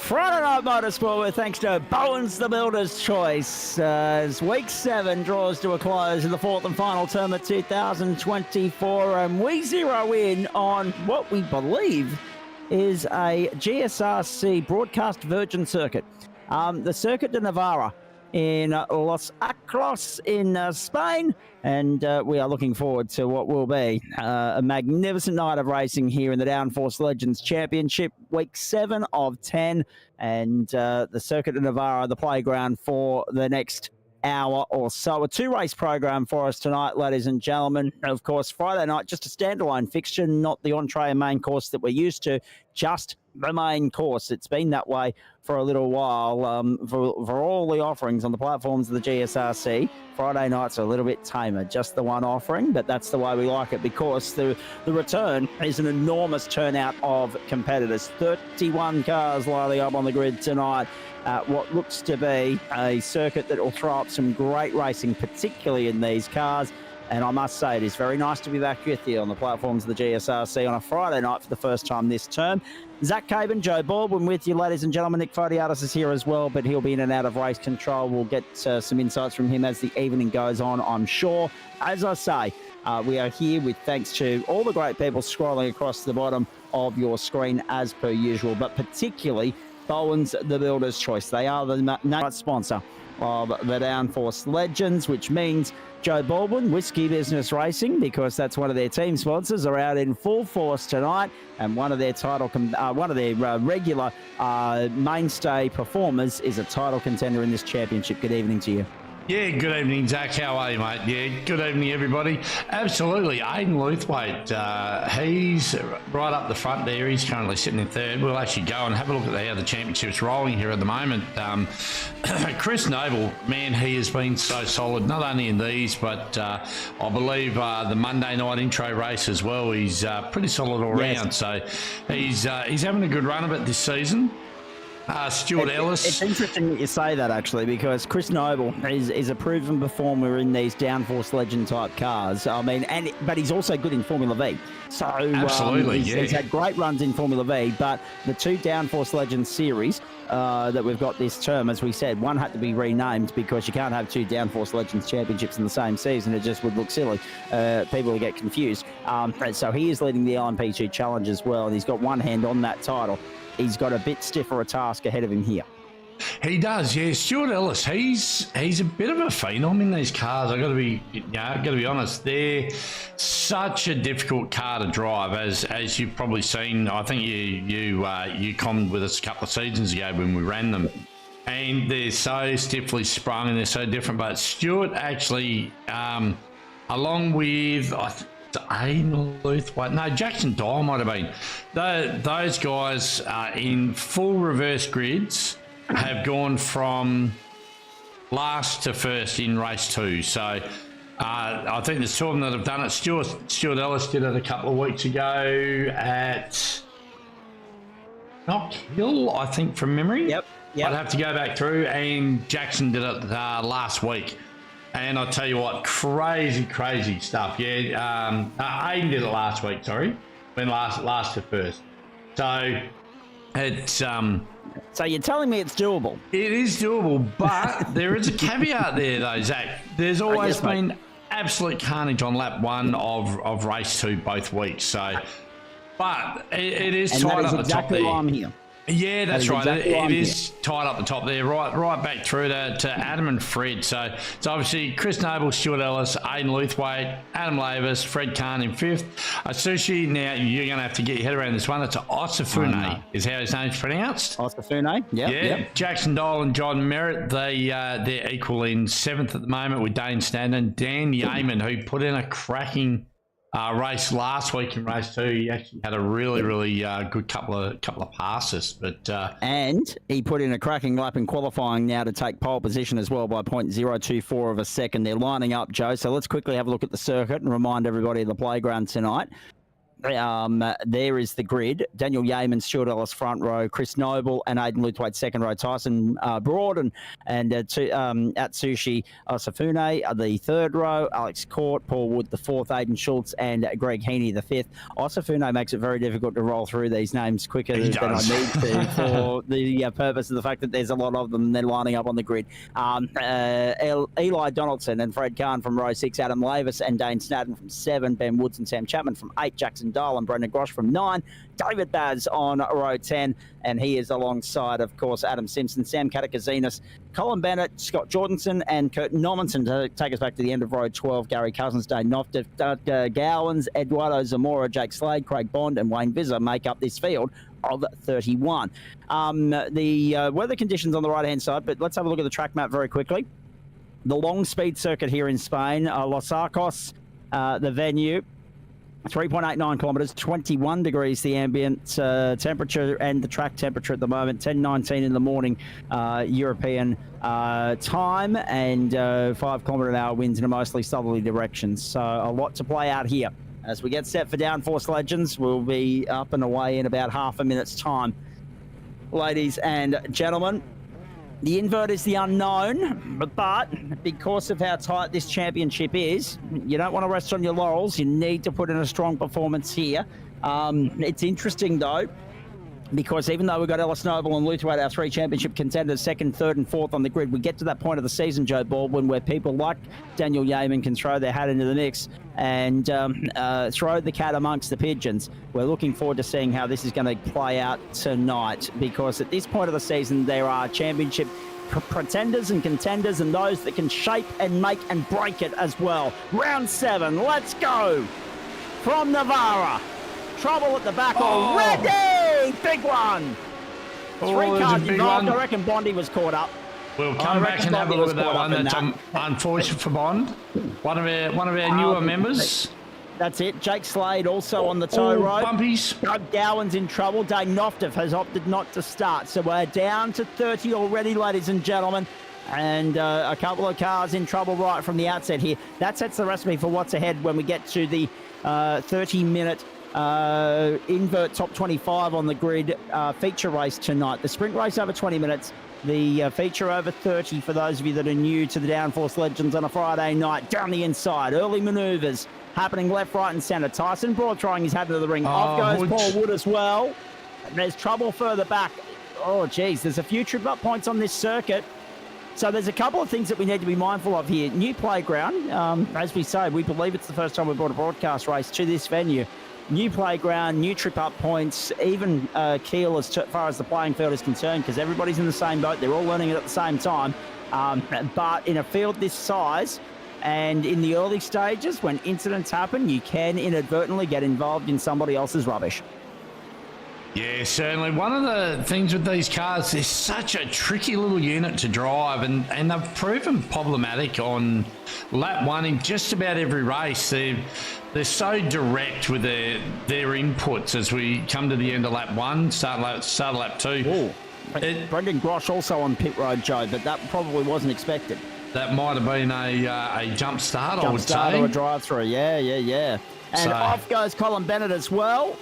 Friday Night Motorsport with thanks to Bowen's the Builder's Choice as Week 7 draws to a close in the fourth and final term of 2024, and we zero in on what we believe is a GSRC broadcast virgin circuit. The Circuit de Navarra in Los Acros in Spain, and we are looking forward to what will be a magnificent night of racing here in the DownForce Legends Championship, week 7 of 10, and the Circuit de Navarra, the playground for the next hour or so. A two-race program for us tonight, ladies and gentlemen. Of course, Friday night, just a standalone fixture, not the entree and main course that we're used to, just the main course. It's been that way for a little while. For all the offerings on the platforms of the GSRC, Friday nights are a little bit tamer, just the one offering, but that's the way we like it because the return is an enormous turnout of competitors. 31 cars lining up on the grid tonight. What looks to be a circuit that will throw up some great racing, particularly in these cars. And I must say, it is very nice to be back with you on the platforms of the GSRC on a Friday night for the first time this term. Zach Caban, Joe Baldwin with you, ladies and gentlemen. Nick Fodiatis is here as well, but he'll be in and out of race control. We'll get some insights from him as the evening goes on, I'm sure. As I say, we are here with thanks to all the great people scrolling across the bottom of your screen as per usual, but particularly Bowen's the Builder's Choice. They are the main sponsor of the DownForce Legends, which means Joe Baldwin, Whiskey Business Racing, because that's one of their team sponsors, are out in full force tonight, and one of their regular mainstay performers is a title contender in this championship. Good evening to you. Yeah, good evening, Zach. How are you, mate? Yeah, good evening, everybody. Absolutely. Aidan Luthwaite, he's right up the front there. He's currently sitting in third. We'll actually go and have a look at how the championship's rolling here at the moment. Chris Noble, man, he has been so solid, not only in these, but I believe the Monday night intro race as well. He's pretty solid all round. So he's having a good run of it this season. Stuart Ellis. It's interesting that you say that, actually, because Chris Noble is a proven performer in these DownForce Legend type cars. I mean, but he's also good in Formula V. So absolutely, he's had great runs in Formula V. But the two DownForce Legends series that we've got this term, as we said, one had to be renamed because you can't have two DownForce Legends championships in the same season. It just would look silly. People will get confused. So he is leading the LMP2 Challenge as well, and he's got one hand on that title. He's got a bit stiffer a task ahead of him here. He does, yeah. Stuart Ellis, he's a bit of a phenom in these cars. I got to be honest. They're such a difficult car to drive, as you've probably seen. I think you commented with us a couple of seasons ago when we ran them, and they're so stiffly sprung and they're so different. But Stuart actually, along with Aidan Luthwaite, no, Jackson Dole might have been. Those guys in full reverse grids have gone from last to first in race 2. So I think there's two of them that have done it. Stuart Ellis did it a couple of weeks ago at Knock Hill, I think, from memory. Yep. I'd have to go back through, and Jackson did it last week. And I'll tell you what, crazy stuff. Yeah, Aidan did it last week, sorry. When last to first. So it's... So you're telling me it's doable? It is doable, but there is a caveat there though, Zach. There's always been absolute carnage on lap 1 of race 2 both weeks. So, but it is tied up the top there. Why I'm here. Yeah, that's right. It is tied up the top there, right back through to Adam and Fred. So it's obviously Chris Noble, Stuart Ellis, Aidan Luthwaite, Adam Lavis, Fred Kahn in 5th. Sushi, now you're going to have to get your head around this one. It's Osafune, is how his name's pronounced. Osafune, yeah. Jackson Dole and John Merritt, they're equal in 7th at the moment with Dane Standen. Dan Yeaman, who put in a cracking race last week in race 2. He actually had a really good couple of passes, but and he put in a cracking lap in qualifying now to take pole position as well by 0.024 of a second. They're lining up, Joe. So let's quickly have a look at the circuit and remind everybody of the playground tonight. there is the grid. Daniel Yeaman, Stuart Ellis front row, Chris Noble and Aidan Luthwaite second row, Tyson Broad and Atsushi Osafune the third row, Alex Court, Paul Wood the fourth, Aidan Schultz and Greg Heaney the fifth. Osafune makes it very difficult to roll through these names quicker than I need to for the purpose of the fact that there's a lot of them and they're lining up on the grid. Eli Donaldson and Fred Kahn from row 6, Adam Lavis and Dane Snadden from 7, Ben Woods and Sam Chapman from 8, Jackson Dahl and Brendan Grosh from 9, David Baz on row 10, and he is alongside, of course, Adam Simpson, Sam Katakazinas, Colin Bennett, Scott Jordanson, and Kurt Normanson to take us back to the end of row 12. Gary Cousins, Dane Nofte, Doug Gowans, Eduardo Zamora, Jake Slade, Craig Bond, and Wayne Visser make up this field of 31. The weather conditions on the right-hand side, but let's have a look at the track map very quickly. The long speed circuit here in Spain, Los Arcos, the venue, 3.89 kilometres, 21 degrees the ambient temperature and the track temperature at the moment, 10:19 in the morning European time, and 5 km/h winds in a mostly southerly direction. So a lot to play out here. As we get set for Downforce Legends, we'll be up and away in about half a minute's time. Ladies and gentlemen, the invert is the unknown, but because of how tight this championship is, you don't want to rest on your laurels. You need to put in a strong performance here. It's interesting, though, because even though we've got Ellis Noble and Luthwaite, our 3 championship contenders, 2nd, 3rd and 4th on the grid, we get to that point of the season, Joe Baldwin, where people like Daniel Yeaman can throw their hat into the mix and throw the cat amongst the pigeons. We're looking forward to seeing how this is going to play out tonight, because at this point of the season, there are championship pretenders and contenders and those that can shape and make and break it as well. Round 7, let's go! From Navarra, trouble at the back already! Big one! 3 cars involved. I reckon Bondi was caught up. We'll come back and have a look at that one. That's unfortunate for Bond. One of our newer members. That's it. Jake Slade also on the tow road. Bumpies. Doug Gowan's in trouble. Dane Nofte has opted not to start. So we're down to 30 already, ladies and gentlemen. And a couple of cars in trouble right from the outset here. That sets the recipe for what's ahead when we get to the 30-minute invert top 25 on the grid feature race tonight. The sprint race over 20 minutes. The feature over 30 for those of you that are new to the Downforce Legends on a Friday night. Down the inside, early manoeuvres happening left, right and centre. Tyson Broad throwing his hat into the ring. Off goes Paul Wood as well. And there's trouble further back. Oh, geez, there's a few trip-up points on this circuit. So there's a couple of things that we need to be mindful of here. New playground. As we say, we believe it's the first time we brought a broadcast race to this venue. New playground, new trip-up points, even keel as far as the playing field is concerned, because everybody's in the same boat. They're all learning it at the same time. But in a field this size and in the early stages, when incidents happen, you can inadvertently get involved in somebody else's rubbish. Yeah, certainly. One of the things with these cars, they're such a tricky little unit to drive, and they've proven problematic on lap 1 in just about every race. They're so direct with their inputs as we come to the end of lap 1, start of lap 2. Brendan Grosh also on pit road, Joe, but that probably wasn't expected. That might have been a jump start, I would say. Jump start or a drive-through, yeah. And off goes Colin Bennett as well.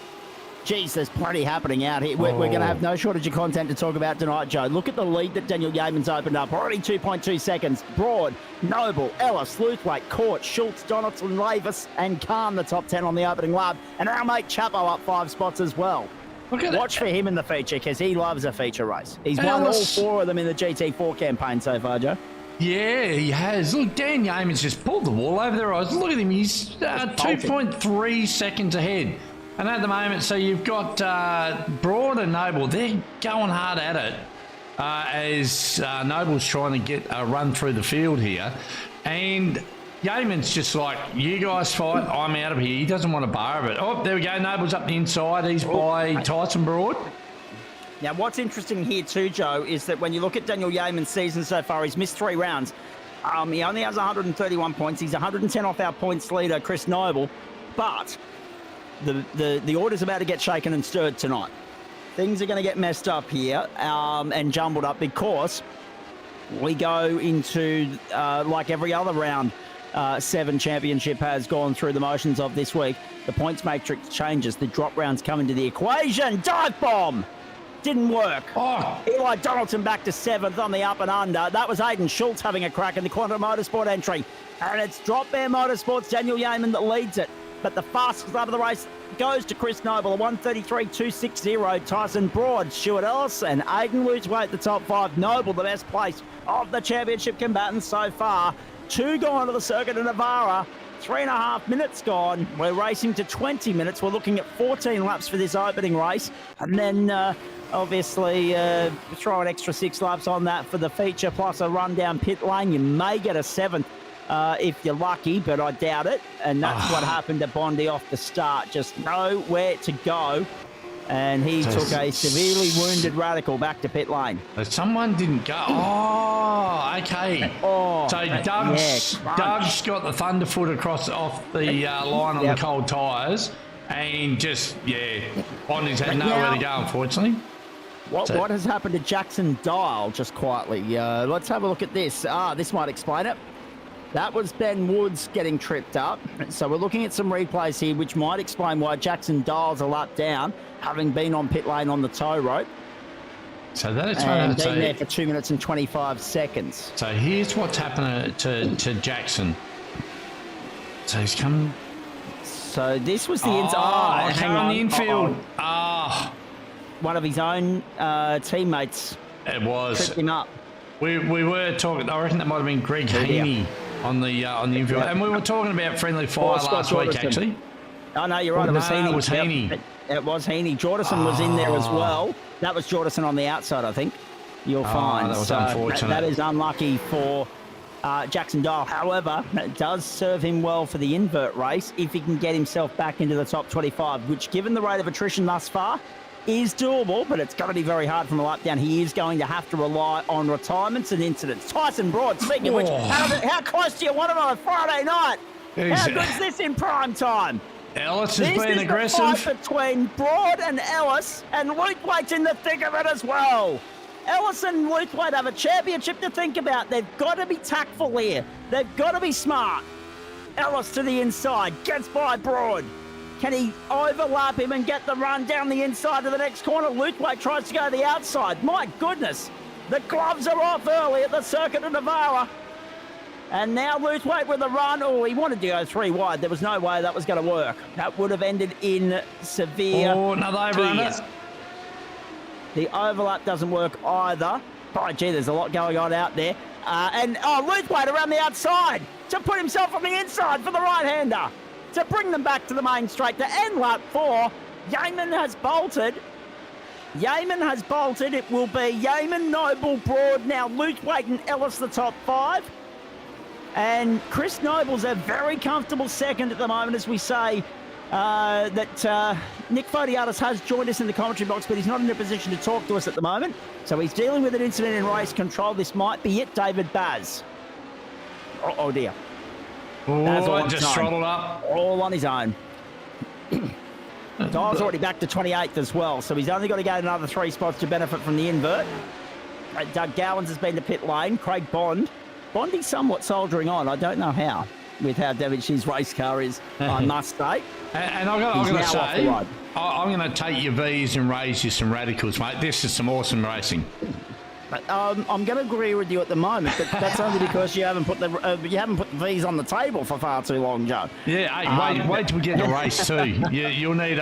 Geez, there's plenty happening out here. We're going to have no shortage of content to talk about tonight, Joe. Look at the lead that Daniel Yeaman's opened up. Already 2.2 seconds. Broad, Noble, Ellis, Luthwaite, Court, Schultz, Donaldson, Lavis, and Kahn, the top 10 on the opening lap. And our mate Chapo up 5 spots as well. Watch for him in the feature, because he loves a feature race. He's won all 4 of them in the GT4 campaign so far, Joe. Yeah, he has. Look, Dan Yeaman's just pulled the wall over their eyes. Look at him. He's 2.3 seconds ahead. And at the moment, so you've got Broad and Noble. They're going hard at it as Noble's trying to get a run through the field here. And Yeaman's just like, you guys fight, I'm out of here. He doesn't want to bar of it. Oh, there we go. Noble's up the inside. He's by Tyson Broad. Now, what's interesting here too, Joe, is that when you look at Daniel Yeaman's season so far, he's missed 3 rounds. He only has 131 points. He's 110 off our points leader, Chris Noble. But the order's about to get shaken and stirred tonight. Things are going to get messed up here and jumbled up, because we go into, like every other round 7 championship has gone through the motions of this week, the points matrix changes. The drop rounds come into the equation. Dive bomb! Didn't work. Oh. Eli Donaldson back to 7th on the up and under. That was Aidan Schultz having a crack in the Quantum Motorsport entry. And it's Drop Bear Motorsport's Daniel Yeaman that leads it. But the fastest lap of the race goes to Chris Noble, a 1:33.260. Tyson Broad, Stuart Ellis, and Aidan Lutzwaite, the top 5. Noble, the best place of the championship combatants so far. 2 gone to the circuit of Navarra. 3.5 minutes gone. We're racing to 20 minutes. We're looking at 14 laps for this opening race. And then obviously throw an extra 6 laps on that for the feature, plus a run down pit lane. You may get a 7th if you're lucky, but I doubt it. And that's what happened to Bondi off the start. Just nowhere to go. And he took a severely wounded Radical back to pit lane. Someone didn't go. Oh, okay. Oh, so Doug's got the Thunderfoot off the line on the cold tyres. And just, Bondi's had nowhere to go, unfortunately. What has happened to Jackson Dial, just quietly? Let's have a look at this. This might explain it. That was Ben Woods getting tripped up. So we're looking at some replays here, which might explain why Jackson Dial's a lap down, having been on pit lane on the tow rope. So that's and been there for 2 minutes and 25 seconds. So here's what's happening to Jackson. So he's coming. So this was the inside. Hang on the infield. One of his own teammates. It was. Tripped him up. We were talking. I reckon that might have been Greg Heaney on the infield, and we were talking about friendly fire last week. Actually, oh no, you're right. It was Heaney. It was Heaney. It was Heaney. Jordison was in there as well. That was Jordison on the outside, I think. You'll find. That was unfortunate. That is unlucky for Jackson Dial. However, it does serve him well for the invert race if he can get himself back into the top 25, which, given the rate of attrition thus far, is doable, but it's going to be very hard from a lap down. He is going to have to rely on retirements and incidents. Tyson Broad, speaking of which, how close do you want it on a Friday night? How good is this in prime time? Ellis has been aggressive. This is the fight between Broad and Ellis, and Luthwaite's in the thick of it as well. Ellis and Luthwaite have a championship to think about. They've got to be tactful here. They've got to be smart. Ellis to the inside, gets by Broad. Can he overlap him and get the run down the inside of the next corner? Luthwaite tries to go to the outside. My goodness, the gloves are off early at the Circuit of Navarra. And now Luthwaite with a run. Oh, he wanted to go 3 wide. There was no way that was going to work. That would have ended in severe another overrun. The overlap doesn't work either. Oh, gee, there's a lot going on out there. Luthwaite around the outside to put himself on the inside for the right-hander, to bring them back to the main straight to end lap 4. Yeaman has bolted. It will be Yeaman, Noble, Broad, now Luthwaite and Ellis the top 5. And Chris Noble's a very comfortable second at the moment, as we say. Nick Fodiatis has joined us in the commentary box, but he's not in a position to talk to us at the moment. So he's dealing with an incident in race control. This might be it, David Baz. Oh dear. Oh, just throttled up. All on his own. Dial's already back to 28th as well, so he's only got to get another 3 spots to benefit from the invert. Doug Gowans has been to pit lane. Craig Bondi's somewhat soldiering on. I don't know how, with how damaged his race car is, I must say. And I'm going to say, I'm going to take your V's and raise you some radicals, mate. This is some awesome racing. I'm going to agree with you at the moment, but that's only because you haven't put the V's on the table for far too long, Joe. Yeah, hey, wait till we get to race 2. You'll need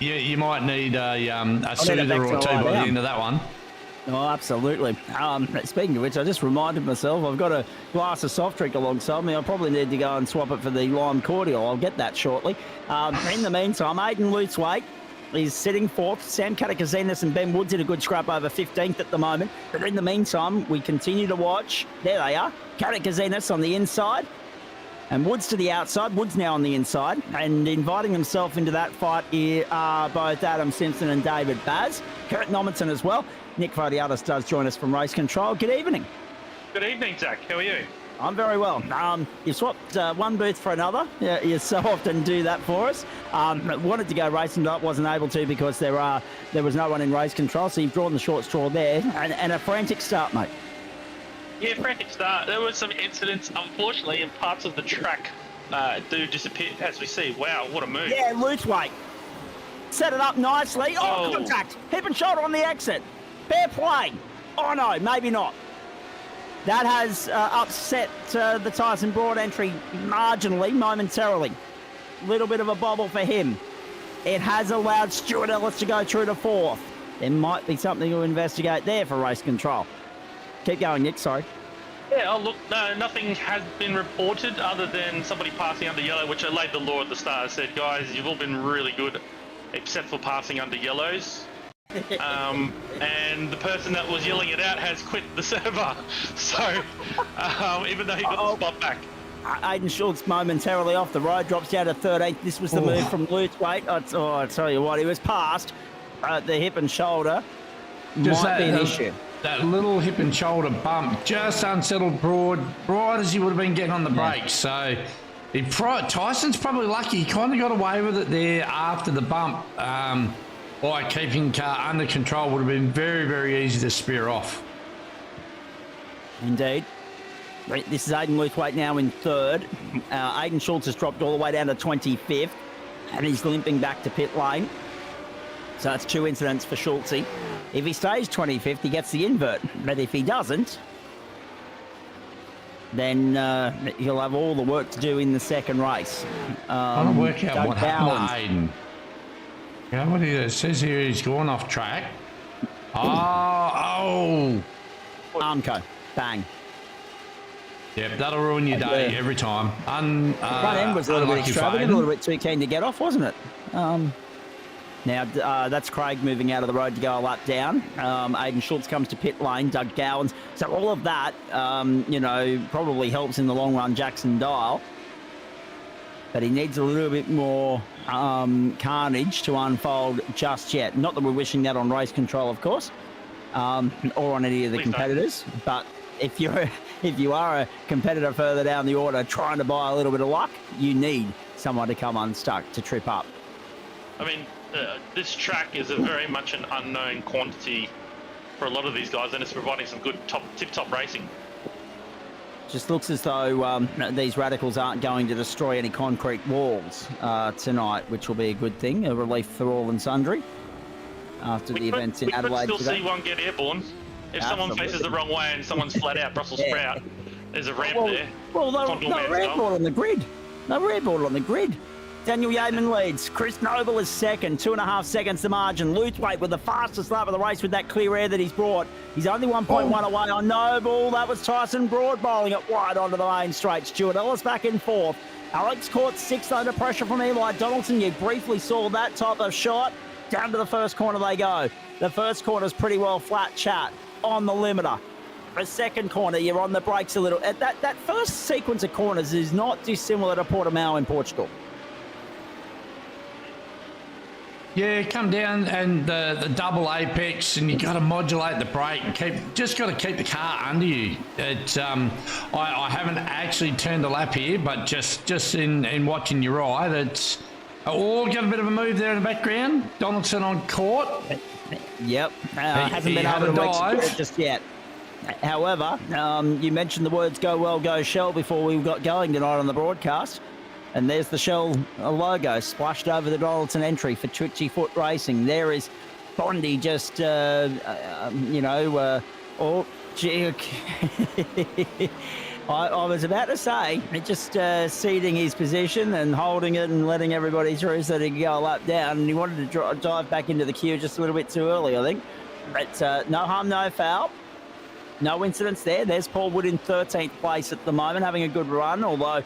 you might need a soother or 2 by the end of that one. Oh, absolutely. Speaking of which, I just reminded myself I've got a glass of soft drink alongside me. I probably need to go and swap it for the lime cordial. I'll get that shortly. In the meantime, Aidan Lutzwaite is sitting 4th. Sam Katakazinas and Ben Woods in a good scrap over 15th at the moment. But in the meantime, we continue to watch. There they are. Katakazinas on the inside and Woods to the outside. Woods now on the inside. And inviting himself into that fight here are both Adam Simpson and David Baz. Kurt Nominson as well. Nick Fodiatis does join us from Race Control. Good evening. Good evening, Zach. How are you? I'm very well. You swapped one booth for another. You so often do that for us. Wanted to go racing, but wasn't able to because there was no one in race control. So you've drawn the short straw there, and a frantic start, mate. Yeah, frantic start. There were some incidents, unfortunately, in parts of the track do disappear as we see. Wow, what a move. Yeah, loose weight. Set it up nicely. Oh, Oh. contact. Hip and shoulder on the exit. Fair play. Oh, no, maybe not. That has upset the Tyson Broad entry marginally, momentarily. Little bit of a bobble for him. It has allowed Stuart Ellis to go through to fourth. There might be something to investigate there for race control. Keep going, Nick, sorry. Yeah, oh look, no, nothing has been reported other than somebody passing under yellow, which I laid the law at the start. I said, guys, you've all been really good, except for passing under yellows. And the person that was yelling it out has quit the server. So, even though he got the spot back. Aiden Schultz momentarily off the road, drops down to 13th. This was the move from loose weight. I tell you what, he was past the hip and shoulder. Just might be an issue. That little hip and shoulder bump just unsettled Broad right as he would have been getting on the brakes. So Tyson's probably lucky. He kind of got away with it there after the bump. By keeping car under control would have been very, very easy to spear off. Indeed. This is Aiden Luthwaite now in third. Aiden Schultz has dropped all the way down to 25th, and he's limping back to pit lane. So that's 2 incidents for Schultzy. If he stays 25th, he gets the invert. But if he doesn't, then he'll have all the work to do in the second race. I want to work out what happened to Aiden. Yeah, what it says here, he's gone off track. Oh! Armco, bang. Yep, that'll ruin your day every time. Front end was a little bit extravagant, a little bit too keen to get off, wasn't it? Now, that's Craig moving out of the road to go a lap down. Aiden Schultz comes to pit lane, Doug Gowans. So all of that, probably helps in the long run Jackson Dial. But he needs a little bit more carnage to unfold just yet. Not that we're wishing that on race control, of course, or on any of the competitors. But if you are a competitor further down the order trying to buy a little bit of luck, you need someone to come unstuck to trip up. I mean, this track is very much an unknown quantity for a lot of these guys, and it's providing some good tip-top racing. Just looks as though these radicals aren't going to destroy any concrete walls tonight, which will be a good thing, a relief for all and sundry after the events in Adelaide We could still today. see one get airborne. If someone faces the wrong way and someone's flat out Brussels sprout, there's a ramp there. Well, no airborne on the grid. No airborne on the grid. Daniel Yeaman leads. Chris Noble is second, 2.5 seconds the margin. Luthwaite with the fastest lap of the race with that clear air that he's brought. He's only 1.1 away on Noble. That was Tyson Broad bowling it wide onto the main straight. Stuart Ellis back in fourth. Alex Court sixth under pressure from Eli Donaldson. You briefly saw that type of shot. Down to the first corner they go. The first corner's pretty well flat chat on the limiter. The second corner, you're on the brakes a little. That first sequence of corners is not dissimilar to Portimao in Portugal. Yeah, come down and the double apex, and you got to modulate the brake and just got to keep the car under you. It's I haven't actually turned a lap here, but just in watching your eye, that's all got a bit of a move there in the background. Donaldson on court. Yep, hasn't been able to execute it just yet. However, you mentioned the words "Go Well, Go Shell" before we got going tonight on the broadcast. And there's the Shell logo splashed over the Donaldson entry for Twitchy Foot Racing. There is Bondi just, I was about to say, just ceding his position and holding it and letting everybody through so that he could go a lap down. And he wanted to dive back into the queue just a little bit too early, I think. But no harm, no foul. No incidents there. There's Paul Wood in 13th place at the moment, having a good run, although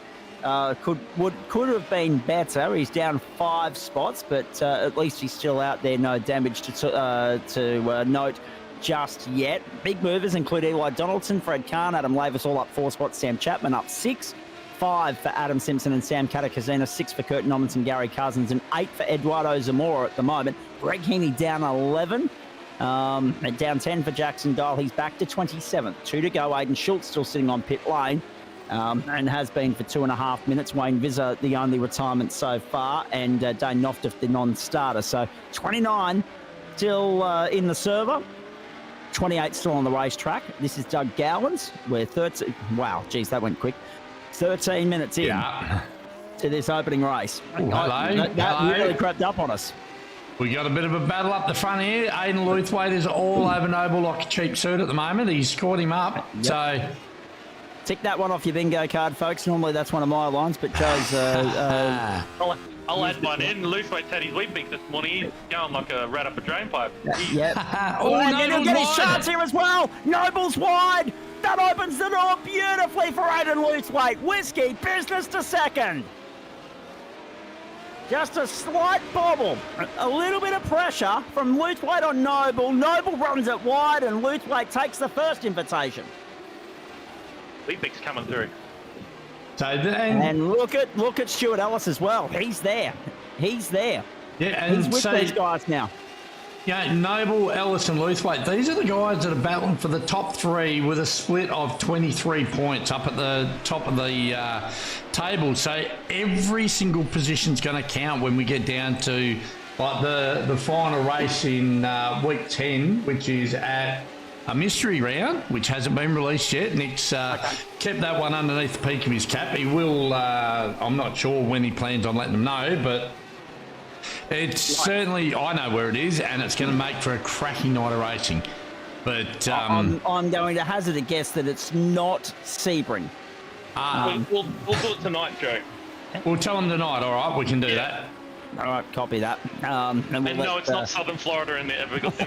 could have been better. He's down 5 spots, but at least he's still out there. No damage to note just yet. Big movers include Eli Donaldson, Fred Kahn, Adam Lavis all up 4 spots. Sam Chapman up 6. 5 for Adam Simpson and Sam Katakazina. 6 for Curtin Nommenson, Gary Cousins, and 8 for Eduardo Zamora at the moment. Greg Heaney down 11. And down 10 for Jackson Dial. He's back to 27th. 2 to go. Aiden Schultz still sitting on pit lane. And has been for 2.5 minutes. Wayne Visser, the only retirement so far, and Dane Noftiff, the non-starter. So 29 still in the server, 28 still on the racetrack. This is Doug Gowans. We're 13. Wow, geez, that went quick. 13 minutes in. Yeah. to this opening race. Ooh, hello. That Hello. really crept up on us. We got a bit of a battle up the front here. Aidan Luthwaite is all over Noble like a cheap suit at the moment. He's caught him up. Yep. So Tick that one off your bingo card, folks. Normally that's one of my lines, but Joe's... I'll add mine in. Luthwaite's had his wheat bix this morning. He's going like a rat up a drain pipe. Yep. Oh, and then he'll Noble's get his wide. chance here as well. Noble's wide. That opens the door beautifully for Aidan Luthwaite. Whiskey, business to second. Just a slight bobble. A little bit of pressure from Luthwaite on Noble. Noble runs it wide and Luthwaite takes the first invitation. Wheat bix coming through. So then, And look at Stuart Ellis as well. He's there. He's there. yeah, He's and with so these guys now. yeah, Noble, Ellis, and Luthwaite. These are the guys that are battling for the top three with a split of 23 points up at the top of the table. So every single position's going to count when we get down to like the final race in week 10, which is at a mystery round, which hasn't been released yet. Nick's kept that one underneath the peak of his cap. He will, I'm not sure when he plans on letting them know, but it's certainly, I know where it is, and it's going to make for a cracking night of racing. But I'm going to hazard a guess that it's not Sebring. We'll do it tonight, Joe. we'll tell them tonight, all right? We can do that. All right, copy that. And we'll And no, let, it's not Southern Florida in the Everglades.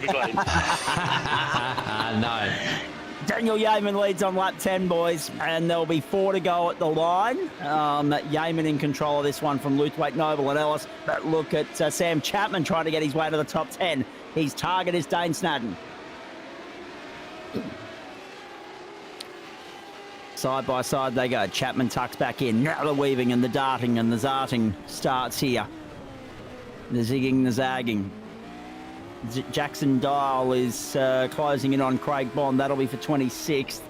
No. Daniel Yeaman leads on lap 10, boys, and there'll be 4 to go at the line. Yeaman in control of this one from Luthwaite, Noble, and Ellis. But look at Sam Chapman trying to get his way to the top 10. His target is Dane Snadden. Side by side they go. Chapman tucks back in. Now the weaving and the darting and the zarting starts here. The zigging, the zagging. Jackson Dial is closing in on Craig Bond. That'll be for 26th.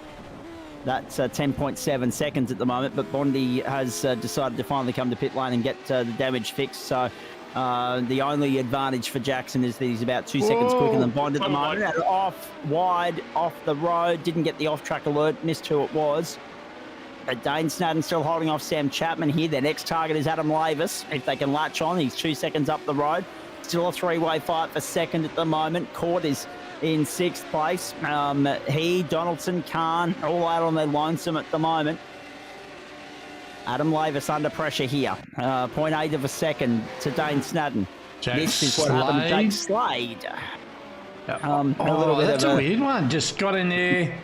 That's 10.7 seconds at the moment, but Bondi has decided to finally come to pit lane and get the damage fixed. So the only advantage for Jackson is that he's about 2 seconds quicker than Bond at the moment. And off, wide, off the road. Didn't get the off-track alert. Missed who it was. But Dane Snadden still holding off Sam Chapman here. Their next target is Adam Lavis. If they can latch on, he's 2 seconds up the road. Still a three-way fight for second at the moment. Court is in 6th place. He, Donaldson, Khan, all out on their lonesome at the moment. Adam Lavis under pressure here. 0.8 of a second to Dane Snadden. This is what happened to Jake Slade. A little bit that's of a weird one. Just got in there.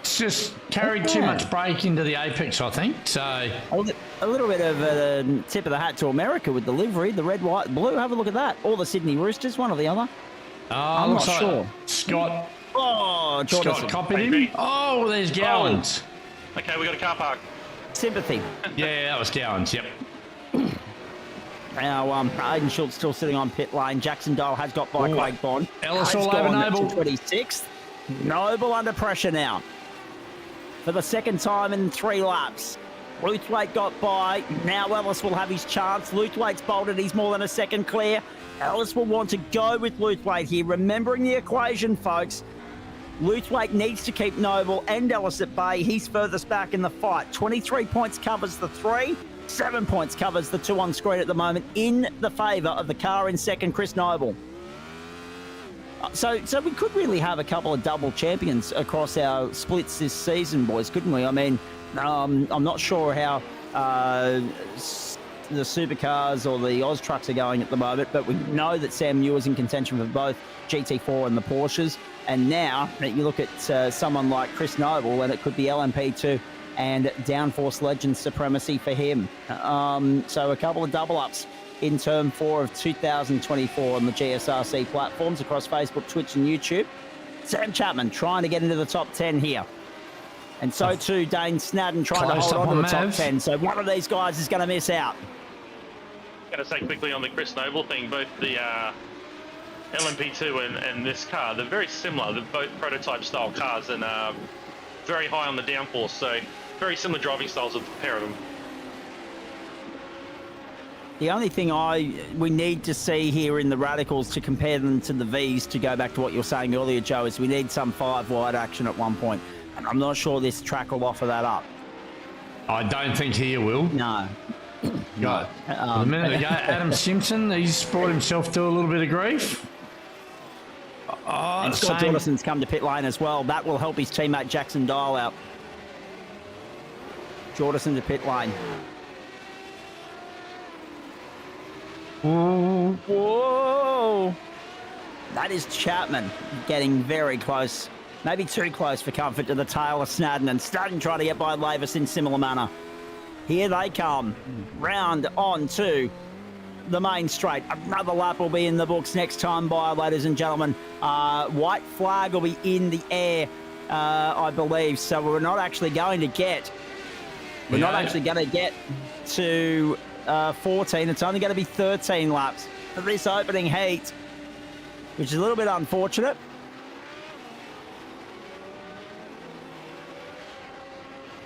It's just carried too much brake into the apex, I think. So a little bit of a tip of the hat to America with the livery, the red, white, blue. Have a look at that. Or the Sydney Roosters, one or the other. I'm not sure. Scott. Oh, Jordan. Scott copied him. Oh, there's Gowans. Okay, we got a car park. Sympathy. Yeah, that was Gowans. Yep. Now, Aidan Schultz still sitting on pit lane. Jackson Dial has got by Craig Bond. Ellis Has all over gone Noble. to 26th. Noble under pressure now. For the second time in 3 laps. Luthwaite got by. Now Ellis will have his chance. Luthwaite's bolted. He's more than a second clear. Ellis will want to go with Luthwaite here. Remembering the equation, folks. Luthwaite needs to keep Noble and Ellis at bay. He's furthest back in the fight. 23 points covers the 3. 7 points covers the 2 on screen at the moment in the favour of the car in second, Chris Noble. So we could really have a couple of double champions across our splits this season, boys, couldn't we? I mean, I'm not sure how the supercars or the Oz trucks are going at the moment, but we know that Sam Muir's in contention for both GT4 and the Porsches. And now that you look at someone like Chris Noble, and it could be LMP2 and DownForce Legend supremacy for him. So a couple of double-ups in Term 4 of 2024 on the GSRC platforms across Facebook, Twitch and YouTube. Sam Chapman trying to get into the top 10 here. And so too Dane Snadden trying to hold on to the top 10. So one of these guys is going to miss out. Going to say quickly on the Chris Noble thing, both the LMP2 and this car, they're very similar. They're both prototype style cars and very high on the downforce. So very similar driving styles of the pair of them. The only thing we need to see here in the Radicals to compare them to the Vs, to go back to what you were saying earlier, Joe, is we need some 5-wide action at one point. And I'm not sure this track will offer that up. I don't think he will. No. Got a minute ago, Adam Simpson, he's brought himself to a little bit of grief. And Scott Jordasen's come to pit lane as well. That will help his teammate Jackson Dial out. Jordasen to pit lane. Whoa! That is Chapman getting very close. Maybe too close for comfort to the tail of Snadden. And Snadden trying to get by Lavis in similar manner. Here they come. Round on to the main straight. Another lap will be in the books next time by, ladies and gentlemen. White flag will be in the air, I believe. So we're not actually going to get... We're not actually going to get to 14. It's only going to be 13 laps for this opening heat, which is a little bit unfortunate.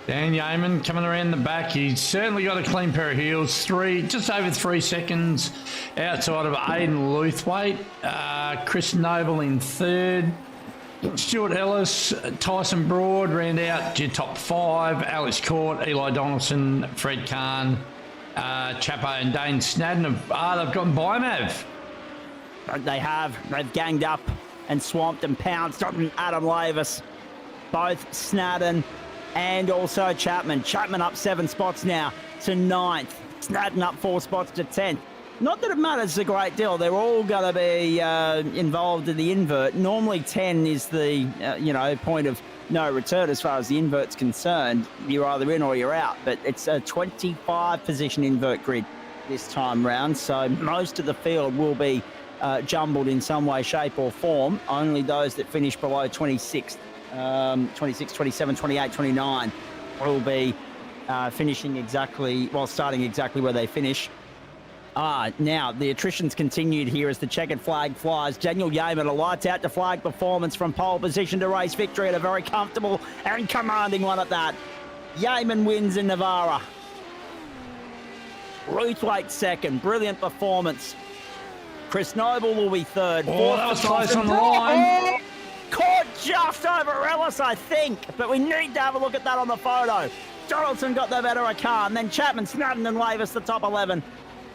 Dan Yeaman coming around the back. He's certainly got a clean pair of heels. Just over 3 seconds outside of Aidan Luthwaite. Chris Noble in third. Stuart Ellis, Tyson Broad round out your top 5. Alex Court, Eli Donaldson, Fred Kahn, Chapo and Dane Snadden. They've gotten by Mav. They have. They've ganged up and swamped and pounced on Adam Lavis. Both Snadden and also Chapman. Chapman up 7 spots now to 9th. Snadden up 4 spots to 10th. Not that it matters a great deal. They're all going to be involved in the invert. Normally 10 is the, point of no return as far as the invert's concerned. You're either in or you're out. But it's a 25-position invert grid this time round. So most of the field will be jumbled in some way, shape or form. Only those that finish below 26th. 26, 27, 28, 29 will be starting exactly where they finish. Now, the attrition's continued here as the checkered flag flies. Daniel Yeaman, a lights out to flag performance from pole position to race victory at a very comfortable and commanding one at that. Yeaman wins in Navarra. Ruthwaite second, brilliant performance. Chris Noble will be third. Oh, that was close on the line. Caught just over Ellis, I think, but we need to have a look at that on the photo. Donaldson got the better of Kahn, then Chapman, Snadden and Lavis, the top 11.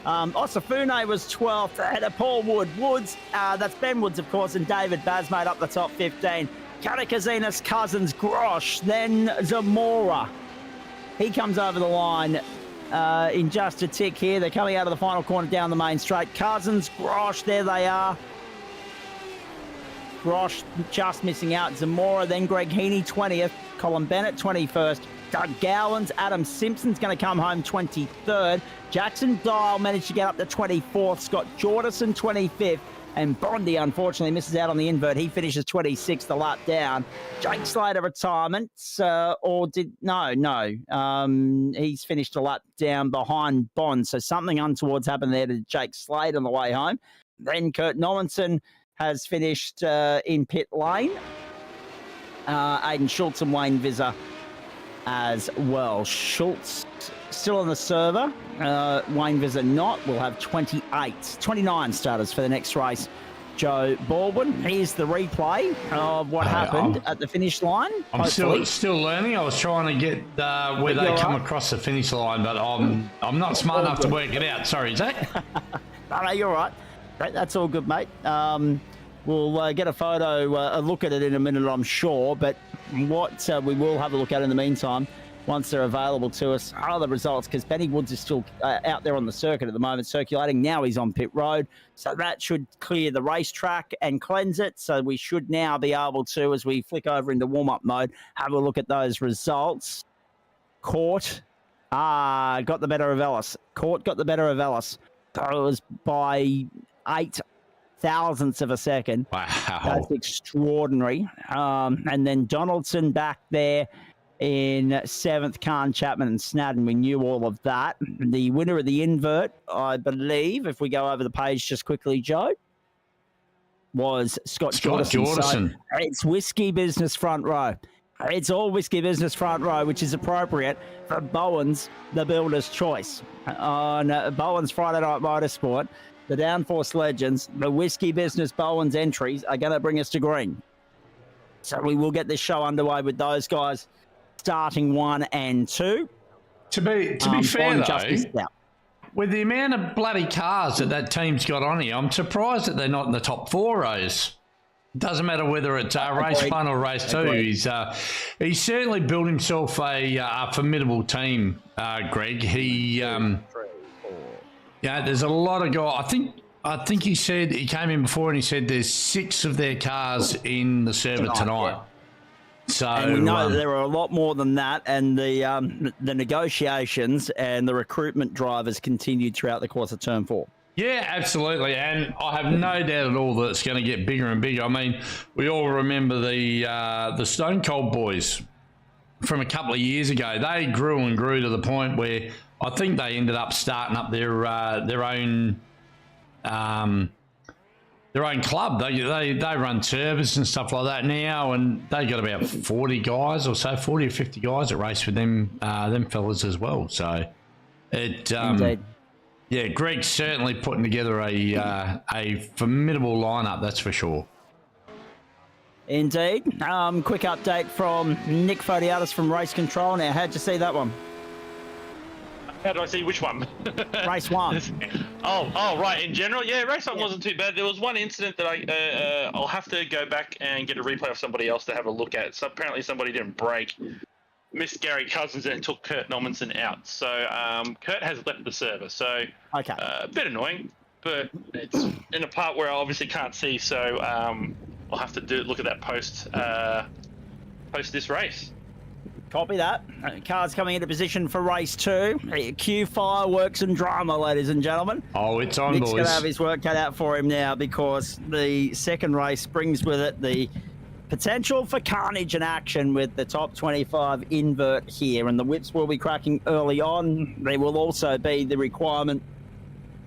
Osafune was 12th ahead of Paul Wood. Woods, that's Ben Woods, of course, and David Baz made up the top 15. Katakazinas, Cousins, Grosh, then Zamora. He comes over the line in just a tick here. They're coming out of the final corner down the main straight. Cousins, Grosh, there they are. Grosh just missing out. Zamora, then Greg Heaney, 20th. Colin Bennett, 21st. Doug Gowans, Adam Simpson's going to come home 23rd. Jackson Dial managed to get up to 24th. Scott Jordasen, 25th. And Bondi, unfortunately, misses out on the invert. He finishes 26th, a lap down. Jake Slater, retirement. He's finished a lap down behind Bond. So something untoward's happened there to Jake Slater on the way home. Then Kurt Normanson has finished in pit lane. Aiden Schultz and Wayne Visser as well. Schultz still on the server. Wayne Visser not. We'll have 29 starters for the next race. Joe Baldwin, here's the replay of what happened at the finish line. I'm still learning. I was trying to get where they come across the finish line, but I'm not smart enough to work it out. Sorry, Zach. No, you're right. That's all good, mate. We'll get a look at it in a minute, I'm sure. But what we will have a look at in the meantime, once they're available to us, are the results, because Benny Woods is still out there on the circuit at the moment, circulating. Now he's on pit road. So that should clear the racetrack and cleanse it. So we should now be able to, as we flick over into warm-up mode, have a look at those results. Court got the better of Ellis. Court got the better of Ellis. So it was by 8 thousandths of a second. Wow. That's extraordinary. And then Donaldson back there in 7th, Kahn, Chapman and Snadden. We knew all of that. The winner of the invert, I believe, if we go over the page just quickly, Joe, was Scott Jordasen. So it's whiskey business front row. It's all whiskey business front row, which is appropriate for Bowen's The Builder's Choice. On Bowen's Friday Night Motorsport, the DownForce legends, the whiskey business Bowen's entries are going to bring us to green. So we will get this show underway with those guys starting 1 and 2. To be fair, though, with the amount of bloody cars that team's got on here, I'm surprised that they're not in the top 4 rows. Doesn't matter whether it's race 1 or race 2. He's certainly built himself a formidable team, Greg. There's a lot of guys. I think he said he came in before and he said there's 6 of their cars in the server tonight. Yeah. So and we know there are a lot more than that, and the negotiations and the recruitment drivers continued throughout the course of Turn 4. Yeah, absolutely, and I have no doubt at all that it's going to get bigger and bigger. I mean, we all remember the Stone Cold boys from a couple of years ago. They grew and grew to the point where I think they ended up starting up their own club. They run service and stuff like that now, and they got about 40 guys or so, 40 or 50 guys that race with them fellas as well. So it yeah, Greg's certainly putting together a formidable lineup, that's for sure. Indeed. Quick update from Nick Fodiatis from Race Control. Now, how'd you see that one? How do I see which one? Race 1. Oh, right. In general, yeah, race 1 wasn't too bad. There was one incident that I'll have to go back and get a replay of somebody else to have a look at. So apparently somebody didn't brake, missed Gary Cousins and took Kurt Normanson out. So Kurt has left the server. So okay, a bit annoying, but it's in a part where I obviously can't see. So I'll have to look at that post this race. Copy that. Cars coming into position for race 2. Cue fireworks and drama, ladies and gentlemen. Oh, it's on, Nick's boys. going to have his work cut out for him now, because the second race brings with it the potential for carnage and action with the top 25 invert here, and the whips will be cracking early on. There will also be the requirement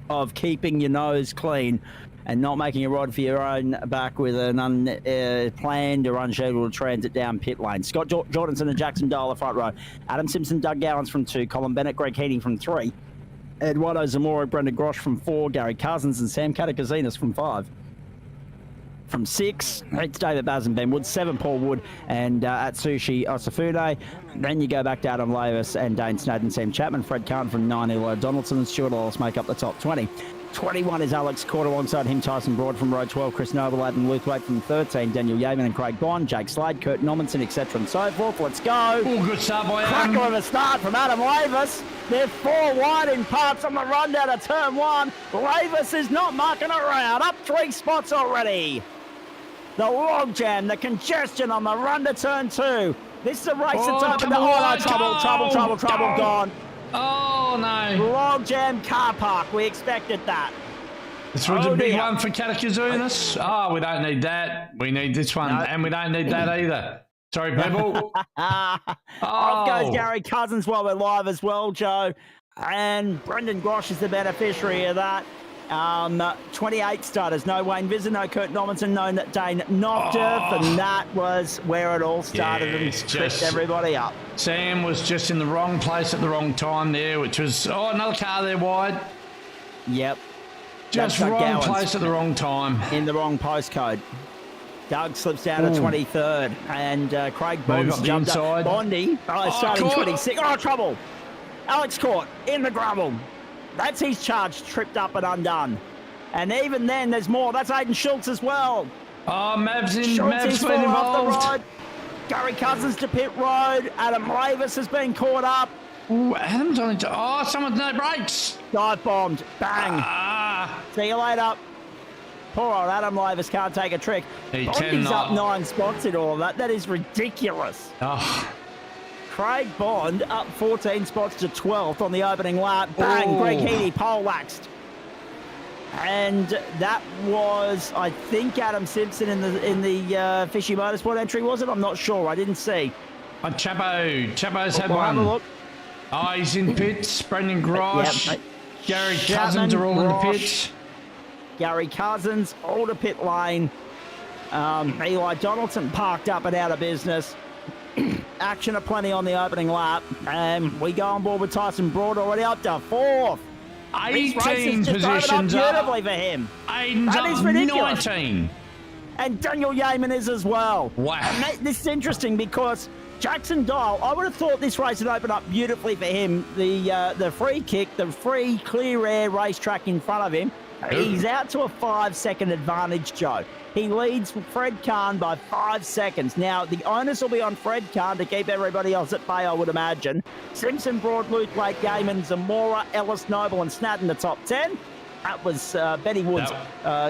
of keeping your nose clean and not making a rod for your own back with an unplanned or unscheduled transit down pit lane. Scott Jordanson and Jackson Dale front row. Adam Simpson, Doug Gowans from 2. Colin Bennett, Greg Heaney from 3. Eduardo Zamora, Brendan Grosh from 4. Gary Cousins and Sam Katakazinas from 5. From 6, it's David Baz and Ben Wood. 7, Paul Wood and Atsushi Osafune. Then you go back to Adam Lavis and Dane Snowden, Sam Chapman, Fred Kahn from 9, Eli Donaldson and Stuart Ellis make up the top 20. 21 is Alex Court, alongside him Tyson Broad from row 12, Chris Noble, Adam Luthwaite from 13, Daniel Yeaman and Craig Bond, Jake Slade, Kurt Normanson, etc. and so forth. Let's go. Oh, good start by Adam. Cracker of a start from Adam Lavis. They're 4 wide in parts on the run down to turn 1. Lavis is not mucking around. Up 3 spots already. The logjam, the congestion on the run to turn 2. This is a race that's open to trouble, gone. Oh, no. Logjam car park. We expected that. This was a big one for Katakazunas. Oh, we don't need that. We need this one. No. And we don't need that either. Sorry, people. Off goes Gary Cousins while we're live as well, Joe. And Brendan Grosh is the beneficiary of that. 28 starters. No Wayne Visser, no Kurt Normanson, no Dane Nocturf, and that was where it all started and tripped everybody up. Sam was just in the wrong place at the wrong time there, which was, another car there wide. Yep. Just wrong place at the wrong time. In the wrong postcode. Doug slips down to 23rd, and Craig Bonds jumped up. Bondy starting 26. Oh, trouble. Alex Court in the gravel. That's his charge, tripped up and undone. And even then, there's more. That's Aiden Schultz as well. Oh, Mav's been involved. involved. Off the road. Gary Cousins to pit road. Adam Lavis has been caught up. Ooh, Adam's on it. Oh, someone's no brakes. Dive bombed. Bang. See you later. Poor old Adam Lavis can't take a trick. Bondy's up 9 spots in all of that. That is ridiculous. Oh. Craig Bond up 14 spots to 12th on the opening lap. Bang, Greg Heaney poleaxed. And that was, I think, Adam Simpson in the Fishy Motorsport entry, was it? I'm not sure. I didn't see. Chapo's had we'll one. Have a look. Oh, he's in pits. Brendan Grosh. Yep. Gary Cousins are all in the pits. Gary Cousins, all to pit lane. Eli Donaldson parked up and out of business. Action aplenty on the opening lap, and we go on board with Tyson Broad already up to 4th. 18 positions up. Beautifully for him. Aiden's that is up ridiculous. 19. And Daniel Yeaman is as well. Wow. And this is interesting because Jackson Dial, I would have thought this race would open up beautifully for him. The free kick, the free clear air racetrack in front of him. He's out to a 5-second advantage, Joe. He leads Fred Kahn by 5 seconds. Now, the onus will be on Fred Kahn to keep everybody else at bay, I would imagine. Simpson, Broad, Luthwaite, Gaiman, Zamora, Ellis, Noble, and Snadden, the top 10. That was Benny Woods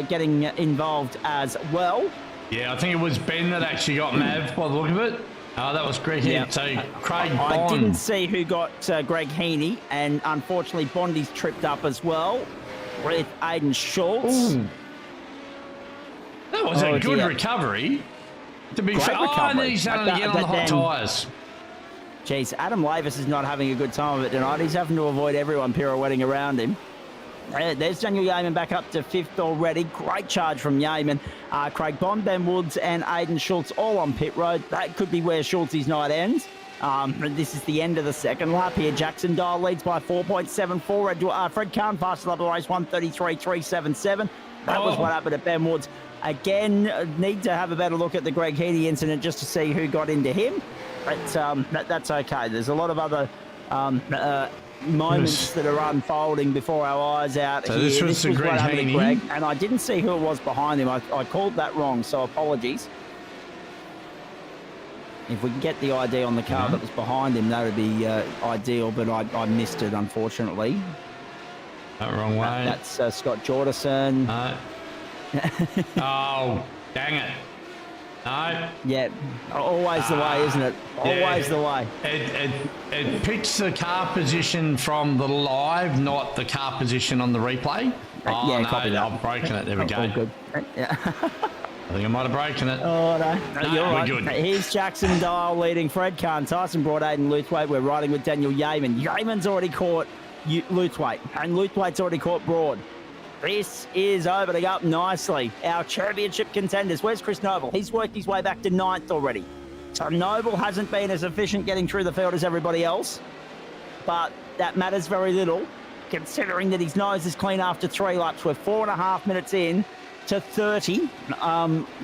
getting involved as well. Yeah, I think it was Ben that actually got Mav by the look of it. That was Greg Heaney. Yeah. So Craig Bond. I didn't see who got Greg Heaney, and unfortunately Bondi's tripped up as well with Aiden Schultz. Ooh. That was a good recovery. To be fair, and he's done it again on the hot tyres. Jeez, Adam Lavis is not having a good time of it tonight. He's having to avoid everyone pirouetting around him. There's Daniel Yeaman back up to 5th already. Great charge from Yeaman. Craig Bond, Ben Woods, and Aiden Schultz all on pit road. That could be where Schultz's night ends. This is the end of the second lap here. Jackson Dial leads by 4.74. Fred Kahn fastest lap of the race, 1:33.377. That was what happened at Ben Woods. Again, need to have a better look at the Greg Heaney incident just to see who got into him. But that's okay. There's a lot of other moments that are unfolding before our eyes out so here. This was what happened to Greg, and I didn't see who it was behind him. I called that wrong, so apologies. If we can get the ID on the car that was behind him, that would be ideal, but I missed it, unfortunately. That wrong way. That's Scott Jordison. Oh, dang it. No. Yeah, always the way, isn't it? Always the way. It picks the car position from the live, not the car position on the replay. Yeah, copy that. I've broken it. There we go. All good. Yeah. I think I might have broken it. Oh, no, you're right. Good. Here's Jackson Dial leading Fred Kahn, Tyson Broad, Aiden Luthwaite. We're riding with Daniel Yeaman. Yeaman's already caught Luthwaite, and Luthwaite's already caught Broad. This is opening up nicely. Our championship contenders. Where's Chris Noble? He's worked his way back to 9th already. So Noble hasn't been as efficient getting through the field as everybody else, but that matters very little, considering that his nose is clean after 3 laps. We're 4.5 minutes in to 30.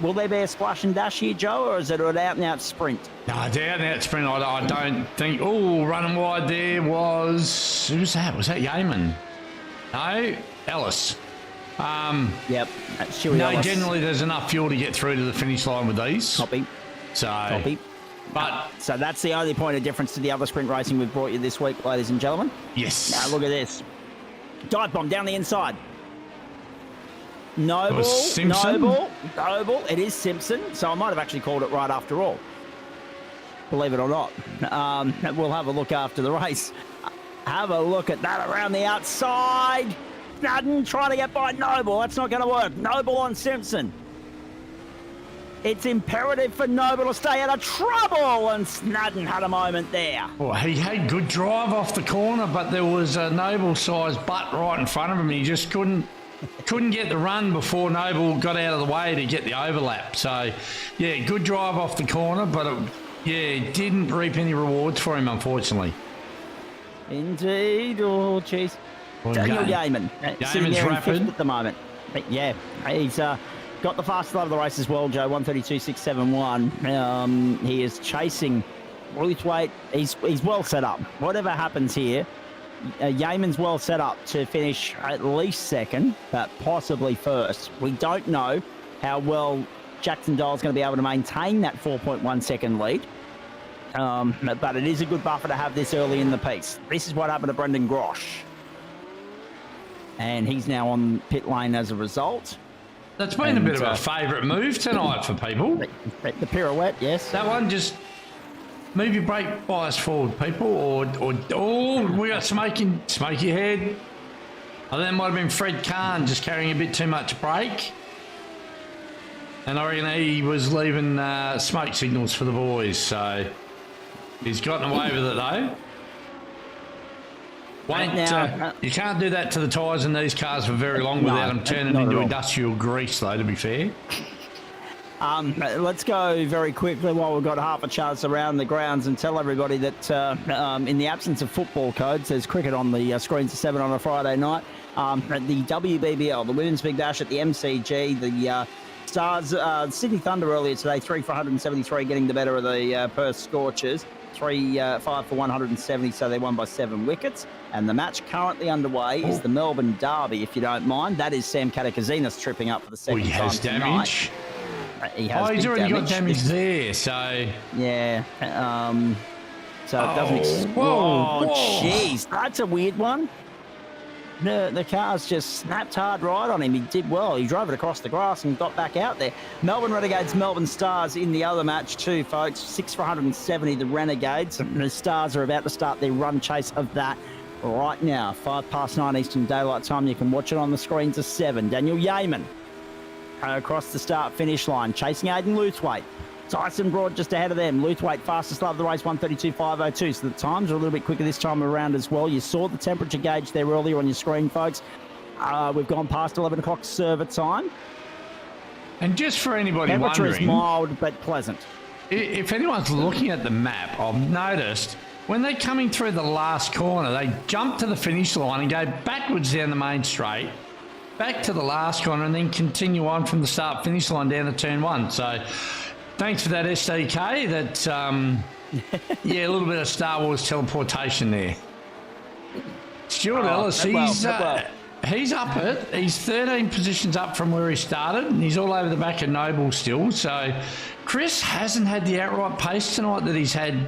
Will there be a splash and dash here, Joe, or is it an out-and-out sprint? No, it's out-and-out sprint. I don't think... Oh, running wide there was... Who was that? Was that Yeaman? No, Ellis. Yep. No, Ellis. Generally there's enough fuel to get through to the finish line with these. Copy. So that's the only point of difference to the other sprint racing we've brought you this week, ladies and gentlemen. Yes. Now look at this. Dive bomb down the inside. Noble. It is Simpson. So I might have actually called it right after all. Believe it or not. We'll have a look after the race. Have a look at that around the outside. Snadden trying to get by Noble. That's not going to work. Noble on Simpson. It's imperative for Noble to stay out of trouble, and Snadden had a moment there. Well, he had good drive off the corner, but there was a Noble-sized butt right in front of him. He just couldn't get the run before Noble got out of the way to get the overlap. So, yeah, good drive off the corner, but it didn't reap any rewards for him, unfortunately. Indeed. Oh, jeez. Well, Daniel Yeaman. Sitting there in 5th at the moment. Yeah, he's got the fastest lap of the race as well, Joe. 1:32.671. He is chasing Luthwaite. He's well set up. Whatever happens here, Yeaman's well set up to finish at least 2nd, but possibly 1st. We don't know how well Jackson Dial's going to be able to maintain that 4.1 second lead. But it is a good buffer to have this early in the piece. This is what happened to Brendan Grosh. And he's now on pit lane as a result. That's been a bit of a favourite move tonight for people. The pirouette, yes. That one, just move your brake bias forward, people, or we got smoky head. I think that might have been Fred Kahn just carrying a bit too much brake. And I reckon he was leaving smoke signals for the boys, so he's gotten away with it though. You can't do that to the tyres in these cars for very long without them turning into industrial grease, though, to be fair. Let's go very quickly while we've got half a chance around the grounds and tell everybody that in the absence of football codes, there's cricket on the screens at 7 on a Friday night. The WBBL, the Women's Big Bash at the MCG, the Stars, Sydney Thunder earlier today, 3 for 173, getting the better of the Perth Scorchers. 5 for 170, so they won by 7 wickets. And the match currently underway is the Melbourne Derby, if you don't mind. That is Sam Katakazinas tripping up for the second time tonight. He has damage. He has he's already got damage there, so... Yeah. So it doesn't... Whoa, jeez. That's a weird one. The car's just snapped hard right on him. He did well. He drove it across the grass and got back out there. Melbourne Renegades, Melbourne Stars in the other match too, folks. 6 for 170, the Renegades. The Stars are about to start their run chase of that right now. 9:05 Eastern Daylight Time. You can watch it on the screens of 7. Daniel Yeaman across the start-finish line, chasing Aiden Luthwaite. Tyson Broad just ahead of them. Luthwaite, fastest lap of the race, 1:32.502. So the times are a little bit quicker this time around as well. You saw the temperature gauge there earlier on your screen, folks. We've gone past 11 o'clock server time. And just for anybody temperature wondering... is mild but pleasant. If anyone's looking at the map, I've noticed when they're coming through the last corner, they jump to the finish line and go backwards down the main straight, back to the last corner, and then continue on from the start-finish line down to turn 1. So... thanks for that SDK. That, yeah, a little bit of Star Wars teleportation there. Stuart Ellis, he's up it. He's 13 positions up from where he started, and he's all over the back of Noble still. So Chris hasn't had the outright pace tonight that he's had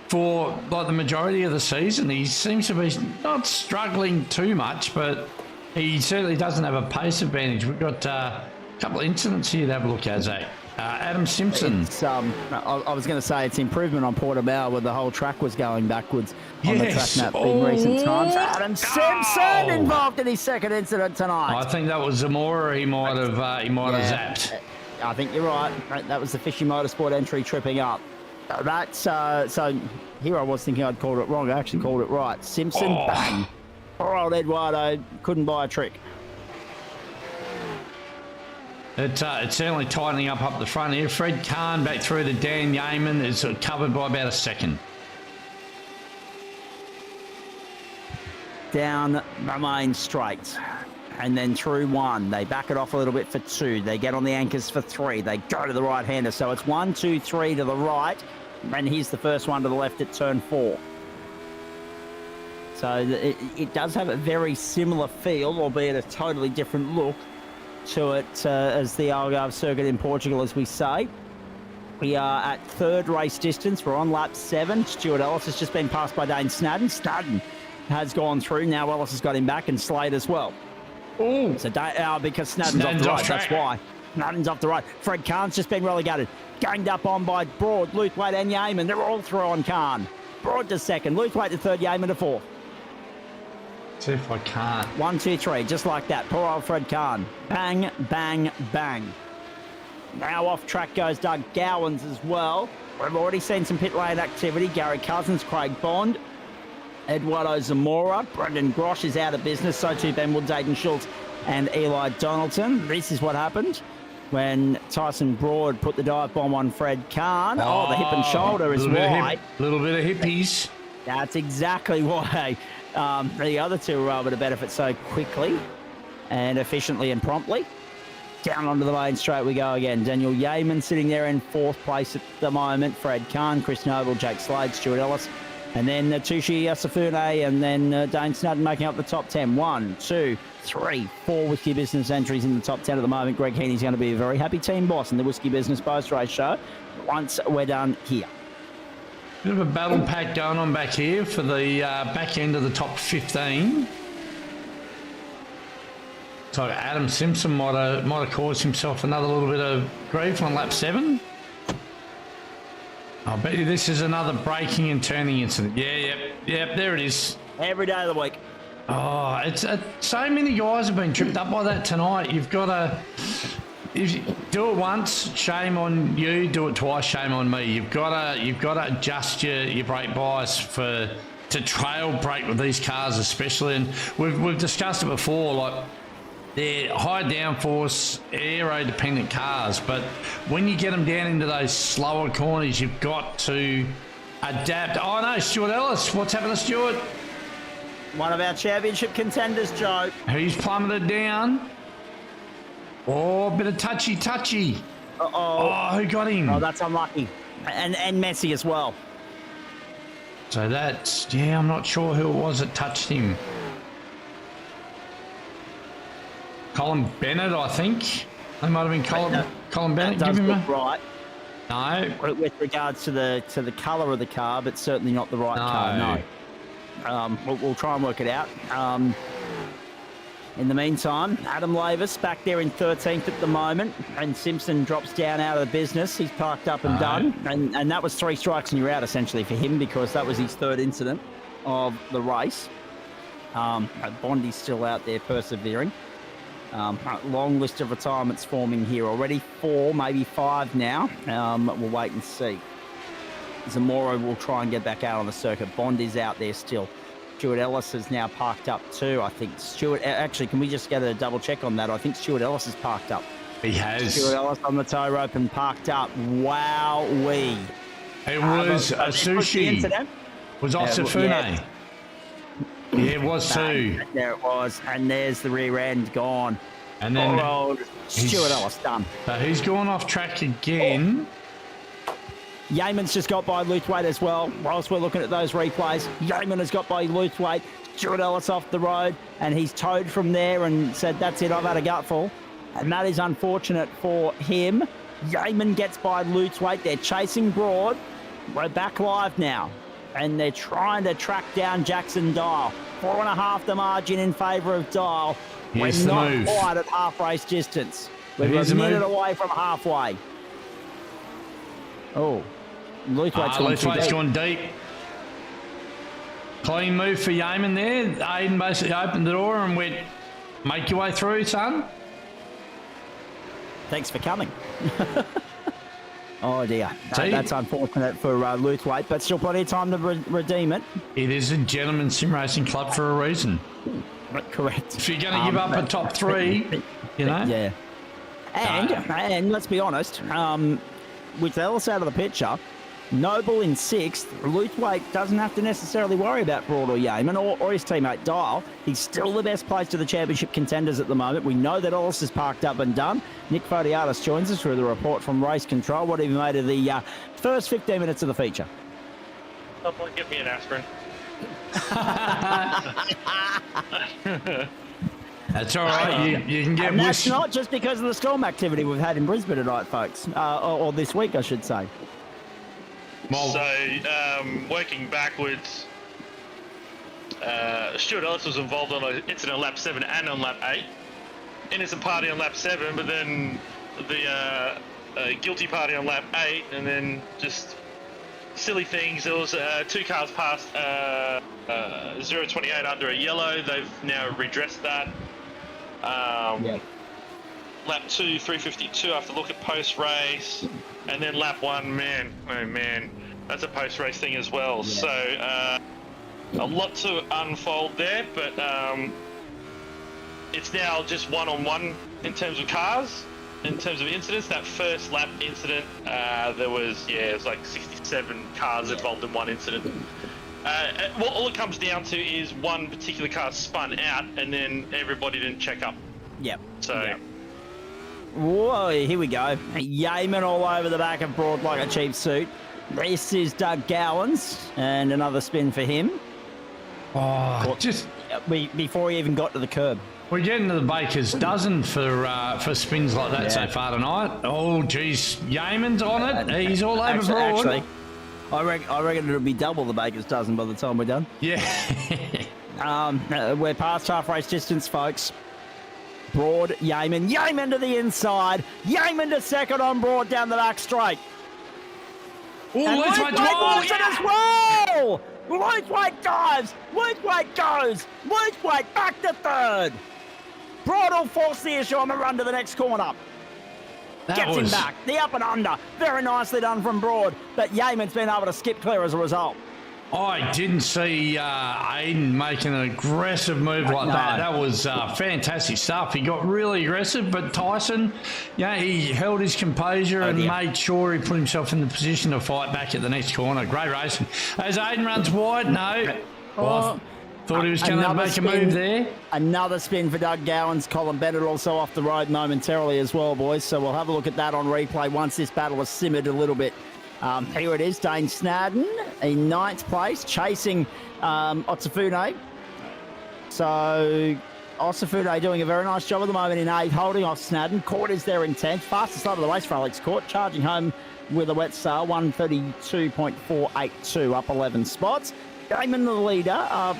for like the majority of the season. He seems to be not struggling too much, but he certainly doesn't have a pace advantage. We've got a couple of incidents here to have a look at, Zach. Adam Simpson. I was going to say it's improvement on Portimao where the whole track was going backwards on the track map in recent times. Adam Simpson involved in his second incident tonight. I think that was Zamora. He might have zapped. I think you're right. That was the Fishy Motorsport entry tripping up. That's so. Here I was thinking I'd called it wrong. I actually called it right. Simpson, bang. Poor old Eduardo couldn't buy a trick. It's certainly tightening up the front here. Fred Kahn back through to Dan Yeaman is covered by about a second. Down the main straight and then through 1. They back it off a little bit for 2. They get on the anchors for 3. They go to the right-hander. So it's 1, 2, 3 to the right. And here's the first one to the left at turn 4. So it does have a very similar feel, albeit a totally different look to it as the Algarve circuit in Portugal, as we say. We are at third race distance. We're on lap 7. Stuart Ellis has just been passed by Dane Snadden. Snadden has gone through. Now Ellis has got him back and Slade as well. Oh, so because Snadden's off the right, that's why. Snadden's off the right. Fred Kahn's just been relegated. Ganged up on by Broad, Luthwaite and Yeaman. They're all through on Kahn. Broad to second. Luthwaite to third. Yeaman to fourth. See if I can't. 1, 2, 3, just like that. Poor old Fred Kahn. Bang, bang, bang. Now off track goes Doug Gowans as well. We've already seen some pit lane activity. Gary Cousins, Craig Bond, Eduardo Zamora. Brendan Grosh is out of business. So too Ben Woods, Aidan Schultz and Eli Donaldson. This is what happened when Tyson Broad put the dive bomb on Fred Kahn. Oh, the hip and shoulder is why. Little bit of hippies. That's exactly why. The other two were able to benefit so quickly and efficiently and promptly. Down onto the main straight we go again. Daniel Yeaman sitting there in 4th place at the moment. Fred Kahn, Chris Noble, Jake Slade, Stuart Ellis. And then Tushi Yasafune and then Dane Snadden making up the top 10. 1, 2, 3, 4 Whiskey Business entries in the top 10 at the moment. Greg Heaney's going to be a very happy team boss in the Whiskey Business post-race show once we're done here. Bit of a battle pack going on back here for the back end of the top 15. So Adam Simpson might have caused himself another little bit of grief on lap 7. I bet you this is another braking and turning incident. Yep, there it is. Every day of the week. Oh, it's so many guys have been tripped up by that tonight. You've got to... If you do it once, shame on you. Do it twice, shame on me. You've got to adjust your brake bias to trail brake with these cars, especially. And we've discussed it before. Like they're high downforce, aero dependent cars, but when you get them down into those slower corners, you've got to adapt. Oh no, Stuart Ellis, what's happened to Stuart? One of our championship contenders, Joe. He's plummeted down. Oh, a bit of touchy. Uh-oh. Oh, who got him? Oh, that's unlucky. And Messi as well. So that's, yeah, I'm not sure who it was that touched him. Colin Bennett, I think. They might have been Colin Bennett. That does Give him look right. No. With regards to the colour of the car, but certainly not the right car, no. We'll try and work it out. In the meantime, Adam Lavis back there in 13th at the moment, and Simpson drops down out of the business. He's parked up and done, and that was 3 strikes and you're out essentially for him because that was his 3rd incident of the race. Bondi's still out there persevering. Long list of retirements forming here already. 4, maybe 5 now. We'll wait and see. Zamora will try and get back out on the circuit. Bondi's out there still. Stuart Ellis has now parked up too. I think Stuart, actually, can we just get a double check on that? I think Stuart Ellis has parked up. He has. Stuart Ellis on the tow rope and parked up. Wowee. It was a sushi. Was Osafune. Yeah, it was too. There it was. And there's the rear end gone. And then Stuart Ellis done. So he's gone off track again. Yeaman's just got by Luthwaite as well. Whilst we're looking at those replays, Yeaman has got by Luthwaite. Stuart Ellis off the road, and he's towed from there and said, that's it, I've had a gutful. And that is unfortunate for him. Yeaman gets by Luthwaite. They're chasing Broad. We're back live now. And they're trying to track down Jackson Dial. 4.5 the margin in favour of Dial. Here's We're not move. quite at half race distance. We're Here's a the minute move. away from halfway. Oh. Luthwaite's gone deep. Clean move for Yeaman there. Aiden basically opened the door and went, make your way through, son. Thanks for coming. Oh dear. See? That's unfortunate for Luthwaite, but still plenty of time to redeem it. It is a gentleman's sim racing club for a reason. Correct. If you're going to give up a top 3, you know. Yeah. And let's be honest, with Ellis out of the picture, Noble in 6th, Luthwaite doesn't have to necessarily worry about Broad or Yeaman or his teammate Dial. He's still the best place to the championship contenders at the moment. We know that Ellis is parked up and done. Nick Fodiatis joins us with a report from Race Control. What have you made of the first 15 minutes of the feature? Someone give me an aspirin. That's all right. You can get And that's not just because of the storm activity we've had in Brisbane tonight, folks, or this week, I should say. So, working backwards, Stuart Ellis was involved on an incident on lap 7 and on lap 8. Innocent party on lap 7, but then the guilty party on lap 8, and then just silly things. There was 2 cars past 028 under a yellow. They've now redressed that. Lap 2, 352 after look at post-race. And then lap 1, man, oh man, that's a post-race thing as well. Yeah. So a lot to unfold there, but it's now just one-on-one in terms of cars. In terms of incidents, that first lap incident, there was, it was like 67 cars involved in one incident. All it comes down to is one particular car spun out, and then everybody didn't check up. Yep. So. Yep. Whoa, here we go. Yeaman all over the back of Broad like a cheap suit. This is Doug Gowans, and another spin for him. Oh, just before he even got to the curb. We're getting to the baker's dozen for spins like that so far tonight. Oh, geez, Yeaman's on it. He's all over Broad. Actually, I reckon it'll be double the baker's dozen by the time we're done. Yeah. We're past half race distance, folks. Broad, Yeaman to the inside. Yeaman to second on Broad down the back straight. Oh, Luthwaite wants it as well. Luthwaite dives. Luthwaite goes. Luthwaite back to 3rd. Broad will force the issue on the run to the next corner. Gets him back. The up and under. Very nicely done from Broad. But Yeaman's been able to skip clear as a result. I didn't see Aiden make an aggressive move like that. That was fantastic stuff. He got really aggressive, but Tyson, he held his composure and made sure he put himself in the position to fight back at the next corner. Great racing. As Aiden runs wide, Thought he was going to Another make a spin. move there. Another spin for Doug Gowans. Colin Bennett also off the road momentarily as well, boys. So we'll have a look at that on replay once this battle has simmered a little bit. Here it is, Dane Snadden in 9th place, chasing Otsufune. So Otsufune doing a very nice job at the moment in 8th, holding off Snadden. Court is there in 10th. Fastest lap of the race for Alex Court, charging home with a wet sail, 132.482, up 11 spots. Damon, the leader of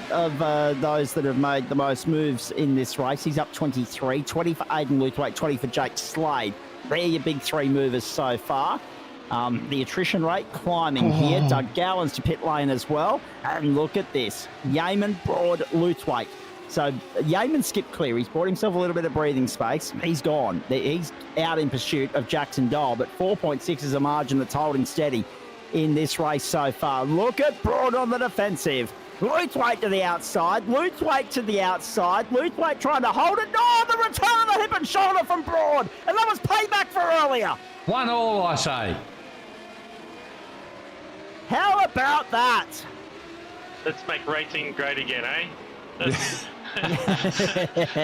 those that have made the most moves in this race. He's up 23, 20 for Aidan Luthwaite, 20 for Jake Slade. They're your big 3 movers so far. The attrition rate climbing here. Doug Gowans to pit lane as well. And look at this. Yeaman, Broad, Luthwaite. So Yeaman skipped clear. He's bought himself a little bit of breathing space. He's gone. He's out in pursuit of Jackson Dole, but 4.6 is a margin that's holding steady in this race so far. Look at Broad on the defensive. Luthwaite to the outside. Luthwaite to the outside. Luthwaite trying to hold it. Oh, the return of the hip and shoulder from Broad. And that was payback for earlier. 1-1, I say. How about that? Let's make racing great again, eh? The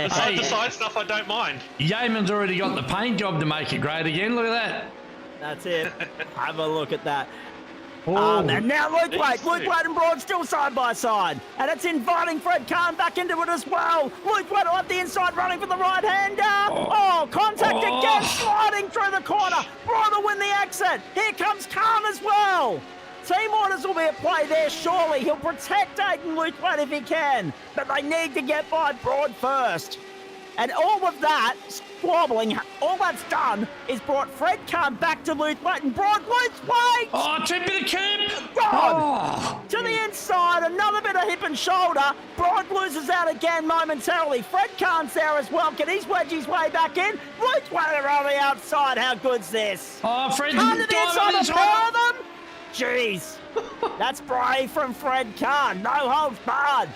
side-to-side stuff I don't mind. Yeaman's already got the paint job to make it great again. Look at that. That's it. Have a look at that. Oh. And now Luthwaite and Broad still side by side. And it's inviting Fred Kahn back into it as well. Luthwaite on the inside running for the right-hander. Oh, contact again, sliding through the corner. Broad will win the exit. Here comes Kahn as well. Team orders will be at play there, surely. He'll protect Aidan Luthwaite if he can. But they need to get by Broad first. And all of that squabbling, all that's done is brought Fred Kahn back to Luthwaite and Broad Luthwaite! Oh, tip of the cap! God! To the inside, another bit of hip and shoulder. Broad loses out again momentarily. Fred Kahn's there as well. Can he wedge his way back in? Luthwaite are on the outside. How good's this? Oh, Fred Kahn to the inside, the pair of them? Jeez. That's brave from Fred Kahn. No holds barred.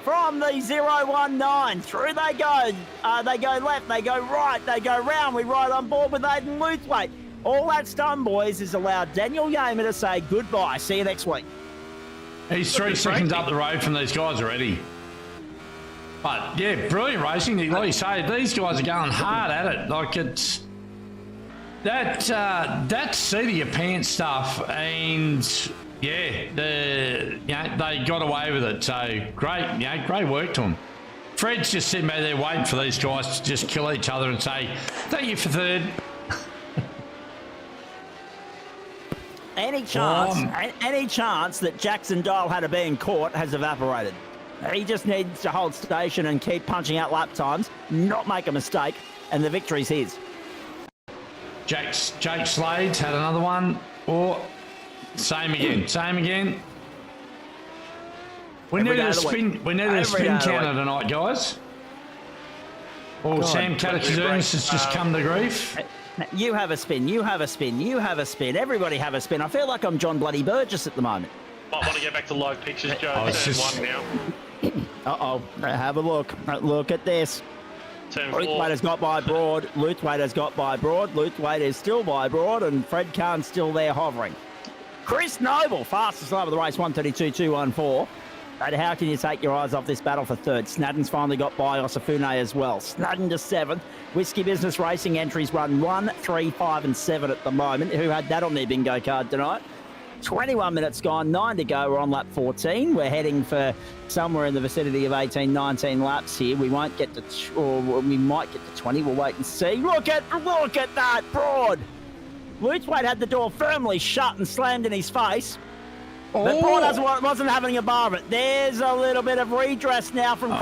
From the 019, through they go. They go left, they go right, they go round. We ride on board with Aidan Luthwaite. All that's done, boys, is allowed Daniel Yeaman to say goodbye. See you next week. He's 3 seconds up the road from these guys already. But, yeah, brilliant racing. Like you say, these guys are going hard at it. Like, it's... That seat of your pants stuff, and... Yeah, they got away with it. So great, great work to them. Fred's just sitting back there waiting for these guys to just kill each other and say, "Thank you for third." Any chance that Jackson Dole had to be in court has evaporated. He just needs to hold station and keep punching out lap times, not make a mistake, and the victory's his. Jake Slade's had another one. Same again. We need a spin counter tonight, guys. Oh, Sam Katachizunas has just come to grief. You have a spin. Everybody have a spin. I feel like I'm John Bloody Burgess at the moment. Might want to get back to live pictures, Joe. Turn 1 now. Have a look. Look at this. Luthwaite has got by Broad. Luthwaite is still by Broad, and Fred Kahn's still there hovering. Chris Noble, fastest lap of the race, 132.214. But how can you take your eyes off this battle for third? Snadden's finally got by Otsufune as well. Snadden to 7th. Whiskey Business Racing entries run 1, 3, 5 and 7 at the moment. Who had that on their bingo card tonight? 21 minutes gone, 9 to go. We're on lap 14. We're heading for somewhere in the vicinity of 18, 19 laps here. We won't get to, or we might get to 20. We'll wait and see. Look at that, Broad. Luthwaite had the door firmly shut and slammed in his face. But Broad wasn't having a bar of it. There's a little bit of redress now from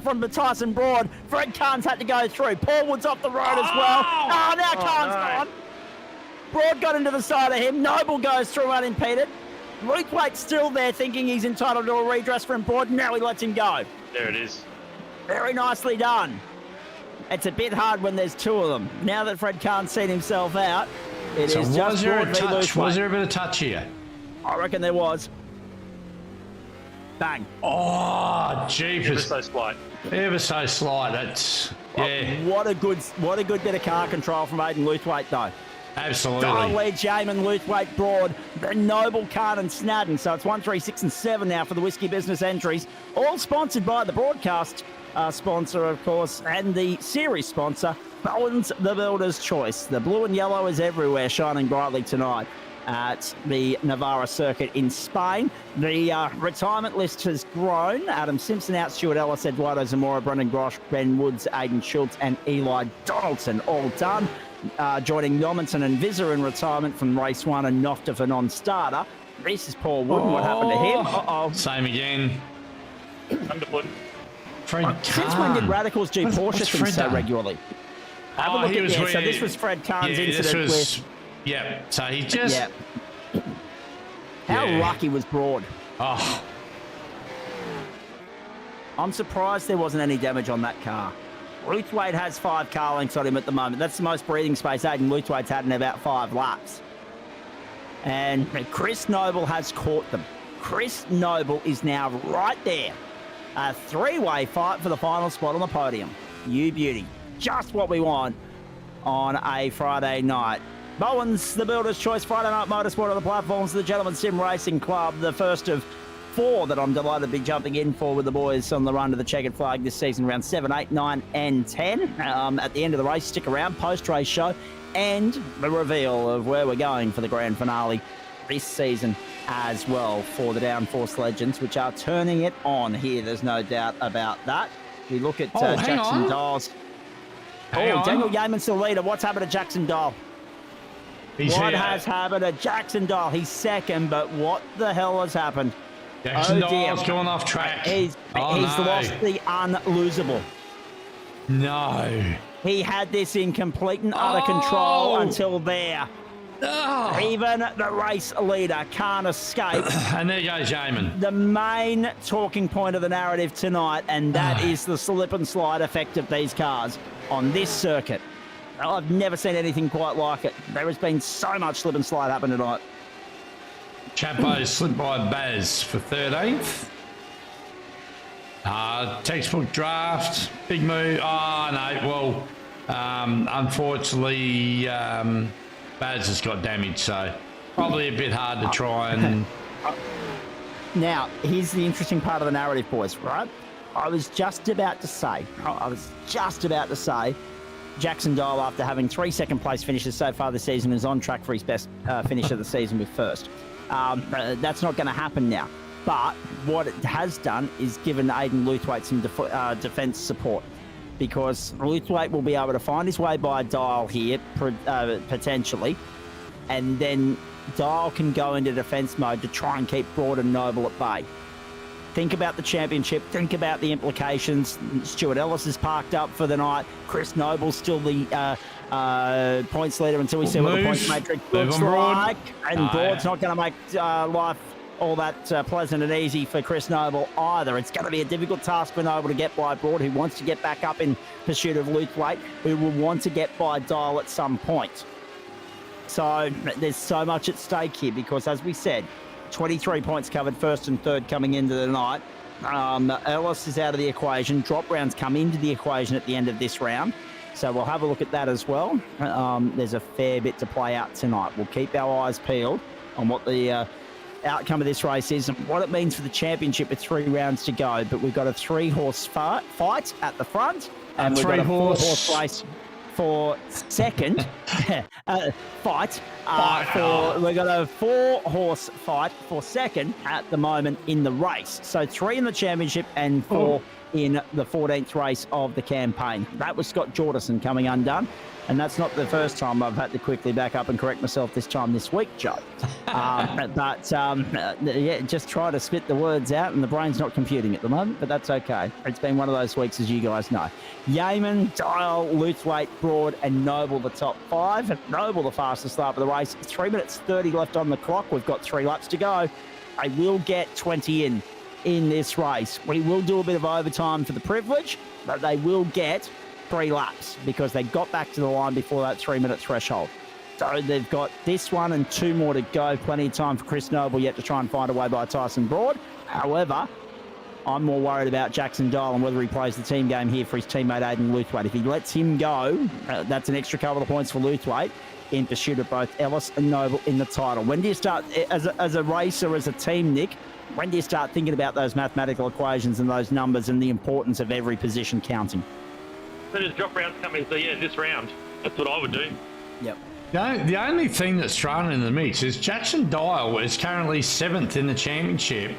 from Tyson Broad. Fred Kahn's had to go through. Paul Wood's off the road as well. Now Kahn's gone. Broad got into the side of him. Noble goes through unimpeded. Luthwaite's still there thinking he's entitled to a redress from Broad. Now he lets him go. There it is. Very nicely done. It's a bit hard when there's 2 of them. Now that Fred Kahn's seen himself out, was there a touch? Was there a bit of touch here? I reckon there was. Bang. Oh, jeepers. Ever so slight. That's, yeah. What a good bit of car control from Aidan Luthwaite, though. Absolutely. Dial leads Yaman, Luthwaite, Broad, then Noble, Khan and Snadden. So it's 1, 3, 6 and 7 now for the Whiskey Business entries. All sponsored by the broadcast sponsor, of course, and the series sponsor, Bowens the Builder's Choice. The blue and yellow is everywhere, shining brightly tonight at the Navarra circuit in Spain. The retirement list has grown. Adam Simpson out, Stuart Ellis, Eduardo Zamora, Brendan Grosh, Ben Woods, Aidan Schultz and Eli Donaldson all done. Joining Normanton and Vizor in retirement from race 1 and Nofta for non-starter. This is Paul Wooden. What happened to him? Uh-oh. Same again. Underfoot. Fred Since when did Radicals do Porsche what's things Fred so done? regularly? Have a look at there. So this was Fred Kahn's incident with... Yeah, so he just... Yeah. How lucky was Broad? Oh, I'm surprised there wasn't any damage on that car. Luthwaite has 5 car lengths on him at the moment. That's the most breathing space Aidan Luthwaite's had in about 5 laps. And Chris Noble has caught them. Chris Noble is now right there. A 3-way fight for the final spot on the podium. You beauty. Just what we want on a Friday night. Bowens, the Builder's Choice Friday Night Motorsport on the platforms of the Gentleman Sim Racing Club. The first of 4 that I'm delighted to be jumping in for with the boys on the run to the checkered flag this season, round 7, 8, 9 and 10. At the end of the race, stick around, post-race show and the reveal of where we're going for the grand finale this season as well for the Downforce Legends, which are turning it on here. There's no doubt about that. We look at Jackson Dial's. Daniel Yeaman's the leader. What's happened to Jackson Dial? What has happened to Jackson Dial? He's second, but what the hell has happened? Jackson Dial's gone off track. He's lost the unlosable. No. He had this in complete and utter control until there. Oh. Even the race leader can't escape. And there goes Yaman. The main talking point of the narrative tonight, and that is the slip and slide effect of these cars on this circuit. I've never seen anything quite like it. There has been so much slip and slide happen tonight. Chapo slipped by Baz for 13th. Textbook draft, big move. Oh, no, well, unfortunately, Baz has got damaged, so probably a bit hard to try and... Now, here's the interesting part of the narrative, boys, right? I was just about to say, Jackson Dial, after having 3 second-place finishes so far this season, is on track for his best finish of the season with first. That's not going to happen now. But what it has done is given Aidan Luthwaite some defence support, because Luthwaite will be able to find his way by Dial here, potentially, and then Dial can go into defence mode to try and keep Broad and Noble at bay. Think about the championship. Think about the implications. Stuart Ellis is parked up for the night. Chris Noble's still the points leader until we see what the points matrix looks like. And Broad's not going to make life all that pleasant and easy for Chris Noble either. It's going to be a difficult task for Noble to get by Broad, who wants to get back up in pursuit of Luthwaite, who will want to get by Dial at some point. So there's so much at stake here because, as we said, 23 points covered, first and third coming into the night. Ellis is out of the equation. Drop rounds come into the equation at the end of this round. So we'll have a look at that as well. There's a fair bit to play out tonight. We'll keep our eyes peeled on what the outcome of this race is and what it means for the championship with 3 rounds to go. But we've got a 3-horse fight at the front. And we've got a 4-horse race for second fight. We've got a 4-horse fight for second at the moment in the race. So 3 in the championship and 4 in the 14th race of the campaign. That was Scott Jordison coming undone. And that's not the first time I've had to quickly back up and correct myself this week, Joe. Just try to spit the words out, and the brain's not computing at the moment, but that's okay. It's been one of those weeks, as you guys know. Yeaman, Dial, Luthwaite, Broad, and Noble, the top 5. Noble, the fastest start of the race. 3 minutes 30 left on the clock. We've got 3 laps to go. They will get 20 in this race. We will do a bit of overtime for the privilege, but they will get 3 laps because they got back to the line before that 3-minute threshold. So they've got this one and 2 more to go. Plenty of time for Chris Noble yet to try and find a way by Tyson Broad. However, I'm more worried about Jackson Dial and whether he plays the team game here for his teammate Aidan Luthwaite. If he lets him go, that's an extra couple of points for Luthwaite. in pursuit of both Ellis and Noble in the title. When do you start, as a racer, as a team, Nick, when do you start thinking about those mathematical equations and those numbers and the importance of every position counting? Then as drop rounds come in, so yeah, this round. That's what I would do. Yep. The only thing that's thrown in the mix is Jackson Dial is currently 7th in the championship,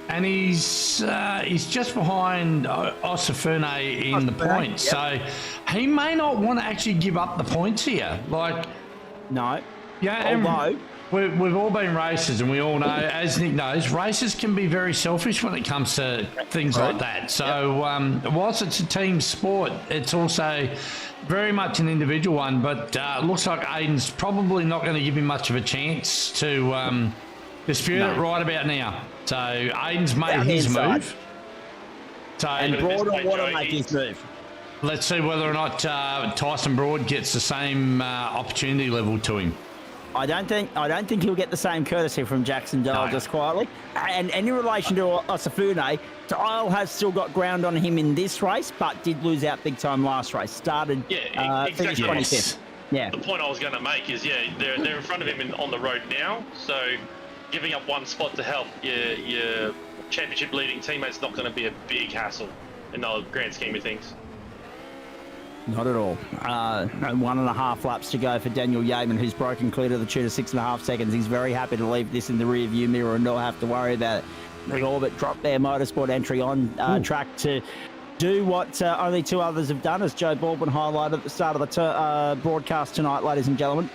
and he's just behind Osafune in the points. Yep. So he may not want to actually give up the points here. Like, no. Yeah, although we've all been racers, and we all know, as Nick knows, racers can be very selfish when it comes to things like that. So whilst it's a team sport, it's also very much an individual one. But looks like Aiden's probably not going to give him much of a chance to dispute it right about now. So Aiden's made his move. So and Broad will want to make his move. Let's see whether or not Tyson Broad gets the same opportunity level to him. I don't think he'll get the same courtesy from Jackson Dial, just quietly. And in relation to Osafune, Dial has still got ground on him in this race, but did lose out big time last race. Started finished 25th. Yeah. The point I was going to make is, they're in front of him on the road now, so giving up one spot to help your championship leading teammate's not going to be a big hassle in the grand scheme of things. Not at all. 1.5 laps to go for Daniel Yeaman, who's broken clear to the tune of 6.5 seconds. He's very happy to leave this in the rear view mirror and not have to worry about it. The Orbit dropped their Motorsport entry on track to do what only two others have done, as Joe Baldwin highlighted at the start of the broadcast tonight, ladies and gentlemen.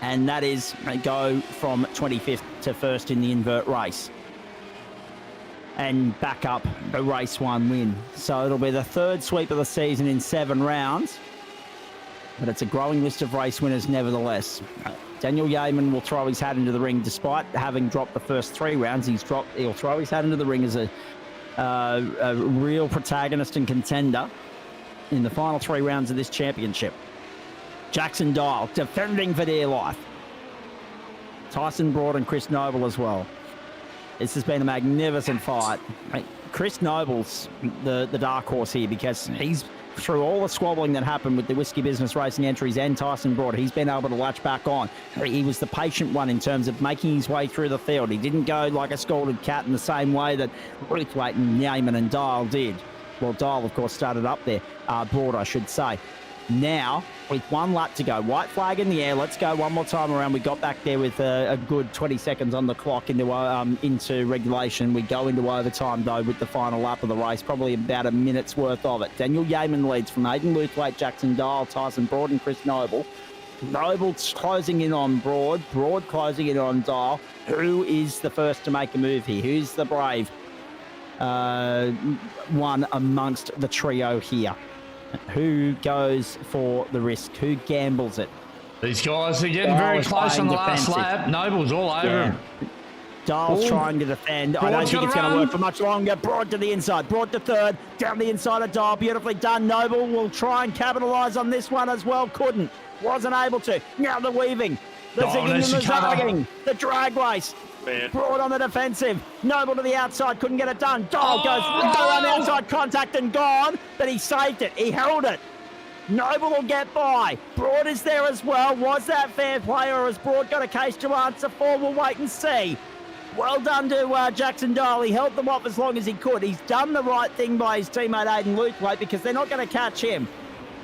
And that is go from 25th to 1st in the invert race and back up a race 1 win. So it'll be the 3rd sweep of the season in 7 rounds, but it's a growing list of race winners nevertheless. Daniel Yeaman will throw his hat into the ring despite having dropped the first 3 rounds. He'll throw his hat into the ring as a real protagonist and contender in the final 3 rounds of this championship. Jackson Dial defending for dear life. Tyson Broad and Chris Noble as well. This has been a magnificent fight. Chris Noble's the dark horse here, because he's, through all the squabbling that happened with the Whiskey Business Racing entries and Tyson Broad, he's been able to latch back on. He was the patient one in terms of making his way through the field. He didn't go like a scalded cat in the same way that Ruthwaite and Yeaman and Dial did. Well, Dial, of course, started up there. Broad, I should say. Now, with 1 lap to go, white flag in the air. Let's go one more time around. We got back there with a good 20 seconds on the clock into regulation. We go into overtime, though, with the final lap of the race, probably about a minute's worth of it. Daniel Yeaman leads from Aiden Luthwaite, Jackson Dial, Tyson Broad and Chris Noble. Noble's closing in on Broad, Broad closing in on Dial. Who is the first to make a move here? Who's the brave one amongst the trio here? Who goes for the risk? Who gambles it? These guys are getting very close on the last lap. Noble's all over him. Dial's trying to defend. I don't think it's going to work for much longer. Broad to the inside. Broad to 3rd. Down the inside of Dial. Beautifully done. Noble will try and capitalise on this one as well. Couldn't. Wasn't able to. Now the weaving. The zigging and the zagging. The drag race. Broad on the defensive. Noble to the outside. Couldn't get it done. Dial goes right on the outside. Contact and gone. But he saved it. He held it. Noble will get by. Broad is there as well. Was that fair play, or has Broad got a case to answer for? We'll wait and see. Well done to Jackson Dial. He held them off as long as he could. He's done the right thing by his teammate Aiden Luthwaite, because they're not going to catch him.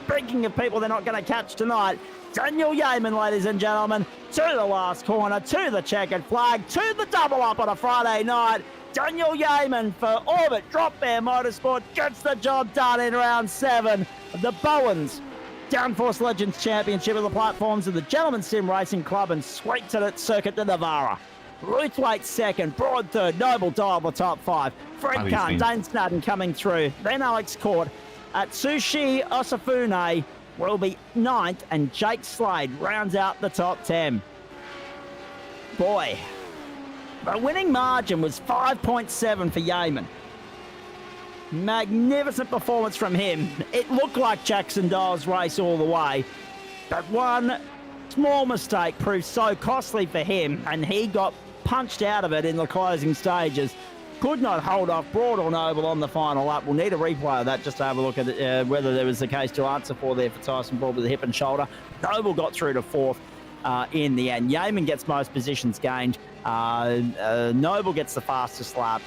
Speaking of people they're not going to catch tonight, Daniel Yeaman, ladies and gentlemen, to the last corner, to the checkered flag, to the double up on a Friday night. Daniel Yeaman for Orbit Drop Bear Motorsport gets the job done in round 7 of the Bowens DownForce Legends Championship of the platforms of the Gentleman Sim Racing Club, and sweeps it at Circuit de Navarra. Ruthwaite 2nd, Broad 3rd, Noble Dial the top 5. Fred Kahn, Dane Snadden coming through. Then Alex Court at Sushi Osafune will be 9th, and Jake Slade rounds out the top 10. Boy, the winning margin was 5.7 for Yeaman. Magnificent performance from him. It looked like Jackson Dial's race all the way, but one small mistake proved so costly for him, and he got punched out of it in the closing stages. Could not hold off Broad or Noble on the final lap. We'll need a replay of that just to have a look at whether there was a case to answer for there for Tyson Broad with the hip and shoulder. Noble got through to 4th. in the end. Yeaman gets most positions gained. Noble gets the fastest lap.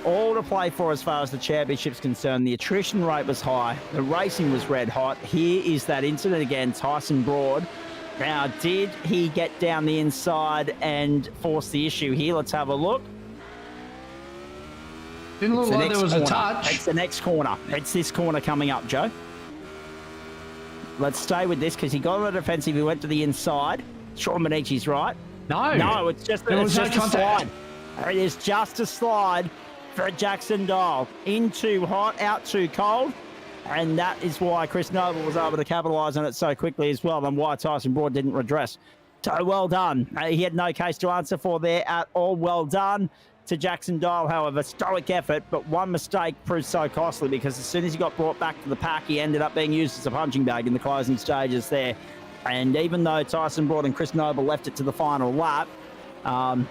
All to play for as far as the championship's concerned. The attrition rate was high. The racing was red hot. Here is that incident again, Tyson Broad. Now, did he get down the inside and force the issue here? Let's have a look. Didn't look like there was a touch. It's the next corner. It's this corner coming up, Joe. Let's stay with this because he got on the defensive. He went to the inside. Sean Bonici's right. No, it's just a slide. It is just a slide for Jackson Dahl. In too hot, out too cold. And that is why Chris Noble was able to capitalise on it so quickly as well, and why Tyson Broad didn't redress. So well done. He had no case to answer for there at all. Well done to Jackson Dahl, however. Stoic effort, but one mistake proved so costly because as soon as he got brought back to the pack, he ended up being used as a punching bag in the closing stages there. And even though Tyson Broad and Chris Noble left it to the final lap,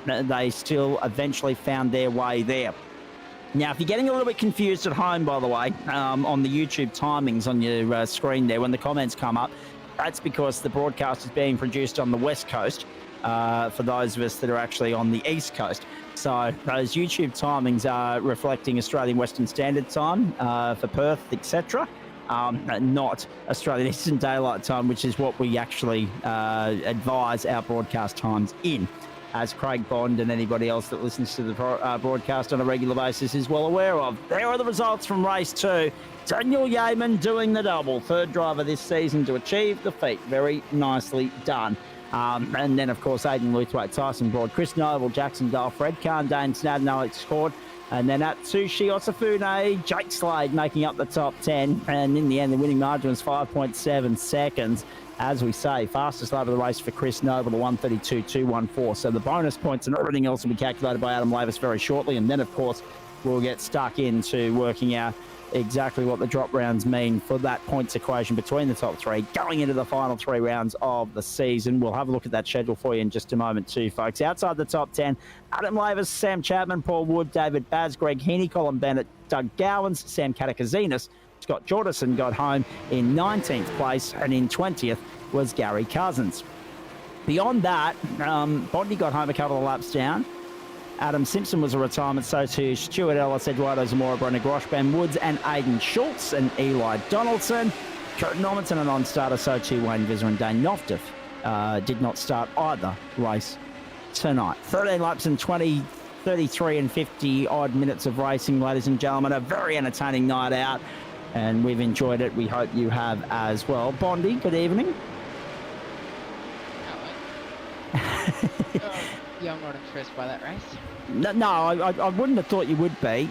they still eventually found their way there. Now, if you're getting a little bit confused at home, by the way, on the YouTube timings on your screen there, when the comments come up, that's because the broadcast is being produced on the West Coast for those of us that are actually on the East Coast. So those YouTube timings are reflecting Australian Western Standard Time for Perth, etc., not Australian Eastern Daylight Time, which is what we actually advise our broadcast times in, as Craig Bond and anybody else that listens to the broadcast on a regular basis is well aware of. There are the results from race 2. Daniel Yeaman doing the double. Third driver this season to achieve the feat. Very nicely done. And then, of course, Aidan Luthwaite, Tyson Broad, Chris Noble, Jackson Dahl, Fred Kahn, Dane Snadden, Alex Cord. And then Atsushi Osafune, Jake Slade making up the top 10. And in the end, the winning margin was 5.7 seconds. As we say, fastest lap of the race for Chris Noble, the 132.214. So the bonus points and everything else will be calculated by Adam Lavis very shortly. And then, of course, we'll get stuck into working out exactly what the drop rounds mean for that points equation between the top 3 going into the final 3 rounds of the season. We'll have a look at that schedule for you in just a moment too, folks. Outside the top 10, Adam Lavis, Sam Chapman, Paul Wood, David Baz, Greg Heaney, Colin Bennett, Doug Gowans, Sam Katakazinas, Scott Jordison got home in 19th place, and in 20th was Gary Cousins. Beyond that, Bondi got home a couple of laps down. Adam Simpson was a retirement, so too Stuart Ellis, Eduardo Zamora, Brendan Grosh, Ben Woods, and Aidan Schultz, and Eli Donaldson. Curtin Normanton, a non-starter, so too Wayne Visser and Dane Noftif did not start either race tonight. 13 laps and 33 and 50 odd minutes of racing, ladies and gentlemen. A very entertaining night out, and we've enjoyed it. We hope you have as well. Bondi, good evening. Yeah, I'm not impressed by that race. No, I wouldn't have thought you would be,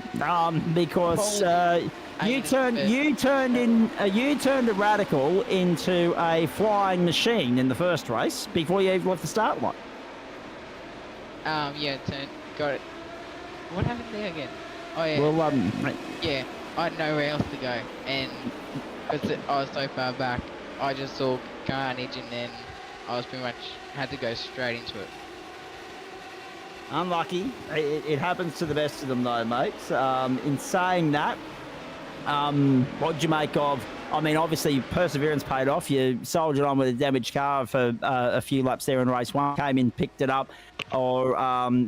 because you turned a radical into a flying machine in the first race before you even left the start line. Yeah, got it. What happened there again? Oh yeah. Well, yeah, I had nowhere else to go, and because I was so far back, I just saw carnage, and then I was pretty much had to go straight into it. Unlucky. It happens to the best of them, though, mates. In saying that, what did you make of? I mean, obviously, perseverance paid off. You soldiered on with a damaged car for a few laps there in race 1. Came in, picked it up, or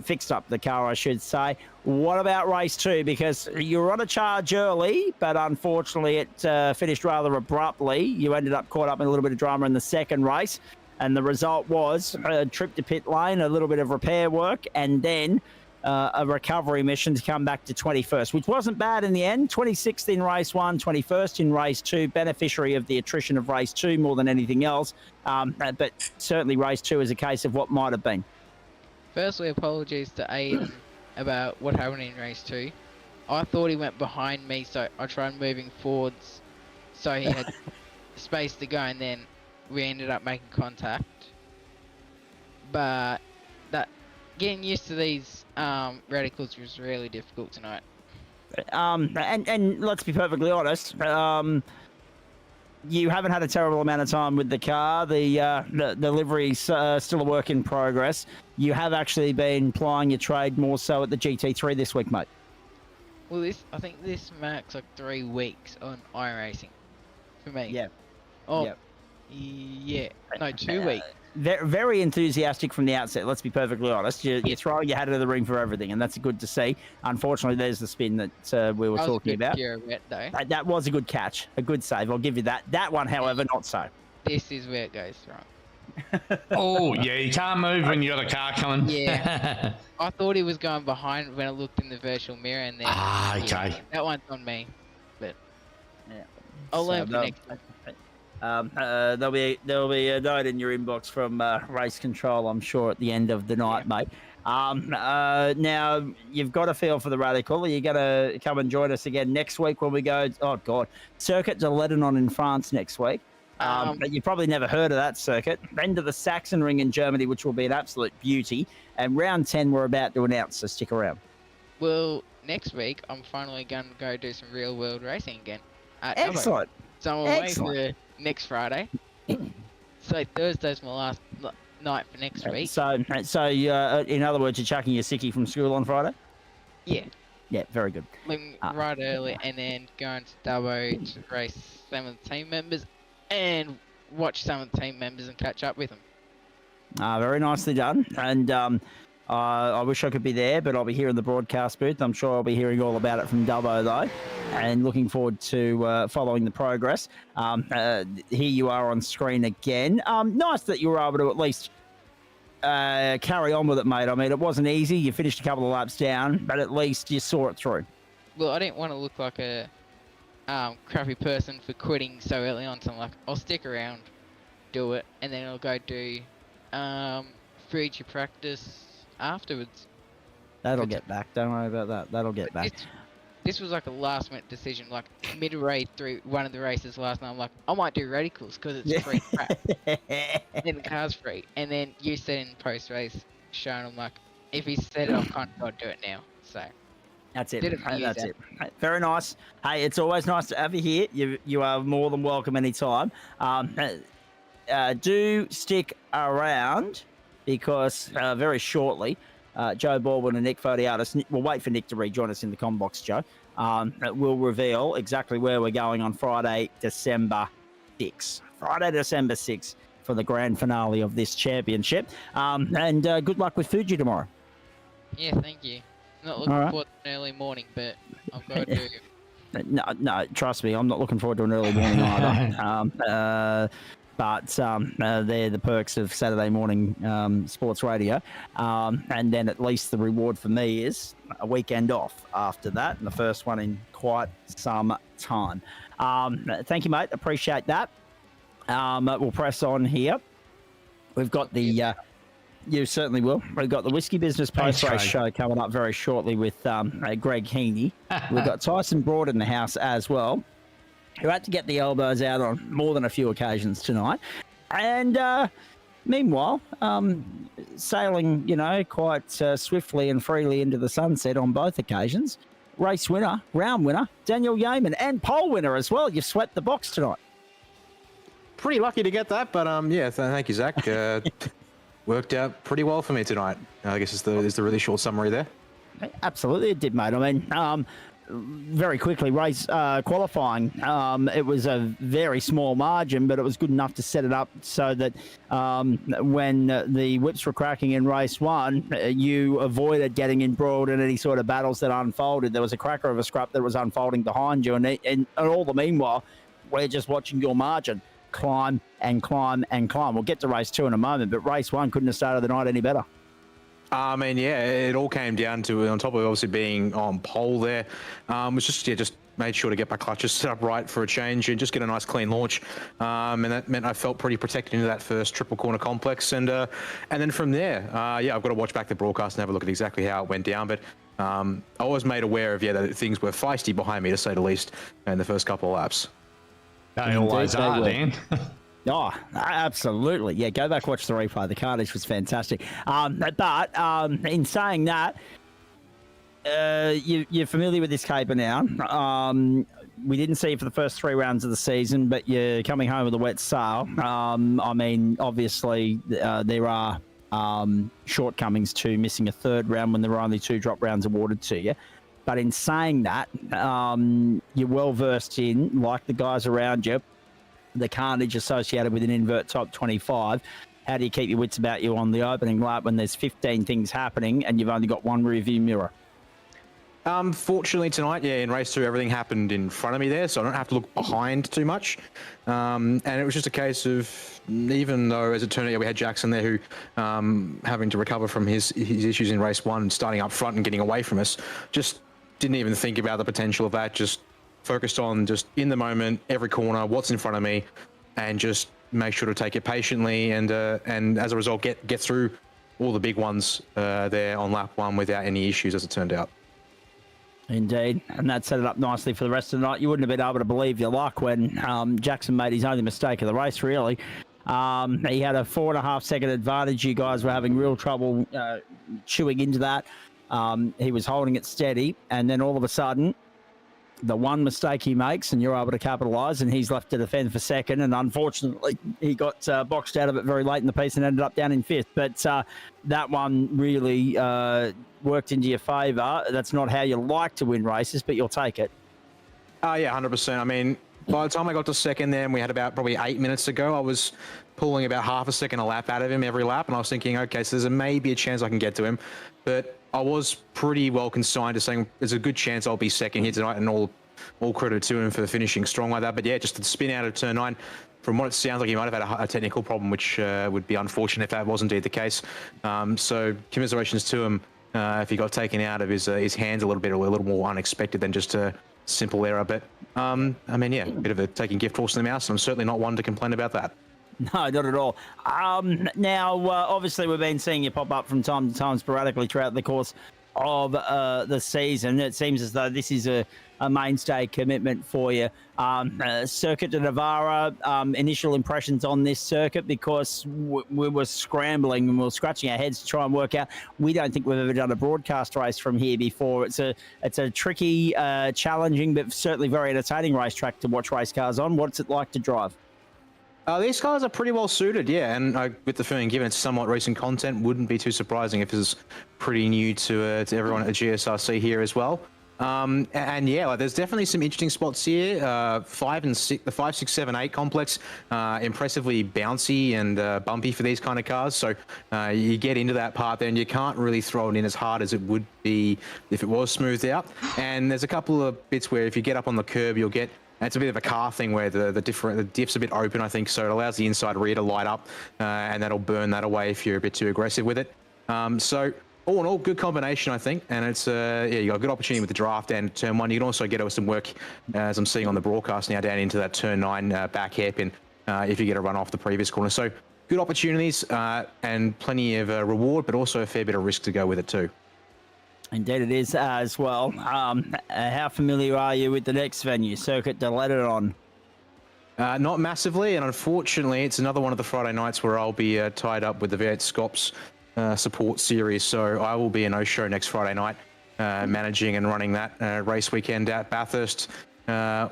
fixed up the car, I should say. What about race 2? Because you were on a charge early, but unfortunately, it finished rather abruptly. You ended up caught up in a little bit of drama in the second race. And the result was a trip to pit lane, a little bit of repair work, and then a recovery mission to come back to 21st, which wasn't bad in the end. 26th in race 1, 21st in race 2, beneficiary of the attrition of race 2 more than anything else. But certainly race 2 is a case of what might have been. Firstly, apologies to Aiden about what happened in race 2. I thought he went behind me, so I tried moving forwards so he had space to go, and then we ended up making contact. But that getting used to these radicals was really difficult tonight. And let's be perfectly honest, you haven't had a terrible amount of time with the car. The livery's still a work in progress. You have actually been plying your trade more so at the GT3 this week, mate. Well, I think this marks like 3 weeks on iRacing for me. Yeah. Oh, yep. yeah. No, 2 weeks. very, very enthusiastic from the outset. Let's be perfectly honest. You're throwing your hat into the ring for everything, and that's good to see. Unfortunately, there's the spin that we were talking about. That was a good catch, a good save. I'll give you that. That one, however, not so. This is where it goes wrong. Oh, yeah, you can't move when you got a car coming. Yeah. I thought he was going behind when I looked in the virtual mirror, and then okay. That one's on me. But yeah, I'll learn for next time. There'll be a note in your inbox from Race Control, I'm sure, at the end of the night, mate. Now you've got a feel for the radical. Are you going to come and join us again next week when we go? Oh God, Circuit de Lebanon in France next week. But you've probably never heard of that circuit. Then to the Saxon Ring in Germany, which will be an absolute beauty. And round 10 we're about to announce, so stick around. Well, next week I'm finally going to go do some real world racing again. Excellent. So I'm away for next Friday. So Thursday's my last night for next week. So in other words, you're chucking your sickie from school on Friday? Yeah. Yeah, very good. Leaving right early and then going to Dubbo to race some of the team members and watch some of the team members and catch up with them. Very nicely done. And I wish I could be there, but I'll be here in the broadcast booth. I'm sure I'll be hearing all about it from Dubbo, though, and looking forward to following the progress. Here you are on screen again. Nice that you were able to at least carry on with it, mate. I mean, it wasn't easy. You finished a couple of laps down, but at least you saw it through. Well, I didn't want to look like a crappy person for quitting so early on, so I'm like, I'll stick around, do it, and then I'll go do feature practice afterwards. That'll get back. Don't worry about that. That'll get back. This was like a last minute decision, like midway through one of the races last night. I'm like, I might do radicals because it's free crap. And the car's free. And then you said in post race, Sean, I'm like, if he said it, I can't do it now. So that's it. That's it. Very nice. Hey, it's always nice to have you here. You are more than welcome anytime. Do stick around because very shortly, Joe Baldwin and Nick Fodiatis, we'll wait for Nick to rejoin us in the Combox, Joe. We'll reveal exactly where we're going on Friday, December 6th. Friday, December 6th for the grand finale of this championship. And good luck with Fuji tomorrow. Yeah, thank you. Not looking forward to an early morning, but I've got to do. No, trust me, I'm not looking forward to an early morning either. But they're the perks of Saturday morning sports radio. And then at least the reward for me is a weekend off after that, and the first one in quite some time. Thank you, mate. Appreciate that. We'll press on here. We've got the... you certainly will. We've got the Whiskey Business post-race show coming up very shortly with Greg Heaney. We've got Tyson Broad in the house as well, who had to get the elbows out on more than a few occasions tonight. And meanwhile, sailing, quite swiftly and freely into the sunset on both occasions, race winner, round winner, Daniel Yeaman, and pole winner as well. You've swept the box tonight. Pretty lucky to get that, but yeah, thank you, Zach. Worked out pretty well for me tonight. I guess is the really short summary there. Absolutely, it did, mate. I mean, very quickly, race qualifying, it was a very small margin, but it was good enough to set it up so that when the whips were cracking in race one, you avoided getting embroiled in any sort of battles that unfolded. There was a cracker of a scrap that was unfolding behind you, and all the meanwhile, we're just watching your margin climb and climb and climb. We'll get to race two in a moment, but race one couldn't have started the night any better. I mean, yeah, it all came down to, on top of obviously being on pole there, was just made sure to get my clutches set up right for a change and just get a nice clean launch. And that meant I felt pretty protected into that first triple corner complex. And then from there, yeah, I've got to watch back the broadcast and have a look at exactly how it went down. But I was made aware of, that things were feisty behind me, to say the least, in the first couple of laps. They always are, Dan. Oh, absolutely. Yeah, go back, watch the replay. The carnage was fantastic. But in saying that, you're familiar with this caper now. We didn't see you for the first 3 rounds of the season, but you're coming home with a wet sail. I mean, obviously, there are shortcomings to missing a 3rd round when there were only 2 drop rounds awarded to you. But in saying that, you're well versed in, like the guys around you, the carnage associated with an invert top 25. how do you keep your wits about you on the opening lap when there's 15 things happening and you've only got one rearview mirror? Fortunately tonight, in race 2, everything happened in front of me there, so I don't have to look behind too much. And it was just a case of, even though, as it turned out, we had Jackson there who, having to recover from his issues in race 1, starting up front and getting away from us, just didn't even think about the potential of that, just focused on just in the moment, every corner, what's in front of me, and just make sure to take it patiently, and as a result, get through all the big ones there on lap 1 without any issues, as it turned out. Indeed, and that set it up nicely for the rest of the night. You wouldn't have been able to believe your luck when Jackson made his only mistake of the race, really. He had a 4.5 second advantage. You guys were having real trouble chewing into that. He was holding it steady, and then all of a sudden, the one mistake he makes, and you're able to capitalise, and he's left to defend for second, and unfortunately, he got boxed out of it very late in the piece and ended up down in 5th. But that one really worked into your favour. That's not how you like to win races, but you'll take it. Yeah, 100%. I mean, by the time I got to second there, and we had about probably 8 minutes to go, I was pulling about half a second a lap out of him every lap, and I was thinking, okay, so there's maybe a chance I can get to him. But I was pretty well consigned to saying there's a good chance I'll be second here tonight, and all credit to him for finishing strong like that. But yeah, just the spin out of turn 9, from what it sounds like, he might have had a technical problem, which would be unfortunate if that was indeed the case. So commiserations to him if he got taken out of his hands a little more unexpected than just a simple error. But I mean, yeah, a bit of a taking gift horse in the mouse, and I'm certainly not one to complain about that. No, not at all. Now, obviously, we've been seeing you pop up from time to time sporadically throughout the course of the season. It seems as though this is a mainstay commitment for you. Circuit de Navarra, initial impressions on this circuit, because we were scrambling and we were scratching our heads to try and work out. We don't think we've ever done a broadcast race from here before. It's a tricky, challenging, but certainly very entertaining racetrack to watch race cars on. What's it like to drive? These cars are pretty well suited, yeah, and with the feeling, given it's somewhat recent content, wouldn't be too surprising if this is pretty new to everyone at the GSRC here as well. And yeah, like, there's definitely some interesting spots here. 5 and 6, the 5, 6, 7, 8 complex, impressively bouncy and bumpy for these kind of cars. So you get into that part there, and you can't really throw it in as hard as it would be if it was smoothed out. And there's a couple of bits where if you get up on the curb, you'll get. It's a bit of a car thing where the diff's a bit open, I think, so it allows the inside rear to light up, and that'll burn that away if you're a bit too aggressive with it. So all in all, good combination, I think, and it's you got a good opportunity with the draft and turn 1. You can also get some work, as I'm seeing on the broadcast now, down into that turn 9 back hairpin if you get a run off the previous corner. So good opportunities and plenty of reward, but also a fair bit of risk to go with it too. Indeed it is as well. How familiar are you with the next venue, Circuit de Lebanon? Not massively, and unfortunately, it's another one of the Friday nights where I'll be tied up with the V8 Scops support series, so I will be in no-show next Friday night, managing and running that race weekend at Bathurst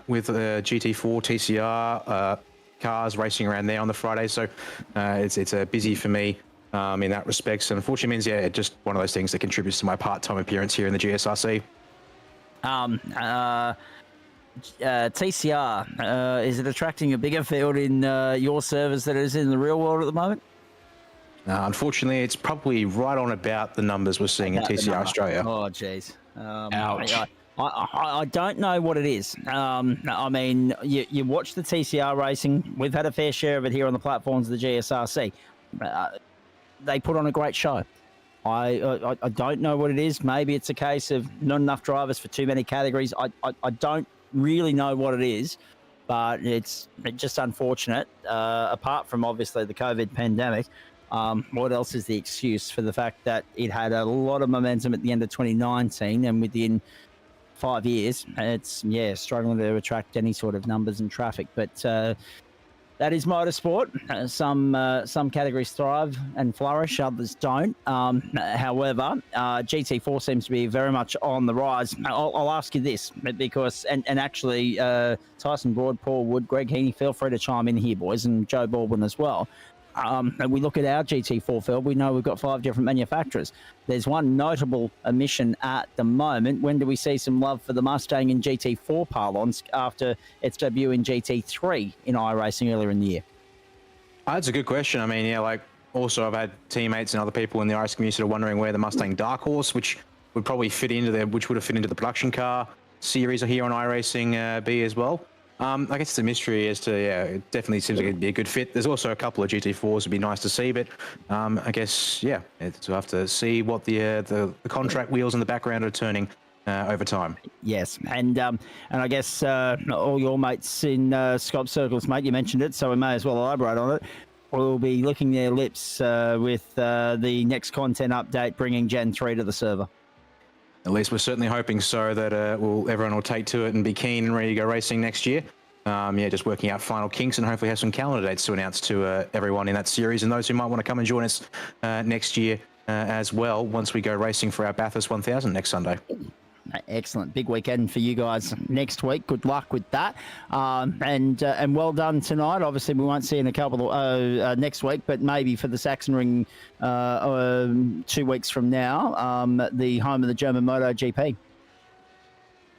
with GT4 TCR cars racing around there on the Friday, so it's busy for me. In that respect, so unfortunately means, yeah, just one of those things that contributes to my part-time appearance here in the GSRC. TCR, is it attracting a bigger field in your servers than it is in the real world at the moment? Unfortunately, it's probably right on about the numbers we're seeing in TCR Australia. Oh, jeez. Ouch. I don't know what it is. I mean, you watch the TCR racing. We've had a fair share of it here on the platforms of the GSRC. They put on a great show. I don't know what it is. Maybe it's a case of not enough drivers for too many categories. I don't really know what it is, but it's just unfortunate. Apart from obviously the COVID pandemic, what else is the excuse for the fact that it had a lot of momentum at the end of 2019, and within 5 years, it's struggling to attract any sort of numbers and traffic. But that is motorsport. Some categories thrive and flourish, others don't. However, GT4 seems to be very much on the rise. I'll ask you this, because, and actually, Tyson Broad, Paul Wood, Greg Heaney, feel free to chime in here, boys, and Joe Baldwin as well. And we look at our GT4 field, we know we've got 5 different manufacturers. There's one notable omission at the moment. When do we see some love for the Mustang in GT4 parlance after its debut in GT3 in iRacing earlier in the year? That's a good question. I mean, yeah, like also I've had teammates and other people in the RS community sort of wondering where the Mustang Dark Horse, which would probably fit into which would have fit into the production car series here on iRacing be as well. I guess it's a mystery as to, it definitely seems like it'd be a good fit. There's also a couple of GT4s would be nice to see, but I guess, we'll have to see what the contract wheels in the background are turning over time. Yes, and I guess all your mates in Scott circles, mate, you mentioned it, so we may as well elaborate on it. We'll be licking their lips with the next content update bringing Gen 3 to the server. At least we're certainly hoping so that everyone will take to it and be keen and ready to go racing next year. Just working out final kinks and hopefully have some calendar dates to announce to everyone in that series and those who might want to come and join us next year as well once we go racing for our Bathurst 1000 next Sunday. Excellent. Big weekend for you guys next week. Good luck with that. And well done tonight. Obviously, we won't see in a couple of next week, but maybe for the Sachsenring 2 weeks from now, the home of the German MotoGP.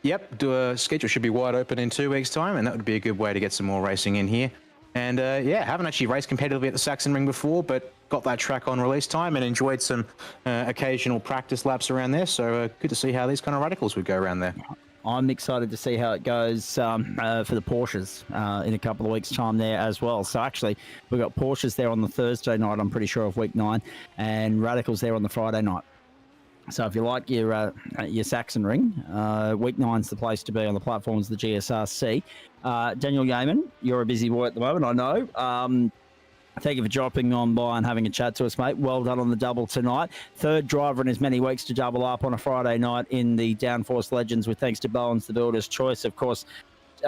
Yep, the schedule should be wide open in 2 weeks' time, and that would be a good way to get some more racing in here. And haven't actually raced competitively at the Sachsenring before, but got that track on release time and enjoyed some occasional practice laps around there. So good to see how these kind of radicals would go around there. I'm excited to see how it goes for the Porsches in a couple of weeks' time there as well. So actually, we've got Porsches there on the Thursday night, I'm pretty sure, of week 9, and radicals there on the Friday night. So if you like your Sachsenring, week 9's the place to be on the platforms of the GSRC. Daniel Yeaman, you're a busy boy at the moment, I know. Thank you for dropping on by and having a chat to us, mate. Well done on the double tonight. Third driver in as many weeks to double up on a Friday night in the DownForce Legends with thanks to Bowens, the builder's choice. Of course,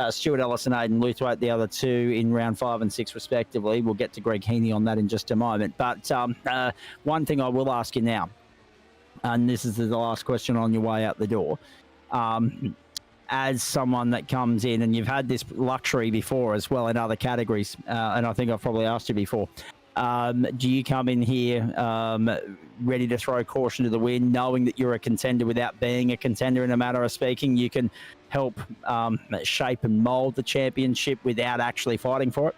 Stuart Ellis and Aidan Luthwaite, the other two in round 5 and 6 respectively. We'll get to Greg Heaney on that in just a moment. But one thing I will ask you now, and this is the last question on your way out the door. As someone that comes in, and you've had this luxury before as well in other categories, and I think I've probably asked you before, do you come in here ready to throw caution to the wind, knowing that you're a contender without being a contender in a matter of speaking? You can help shape and mould the championship without actually fighting for it?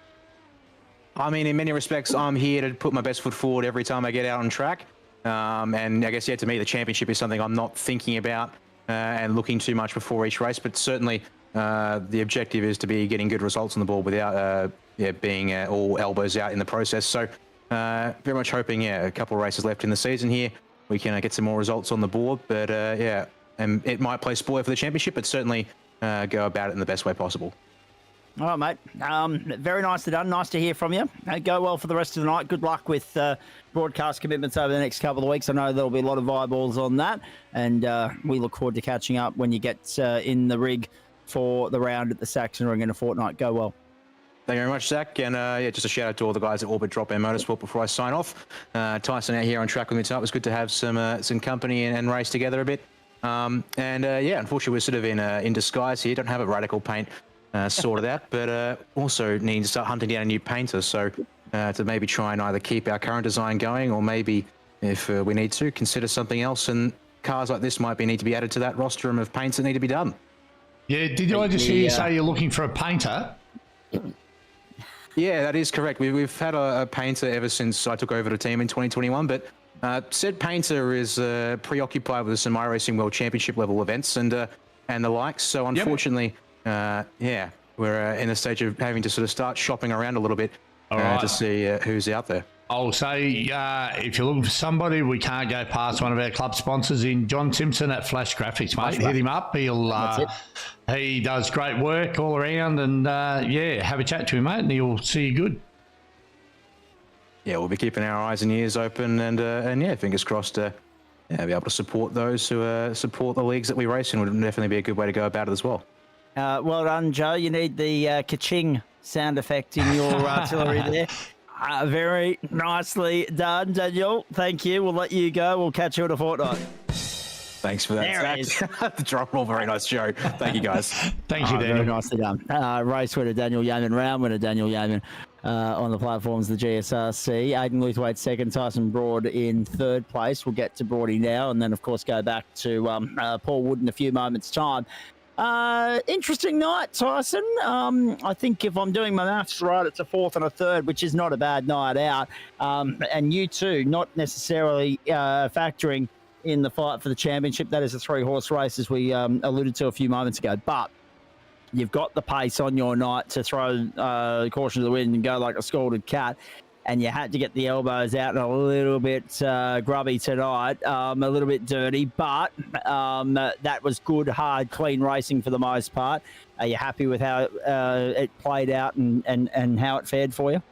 I mean, in many respects, I'm here to put my best foot forward every time I get out on track. And I guess, to me, the championship is something I'm not thinking about and looking too much before each race, but certainly the objective is to be getting good results on the board without being all elbows out in the process. So very much hoping, a couple of races left in the season here, we can get some more results on the board, but and it might play spoiler for the championship, but certainly go about it in the best way possible. All right, mate. Very nicely done. Nice to hear from you. Go well for the rest of the night. Good luck with broadcast commitments over the next couple of weeks. I know there'll be a lot of eyeballs on that, and we look forward to catching up when you get in the rig for the round at the Sachsenring in a fortnight. Go well. Thank you very much, Zach. And just a shout out to all the guys at Orbit Drop Air Motorsport before I sign off. Tyson out here on track with me tonight. It was good to have some company and race together a bit. Unfortunately, we're sort of in disguise here. Don't have a radical paint sorted out, but also need to start hunting down a new painter. So to maybe try and either keep our current design going, or maybe if we need to consider something else. And cars like this might need to be added to that rostrum of paints that need to be done. Yeah, did I just hear you say you're looking for a painter? Yeah, that is correct. We've had a painter ever since I took over the team in 2021, but said painter is preoccupied with some iRacing World Championship level events and the likes. So unfortunately, we're in a stage of having to sort of start shopping around a little bit to see who's out there. I'll say, if you're looking for somebody, we can't go past one of our club sponsors in John Simpson at Flash Graphics, mate. Hit him up. He does great work all around, and have a chat to him, mate, and he'll see you good. Yeah, we'll be keeping our eyes and ears open, and fingers crossed to be able to support those who support the leagues that we race in. Would definitely be a good way to go about it as well. Well done, Joe. You need the ka-ching sound effect in your artillery there. Very nicely done, Daniel. Thank you. We'll let you go. We'll catch you in a fortnight. Thanks for that, Zach. The drum roll, very nice show. Thank you, guys. Thank you, Daniel. Very nicely done. Race winner Daniel Yeaman, round winner Daniel Yeaman on the platforms of the GSRC. Aidan Luthwaite second, Tyson Broad in third place. We'll get to Broady now, and then, of course, go back to Paul Wood in a few moments' time. Interesting night, Tyson. I think if I'm doing my maths right, it's a fourth and a third, which is not a bad night out. And you too, not necessarily factoring in the fight for the championship. That is a 3-horse race, as we alluded to a few moments ago. But you've got the pace on your night to throw caution to the wind and go like a scalded cat. And you had to get the elbows out and a little bit grubby tonight, a little bit dirty, but that was good, hard, clean racing for the most part. Are you happy with how it played out and how it fared for you?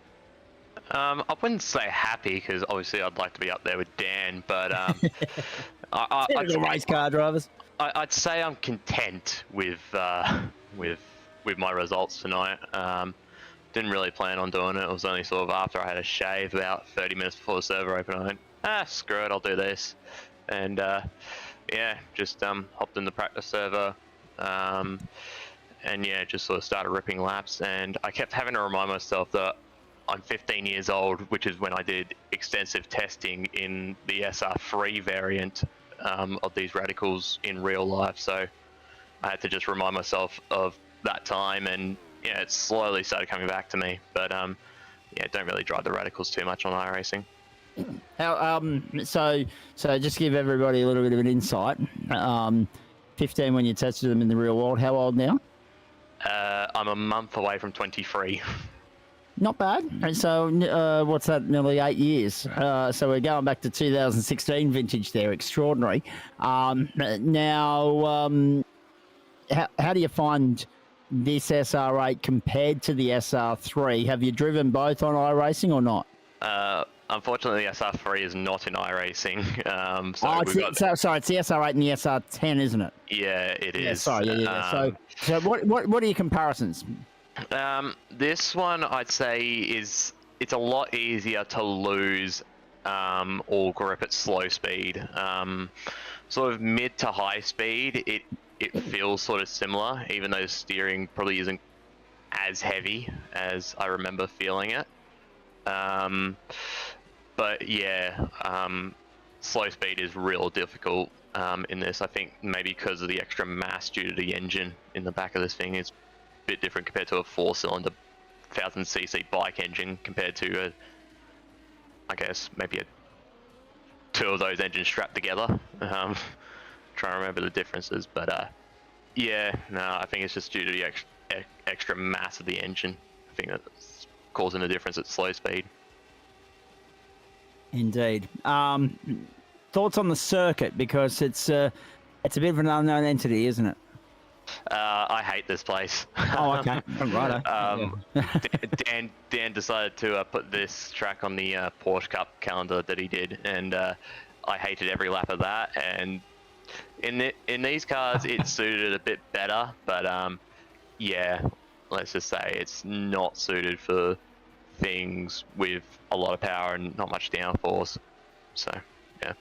I wouldn't say happy, because obviously I'd like to be up there with Dan, but Typical race car drivers. I'd say I'm content with my results tonight. Didn't really plan on doing it. It was only sort of after I had a shave about 30 minutes before the server opened. I went, screw it, I'll do this. And yeah, just hopped in the practice server. And yeah, just sort of started ripping laps. And I kept having to remind myself that I'm 15 years old, which is when I did extensive testing in the SR3 variant of these radicals in real life. So I had to just remind myself of that time, and yeah, it slowly started coming back to me. But yeah, don't really drive the radicals too much on iRacing. How so just give everybody a little bit of an insight. 15 when you tested them in the real world. How old now? I'm a month away from 23. Not bad. And so what's that? Nearly 8 years. So we're going back to 2016 vintage there. Extraordinary. Now, how do you find this SR8 compared to the SR3? Have you driven both on iRacing or not? Unfortunately, the SR3 is not in iRacing. Sorry, it's the SR8 and the SR10, isn't it? Yeah, it is. Yeah, sorry, yeah. So what are your comparisons? This one, I'd say, it's a lot easier to lose or grip at slow speed. Sort of mid to high speed, it feels sort of similar, even though steering probably isn't as heavy as I remember feeling it. But yeah, slow speed is real difficult in this. I think maybe because of the extra mass due to the engine in the back of this thing is a bit different compared to a 4-cylinder 1000cc bike engine compared to I guess maybe two of those engines strapped together. Trying to remember the differences, but yeah, no, I think it's just due to the extra mass of the engine. I think that's causing the difference at slow speed. Indeed. Thoughts on the circuit, because it's a bit of an unknown entity, isn't it? I hate this place. Oh, okay. Right. Dan decided to put this track on the Porsche Cup calendar that he did, and I hated every lap of that. And in these cars, it suited a bit better, but yeah, let's just say it's not suited for things with a lot of power and not much downforce. So yeah.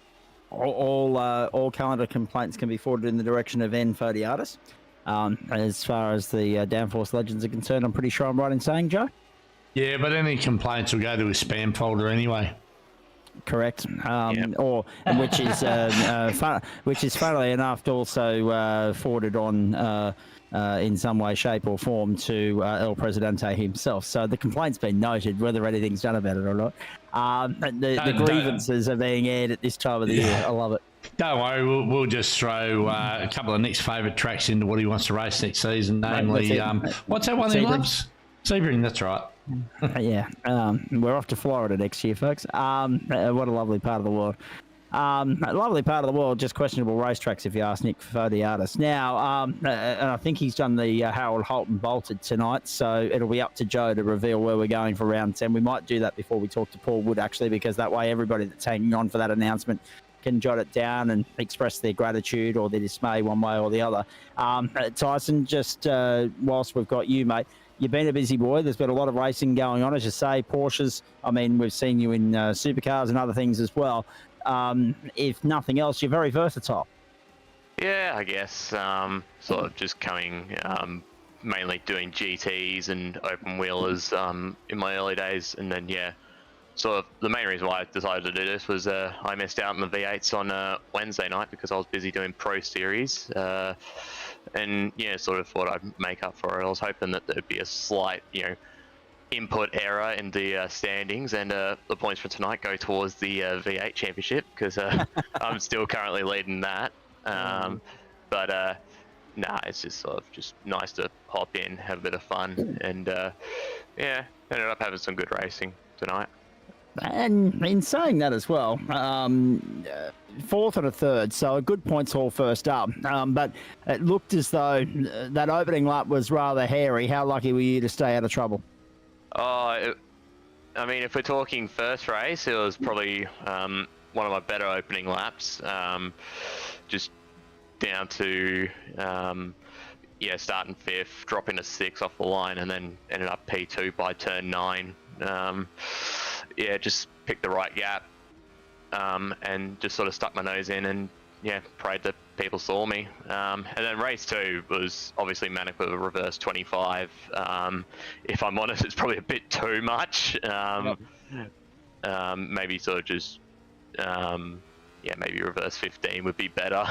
All calendar complaints can be forwarded in the direction of N Fodiatis. As far as the downforce legends are concerned, I'm pretty sure I'm right in saying, Joe? Yeah, but any complaints will go to his spam folder anyway. Correct. Yep. Which is funnily enough also forwarded on in some way, shape or form to El Presidente himself. So the complaint's been noted, whether anything's done about it or not. The grievances are being aired at this time of the year. I love it. Don't worry, we'll just throw a couple of Nick's favourite tracks into what he wants to race next season, namely, what's that one he loves? Sebring, that's right. Yeah, we're off to Florida next year, folks. What a lovely part of the world. A lovely part of the world, just questionable racetracks, if you ask Nick Fodiatis. Now, and I think he's done the Harold Holton bolted tonight, so it'll be up to Joe to reveal where we're going for round 10. We might do that before we talk to Paul Wood, actually, because that way everybody that's hanging on for that announcement can jot it down and express their gratitude or their dismay one way or the other. Tyson, just whilst we've got you, mate, you've been a busy boy. There's been a lot of racing going on, as you say, Porsches. I mean, we've seen you in supercars and other things as well. If nothing else, you're very versatile. Yeah, I guess. Sort of just coming, mainly doing GTs and open wheelers in my early days. And then, yeah, sort of the main reason why I decided to do this was I missed out on the V8s on Wednesday night because I was busy doing Pro Series. and yeah, sort of thought I'd make up for it. I was hoping that there'd be a slight, input error in the standings, and the points for tonight go towards the V8 championship, because I'm still currently leading that. But nah, it's just sort of just nice to hop in, have a bit of fun, and yeah, ended up having some good racing tonight. And in saying that as well, fourth and a third, so a good points haul first up. But it looked as though that opening lap was rather hairy. How lucky were you to stay out of trouble? I mean, if we're talking first race, it was probably one of my better opening laps. Just down to starting fifth, dropping to 6 off the line, and then ended up P2 by turn 9. Just picked the right gap, and just sort of stuck my nose in, and prayed that people saw me. And then race 2 was obviously manic with a reverse 25. If I'm honest, it's probably a bit too much. Maybe sort of just maybe reverse 15 would be better.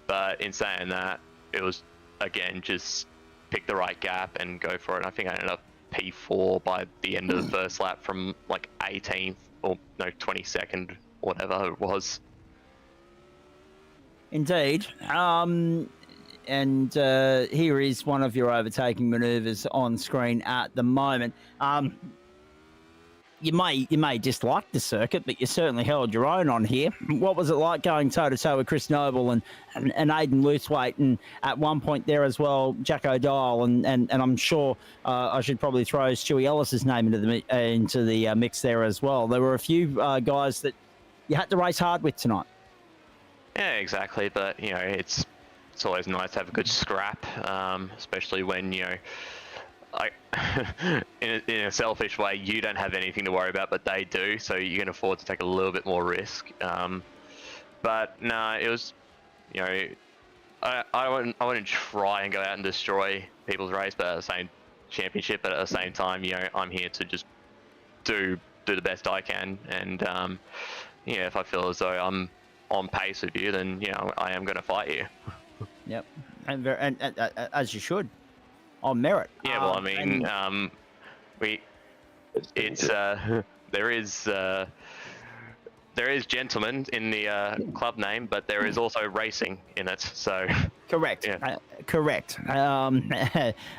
But in saying that, it was again just pick the right gap and go for it. I think I ended up P4 by the end of the first lap from like 18th or no 22nd, whatever it was. Indeed. And here is one of your overtaking manoeuvres on screen at the moment. You may dislike the circuit, but you certainly held your own on here. What was it like going toe-to-toe with Chris Noble and Aidan Loothwaite, and at one point there as well, Jack O'Donnell, and I'm sure I should probably throw Stewie Ellis's name into the mix there as well. There were a few guys that you had to race hard with tonight. Yeah, exactly. But it's always nice to have a good scrap, especially when in a selfish way, you don't have anything to worry about, but they do, so you can afford to take a little bit more risk. But no, it was, I wouldn't try and go out and destroy people's race, but at the same championship, but at the same time, I'm here to just do the best I can, and if I feel as though I'm on pace with you, then I am going to fight you. Yep, and as you should. On merit. Yeah, well, I mean, there is gentlemen in the club name, but there is also racing in it. So correct. Yeah. Correct.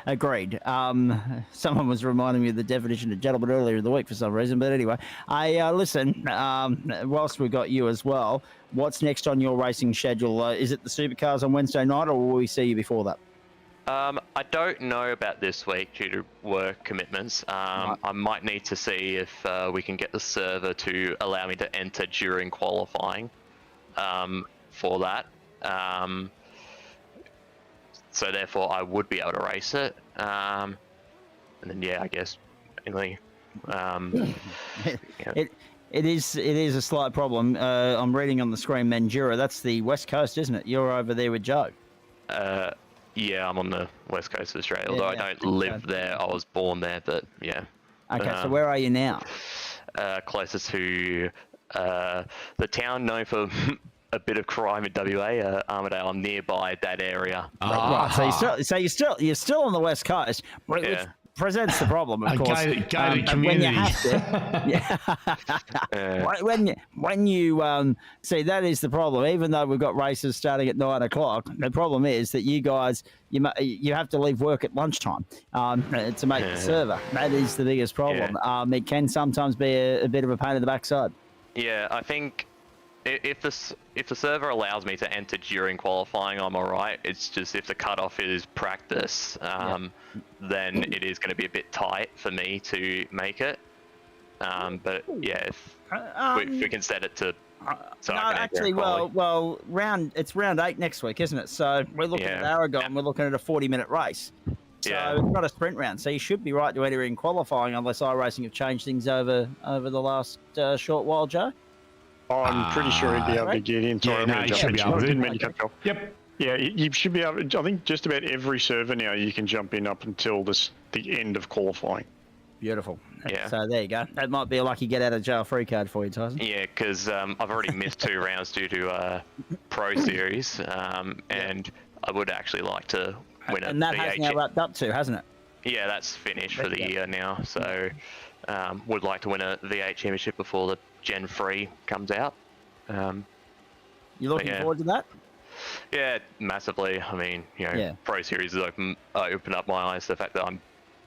Agreed. Someone was reminding me of the definition of gentleman earlier in the week for some reason, but anyway, listen. Whilst we got you as well, what's next on your racing schedule? Is it the Supercars on Wednesday night, or will we see you before that? I don't know about this week due to work commitments. Right. I might need to see if we can get the server to allow me to enter during qualifying for that. So therefore, I would be able to race it. And then, I guess, mainly. It is a slight problem. I'm reading on the screen, Mandurah. That's the West Coast, isn't it? You're over there with Joe. Yeah, I'm on the west coast of Australia, although I don't live there. I was born there, but yeah. Okay, so where are you now? Closer to the town known for a bit of crime in WA, Armidale. I'm nearby that area. Right, so you're still on the west coast, which presents the problem, of course. Gated community. When you have to, when you see, that is the problem. Even though we've got races starting at 9 o'clock, the problem is that you guys you have to leave work at lunchtime to make the server. That is the biggest problem. It can sometimes be a bit of a pain in the backside. Yeah, I think if the server allows me to enter during qualifying, I'm all right. It's just if the cutoff is practice, then it is going to be a bit tight for me to make it. But if we can set it to. So no, actually, it's round 8 next week, isn't it? So we're looking at Aragon. We're looking at a 40-minute race. So it's not a sprint round. So you should be right to enter in qualifying, unless iRacing have changed things over the last short while, Joe. I'm pretty sure he'd be able to get in. Sorry, you should be able to. Didn't mean to cut you off. Yep. Yeah, you should be able to, I think just about every server now you can jump in up until the end of qualifying. Beautiful. Yeah. So there you go. That might be a lucky get out of jail free card for you, Tyson. Yeah, because I've already missed 2 rounds due to Pro Series, and I would actually like to win And that has now wrapped up too, hasn't it? Yeah, that's finished for the year now. So would like to win a V8 championship before the Gen 3 comes out. You looking forward to that? Yeah, massively. I mean, Pro Series has opened up my eyes to the fact that I'm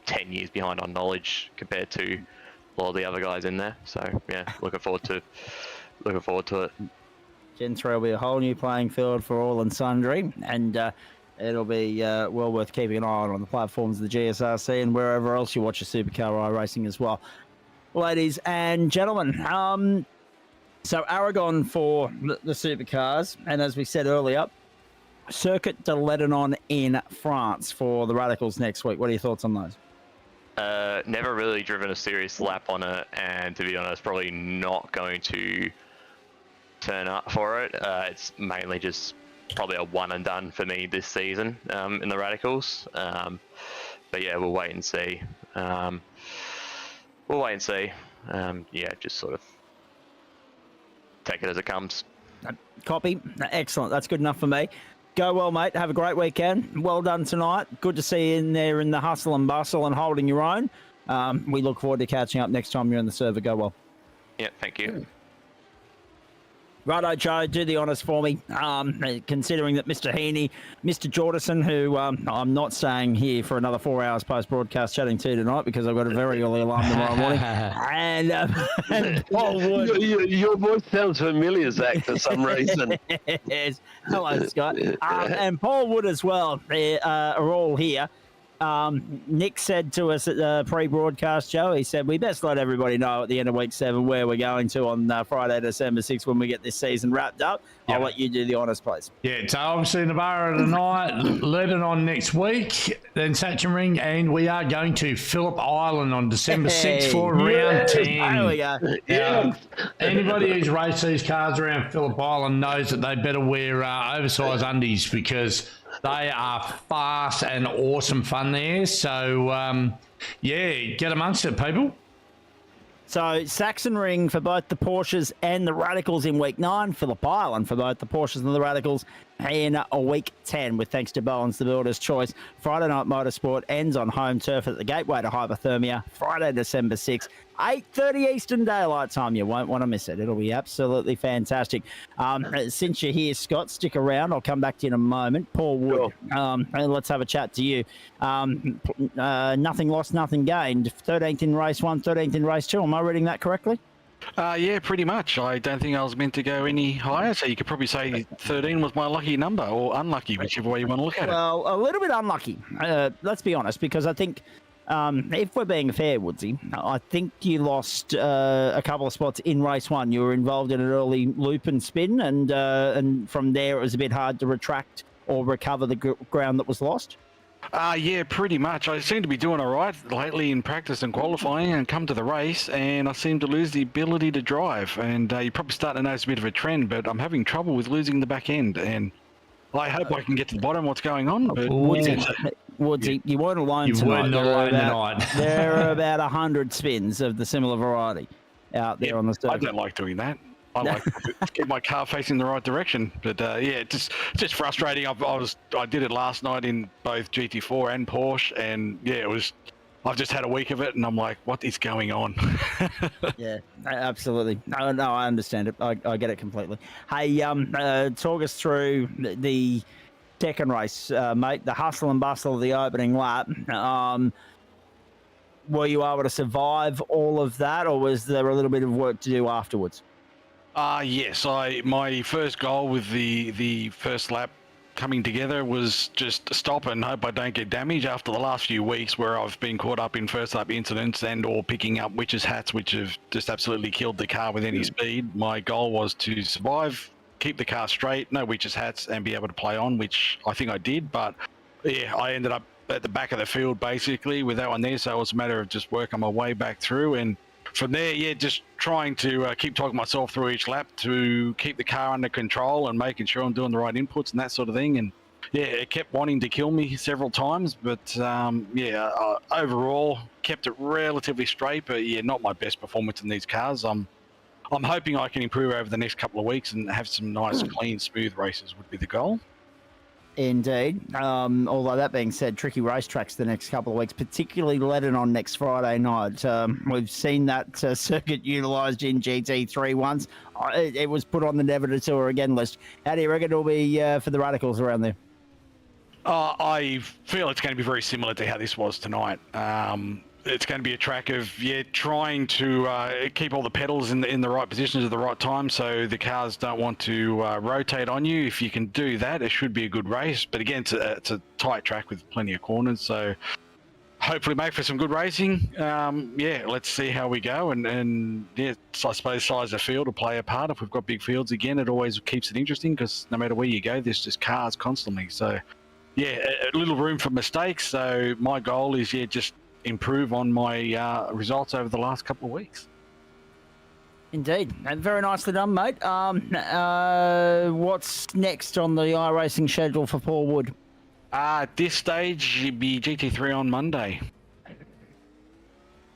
10 years behind on knowledge compared to a lot of the other guys in there. So yeah, looking forward to it. Gen 3 will be a whole new playing field for all and sundry, and it'll be well worth keeping an eye on the platforms of the GSRC and wherever else you watch your supercar racing as well. Ladies and gentlemen, so Aragon for the supercars, and as we said earlier, Circuit de Lebanon in France for the Radicals next week. What are your thoughts on those? Never really driven a serious lap on it, and to be honest, probably not going to turn up for it. It's mainly just probably a one and done for me this season in the Radicals. But yeah, we'll wait and see. Just sort of take it as it comes. Copy. Excellent. That's good enough for me. Go well, mate. Have a great weekend. Well done tonight. Good to see you in there in the hustle and bustle and holding your own. We look forward to catching up next time you're in the server. Go well. Yeah, thank you. Righto, Joe, do the honours for me. Considering that Mr. Heaney, Mr. Jordison, who I'm not staying here for another 4 hours post-broadcast chatting to tonight because I've got a very early alarm tomorrow morning. And Paul Wood. Your voice sounds familiar, Zach, for some reason. Yes. Hello, Scott. And Paul Wood as well are all here. Nick said to us at the pre-broadcast, Joe, he said, we best let everybody know at the end of week 7 where we're going to on Friday, December 6th when we get this season wrapped up. I'll let you do the honours, please. Yeah, so obviously Navarra tonight, Lebanon next week, then Sachsenring, and we are going to Phillip Island on December 6th for round 10. There we go. Anybody who's raced these cars around Phillip Island knows that they better wear oversized undies because they are fast and awesome fun there. So, get amongst it, people. So, Sachsenring for both the Porsches and the Radicals in week 9. Phillip Island for both the Porsches and the Radicals in week 10, with thanks to Bowen's the Builder's Choice. Friday Night Motorsport ends on home turf at the Gateway to Hypothermia, Friday, December 6th, 8:30 Eastern Daylight Time. You won't want to miss it. It'll be absolutely fantastic. Since you're here, Scott, stick around. I'll come back to you in a moment. Paul Wood, let's have a chat to you. Nothing lost, nothing gained. 13th in race 1, 13th in race 2. Am I reading that correctly? Yeah, pretty much. I don't think I was meant to go any higher, so you could probably say 13 was my lucky number, or unlucky, whichever way you want to look at it. Well, a little bit unlucky, let's be honest, because I think if we're being fair, Woodsy, I think you lost a couple of spots in race 1. You were involved in an early loop and spin, and from there it was a bit hard to retract or recover the ground that was lost. Yeah, pretty much. I seem to be doing all right lately in practice and qualifying, and come to the race, and I seem to lose the ability to drive. And you're probably starting to notice a bit of a trend, but I'm having trouble with losing the back end. And I hope I can get to the bottom of what's going on. But Woodsy, you weren't alone tonight. There are about 100 spins of the similar variety out there on the circuit. I don't like doing that. I like to keep my car facing the right direction, but just frustrating. I did it last night in both GT4 and Porsche, and I've just had a week of it, and I'm like, what is going on? Yeah, absolutely. No, I understand it. I get it completely. Hey, talk us through the second race, mate. The hustle and bustle of the opening lap. Were you able to survive all of that, or was there a little bit of work to do afterwards? Yes, my first goal with the first lap coming together was just stop and hope I don't get damaged after the last few weeks where I've been caught up in first lap incidents and or picking up witches' hats, which have just absolutely killed the car with any speed. My goal was to survive, keep the car straight, no witches' hats, and be able to play on, which I think I did. But yeah, I ended up at the back of the field basically with that one there, so it was a matter of just working my way back through, and from there, just trying to keep talking myself through each lap to keep the car under control and making sure I'm doing the right inputs and that sort of thing. And it kept wanting to kill me several times, but overall kept it relatively straight. But not my best performance in these cars. I'm hoping I can improve over the next couple of weeks and have some nice, clean, smooth races would be the goal. Indeed. Although that being said, tricky racetracks the next couple of weeks, particularly Lebanon next Friday night. We've seen that circuit utilised in GT3 once. It was put on the never to tour again list. How do you reckon it'll be for the radicals around there? I feel it's going to be very similar to how this was tonight. It's going to be a track of trying to keep all the pedals in the right positions at the right time, so the cars don't want to rotate on you. If you can do that, it should be a good race. But again, it's a tight track with plenty of corners, so hopefully make for some good racing. Let's see how we go, and I suppose size of field will play a part. If we've got big fields again, it always keeps it interesting because no matter where you go, there's just cars constantly. So a little room for mistakes. So my goal is just improve on my results over the last couple of weeks. Indeed. Very nicely done, mate. What's next on the iRacing schedule for Paul Wood? At this stage, it'd be GT3 on Monday.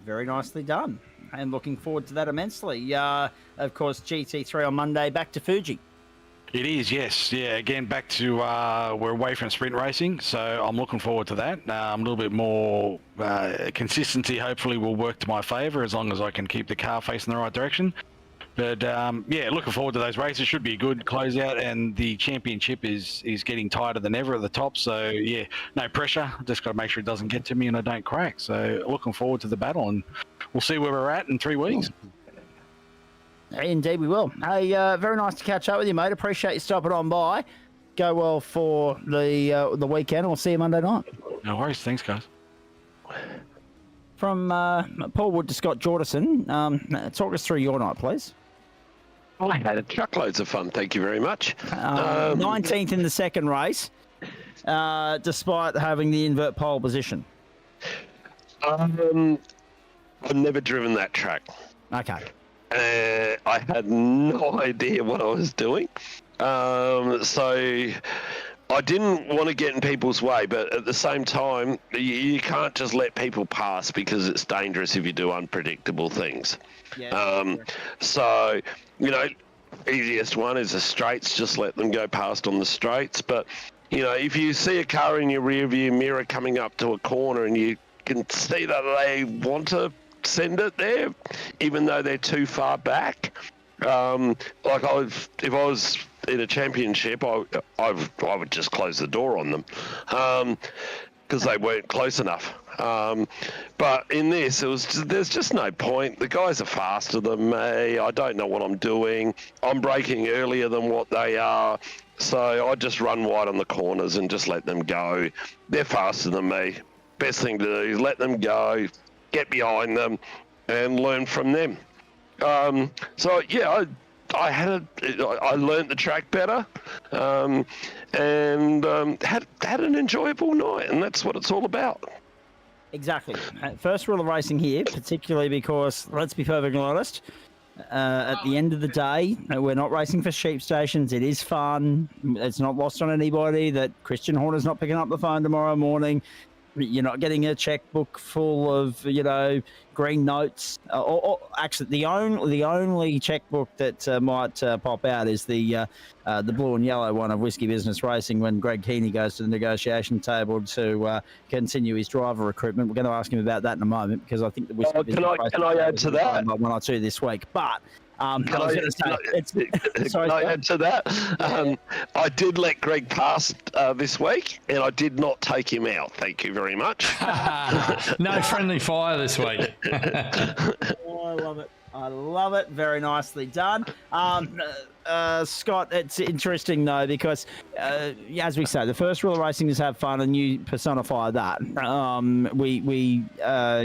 Very nicely done. And looking forward to that immensely. Of course, GT3 on Monday, back to Fuji. It is, yes. Yeah, again, back to we're away from sprint racing, so I'm looking forward to that. A little bit more consistency hopefully will work to my favour as long as I can keep the car facing the right direction. But looking forward to those races. Should be a good closeout, and the championship is getting tighter than ever at the top. So no pressure. Just got to make sure it doesn't get to me and I don't crack. So looking forward to the battle, and we'll see where we're at in 3 weeks. Indeed, we will. Hey, very nice to catch up with you, mate. Appreciate you stopping on by. Go well for the weekend, and we'll see you Monday night. No worries. Thanks, guys. From Paul Wood to Scott Jordison, talk us through your night, please. I had truckloads of fun. Thank you very much. 19th in the second race, despite having the invert pole position. I've never driven that track. Okay. I had no idea what I was doing. So I didn't want to get in people's way, but at the same time, you can't just let people pass because it's dangerous if you do unpredictable things. Yeah, So, easiest one is the straights, just let them go past on the straights. But, if you see a car in your rear view mirror coming up to a corner and you can see that they want to send it there, even though they're too far back. If I was in a championship, I would just close the door on them because they weren't close enough. But in this, there's just no point. The guys are faster than me. I don't know what I'm doing. I'm braking earlier than what they are. So I just run wide on the corners and just let them go. They're faster than me. Best thing to do is let them go, get behind them, and learn from them. I learned the track better, and had an enjoyable night, and that's what it's all about. Exactly. First rule of racing here, particularly because, let's be perfectly honest, at the end of the day, we're not racing for sheep stations. It is fun. It's not lost on anybody that Christian Horner's not picking up the phone tomorrow morning. You're not getting a checkbook full of, green notes. Actually, the only checkbook that might pop out is the blue and yellow one of Whiskey Business Racing when Greg Keeney goes to the negotiation table to continue his driver recruitment. We're going to ask him about that in a moment because I think the Whiskey Business Racing can I add to that? One or two this week, but. Can I add to that? I did let Greg pass this week, and I did not take him out. Thank you very much. No friendly fire this week. Oh, I love it. I love it. Very nicely done. Scott, it's interesting, though, because, as we say, the first rule of racing is have fun, and you personify that. We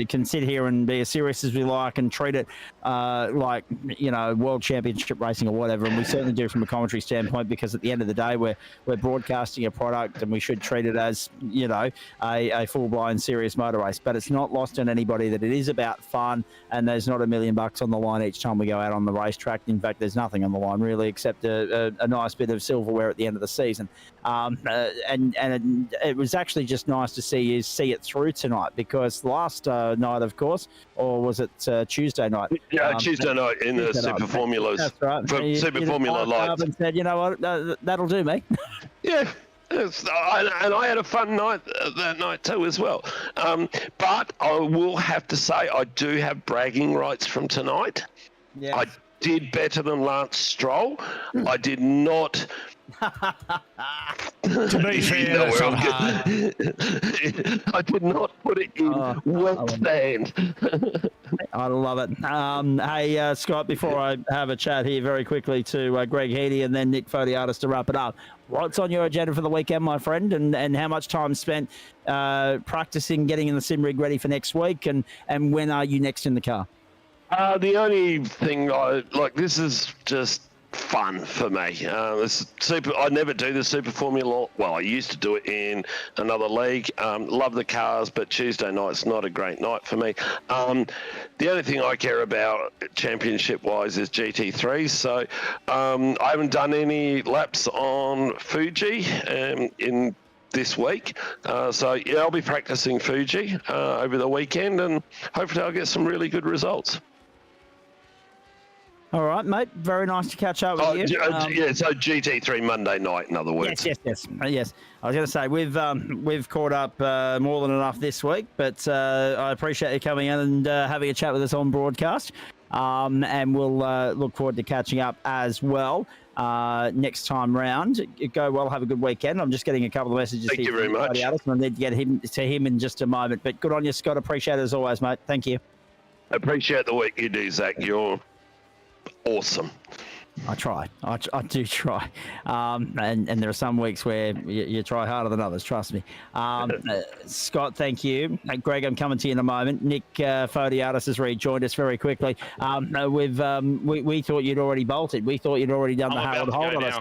can sit here and be as serious as we like and treat it like, world championship racing or whatever, and we certainly do from a commentary standpoint because at the end of the day, we're broadcasting a product and we should treat it as, a full-blown serious motor race. But it's not lost on anybody that it is about fun, and there's not $1 million on the line each time we go out on the racetrack. In fact, there's nothing on the line, really, except a nice bit of silverware at the end of the season. And it was actually just nice to see it through tonight because last night, of course, or was it Tuesday night? Yeah, Tuesday night in the Super Formulas. That's right. Super Formula Lights. And said, you know what, that'll do me. Yeah. And I had a fun night that night too as well. But I will have to say I do have bragging rights from tonight. Yeah. I did better than Lance Stroll. I did not. To be fair, that's not hard. I did not put it in wet sand. I love it. Hey, Scott, before I have a chat here very quickly to Greg Heaney and then Nick Fodiatis to wrap it up, what's on your agenda for the weekend, my friend, and how much time spent practicing, getting in the sim rig ready for next week, and when are you next in the car? The only thing this is just fun for me. I never do the Super Formula. Well, I used to do it in another league. Love the cars, but Tuesday night's not a great night for me. The only thing I care about championship-wise is GT3. So I haven't done any laps on Fuji in this week. I'll be practicing Fuji over the weekend, and hopefully I'll get some really good results. All right, mate. Very nice to catch up with you. So GT3 Monday night, in other words. Yes. I was going to say we've caught up more than enough this week, but I appreciate you coming in and having a chat with us on broadcast. And we'll look forward to catching up as well next time round. Go well. Have a good weekend. I'm just getting a couple of messages. Thank you very much. I need to get to him in just a moment. But good on you, Scott. Appreciate it as always, mate. Thank you. Appreciate the work you do, Zach. You're awesome. I try. I do try. And there are some weeks where you try harder than others, trust me. Scott, thank you. Greg, I'm coming to you in a moment. Nick Fodiatis has rejoined us very quickly. We thought you'd already bolted. We thought you'd already done the Harold hold on us.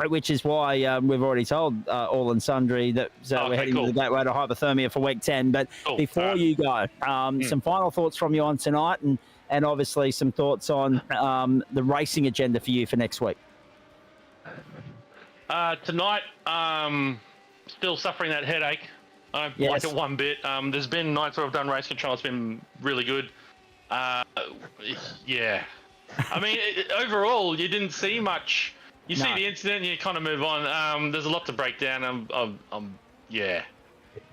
Which is why we've already told all and sundry that we're heading to the gateway to hypothermia for week 10. But before you go, some final thoughts from you on tonight, and obviously some thoughts on the racing agenda for you for next week. Tonight, still suffering that headache. I don't like it one bit. There's been nights where I've done race control. It's been really good. Yeah. I mean, overall, you didn't see much. You see the incident and you kind of move on. There's a lot to break down. Yeah.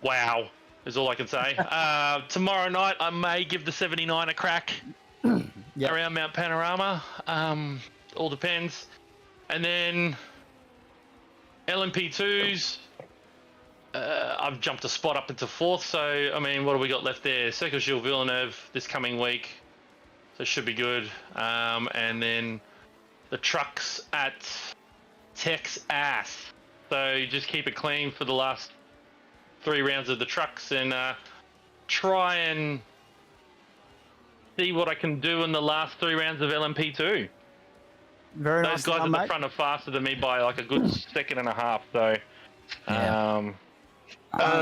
Wow is all I can say. Tomorrow night, I may give the 79 a crack around Mount Panorama. All depends. And then LMP2s, I've jumped a spot up into 4th. So, I mean, what have we got left there? Circuito Gilles Villeneuve this coming week. So it should be good. And then the trucks at Texas. So you just keep it clean for the last 3 rounds of the trucks and try and see what I can do in the last 3 rounds of LMP2. Very Those guys at the front are faster than me by like a good second and a half. So,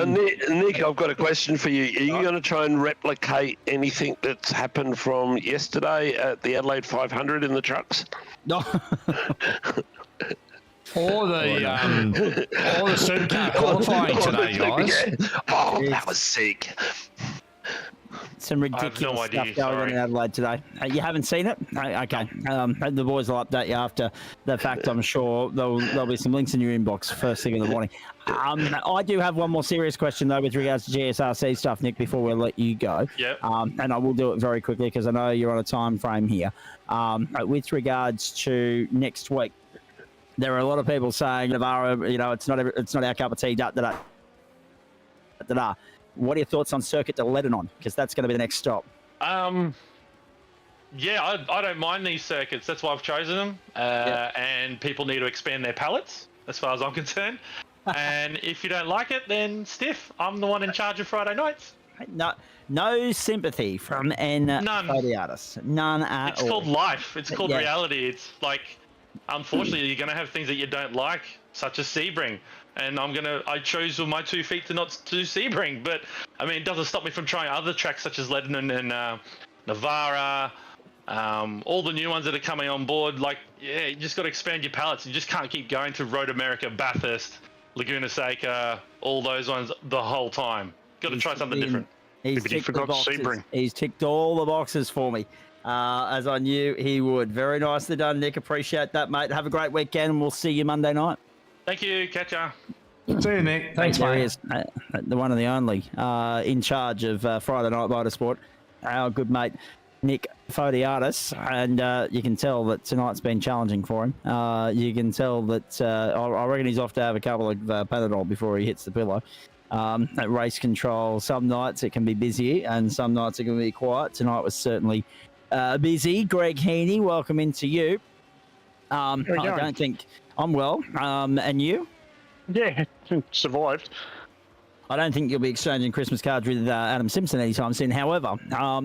Nick, I've got a question for you. Are you going to try and replicate anything that's happened from yesterday at the Adelaide 500 in the trucks? No. Or the supercar qualifying today, guys. Oh, that was sick. Some ridiculous stuff going on in Adelaide today. You haven't seen it? Okay. The boys will update you after the fact, I'm sure. There'll be some links in your inbox first thing in the morning. I do have one more serious question, though, with regards to GSRC stuff, Nick, before we let you go. Yep. And I will do it very quickly because I know you're on a time frame here. With regards to next week, there are a lot of people saying, Navarra, it's not our cup of tea, What are your thoughts on Circuit to Lebanon? Because that's going to be the next stop. Yeah, I don't mind these circuits. That's why I've chosen them. And people need to expand their palettes, as far as I'm concerned. And if you don't like it, then stiff. I'm the one in charge of Friday nights. No sympathy from N. artists. None at all. It's called life. It's called reality. It's like, unfortunately, you're going to have things that you don't like, such as Sebring. And I chose with my 2 feet to not do Sebring. But, I mean, it doesn't stop me from trying other tracks such as Lebanon and Navarra, all the new ones that are coming on board. Like, you just got to expand your palettes. You just can't keep going to Road America, Bathurst, Laguna Seca, all those ones the whole time. Got to try something different. He's ticked all the boxes for me, as I knew he would. Very nicely done, Nick. Appreciate that, mate. Have a great weekend, and we'll see you Monday night. Thank you. Catch ya. See you, Nick. Thanks, There he mate. is, the one and the only, in charge of Friday Night Motorsport, our good mate Nick Fodiatis, and you can tell that tonight's been challenging for him. You can tell that I reckon he's off to have a couple of Panadol before he hits the pillow. At race control, some nights it can be busy and some nights it can be quiet. Tonight was certainly busy. Greg Heaney, welcome into you. I don't think I'm well. And you? Yeah, survived. I don't think you'll be exchanging Christmas cards with Adam Simpson anytime soon. However,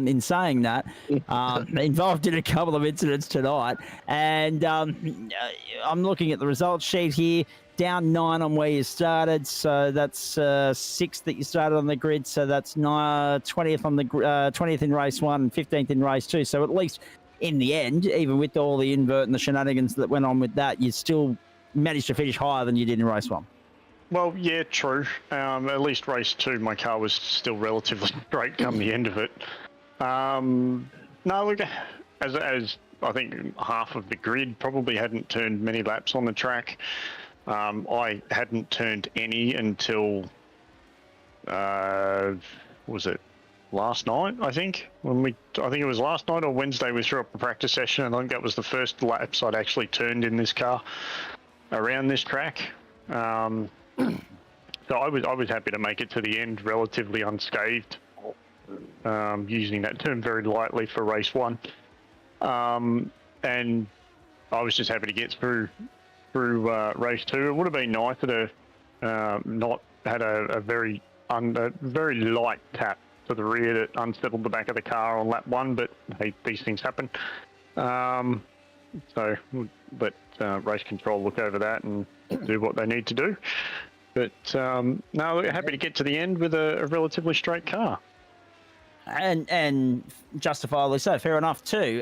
in saying that, involved in a couple of incidents tonight, and I'm looking at the results sheet here. Down 9 on where you started, so that's 6th that you started on the grid. So that's 20th on the 20th in race 1 and 15th in race 2. So at least in the end, even with all the invert and the shenanigans that went on with that, you still managed to finish higher than you did in race 1. Well, yeah, true. At least race 2, my car was still relatively straight come the end of it. No, look, as I think half of the grid probably hadn't turned many laps on the track. I hadn't turned any until, was it last night, I think? I think it was last night or Wednesday we threw up a practice session, and I think that was the first laps I'd actually turned in this car around this track. So I was happy to make it to the end relatively unscathed, using that term very lightly for race 1. And I was just happy to get through race 2. It would have been nicer to not had a very light tap to the rear that unsettled the back of the car on lap 1, but hey, these things happen. So let race control look over that and do what they need to do. But no, we're happy to get to the end with a relatively straight car. And justifiably so, fair enough too.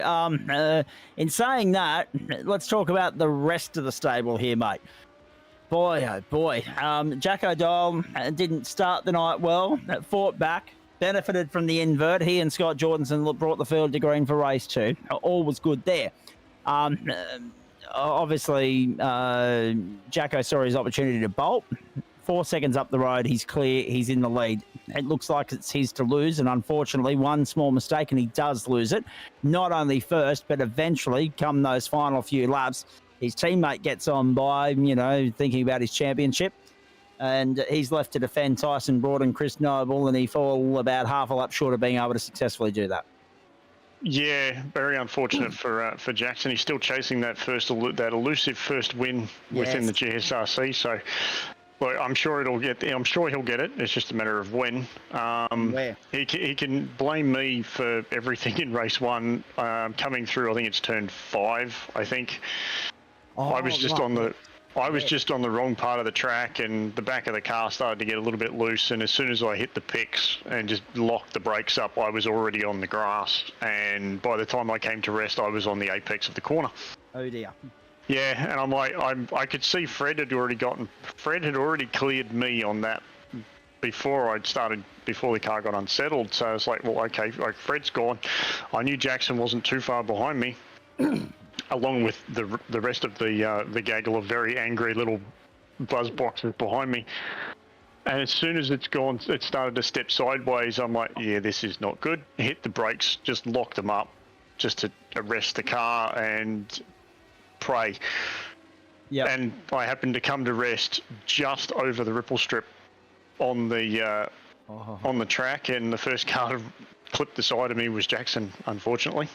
In saying that, let's talk about the rest of the stable here, mate. Boy, oh boy. Jack O'Donnell didn't start the night well, fought back, benefited from the invert. He and Scott Jordanson brought the field to green for race 2. All was good there. Obviously, Jacko saw his opportunity to bolt. 4 seconds up the road, he's clear, he's in the lead. It looks like it's his to lose, and unfortunately, one small mistake and he does lose it. Not only first, but eventually, come those final few laps, his teammate gets on by, thinking about his championship, and he's left to defend Tyson Broad and Chris Noble, and he fall about half a lap short of being able to successfully do that. Yeah, very unfortunate for Jackson. He's still chasing that elusive first win within the GSRC. So, well, I'm sure he'll get it. It's just a matter of when. He can blame me for everything in race 1 coming through. I think it's turn 5. I think I was just on the wrong part of the track, and the back of the car started to get a little bit loose, and as soon as I hit the picks and just locked the brakes up, I was already on the grass, and by the time I came to rest, I was on the apex of the corner. Oh dear. Yeah, and I'm like, I could see Fred had already cleared me on that before the car got unsettled, so I was like, well, okay, like Fred's gone. I knew Jackson wasn't too far behind me. Along with the rest of the gaggle of very angry little buzz boxes behind me. And as soon as it started to step sideways, I'm like, yeah, this is not good. Hit the brakes, just locked them up, just to arrest the car and pray. Yeah. And I happened to come to rest just over the ripple strip on the track, and the first car to clip the side of me was Jackson, unfortunately.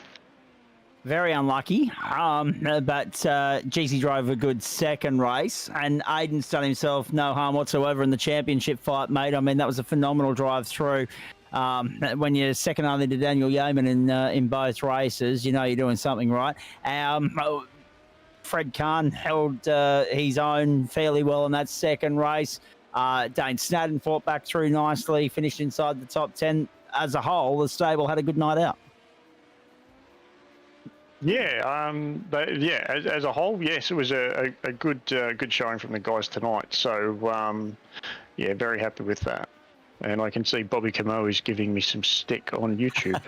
Very unlucky, but GC drove a good second race, and Aiden's done himself no harm whatsoever in the championship fight, mate. I mean, that was a phenomenal drive through. When you're second only to Daniel Yeoman in both races, you're doing something right. Fred Kahn held his own fairly well in that second race. Dane Snadden fought back through nicely, finished inside the top 10. As a whole, the stable had a good night out. Yeah, as a whole, yes, it was a good showing from the guys tonight. So, yeah, very happy with that. And I can see Bobby Camo is giving me some stick on YouTube.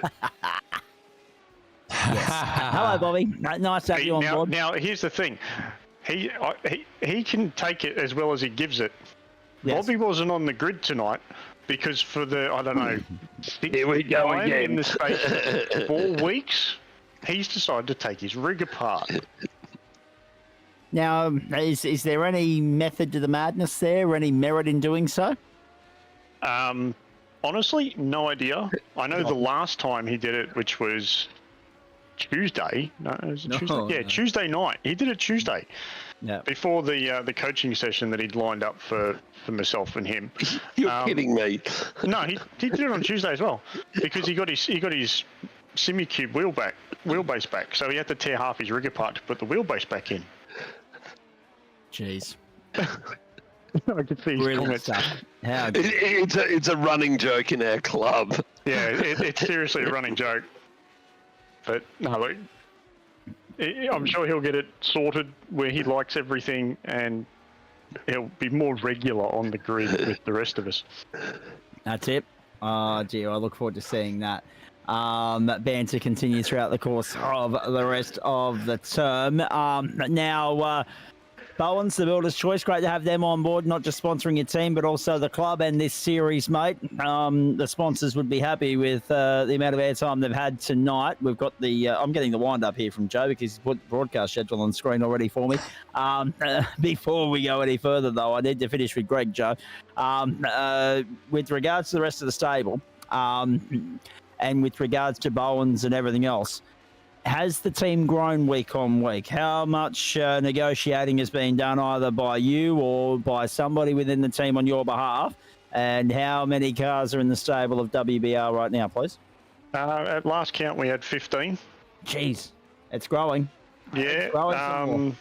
Hello, Bobby. Nice to have you on board. Now, here's the thing. He can take it as well as he gives it. Yes. Bobby wasn't on the grid tonight because for the, I don't know, Here we go time again. in the space of 4 weeks, he's decided to take his rig apart. Now, is there any method to the madness there? Any merit in doing so? Honestly, no idea. I know the last time he did it, which was Tuesday. No, was it Tuesday? Yeah, Tuesday night. He did it Tuesday. Yeah. Before the coaching session that he'd lined up for myself and him. You're kidding me. No, he did it on Tuesday as well because he got his semi-cube wheelbase back, so he had to tear half his rig apart to put the wheelbase back in. Jeez. I could see his Brilliant comments. stuff. How It's a running joke in our club. Yeah, it's seriously a running joke. But no, look, I'm sure he'll get it sorted where he likes everything, and he'll be more regular on the grid with the rest of us. That's it. Oh, gee, I look forward to seeing that banter continue throughout the course of the rest of the term. Now, Bowens, the Builder's Choice, great to have them on board, not just sponsoring your team, but also the club and this series, mate. The sponsors would be happy with the amount of airtime they've had tonight. We've got the, I'm getting the wind up here from Joe because he's put the broadcast schedule on screen already for me. Before we go any further, though, I need to finish with Greg, Joe. With regards to the rest of the stable, and with regards to Bowens and everything else, has the team grown week on week? How much negotiating has been done either by you or by somebody within the team on your behalf? And how many cars are in the stable of WBR right now, please? At last count, we had 15. Jeez, it's growing. Yeah, It's growing some more.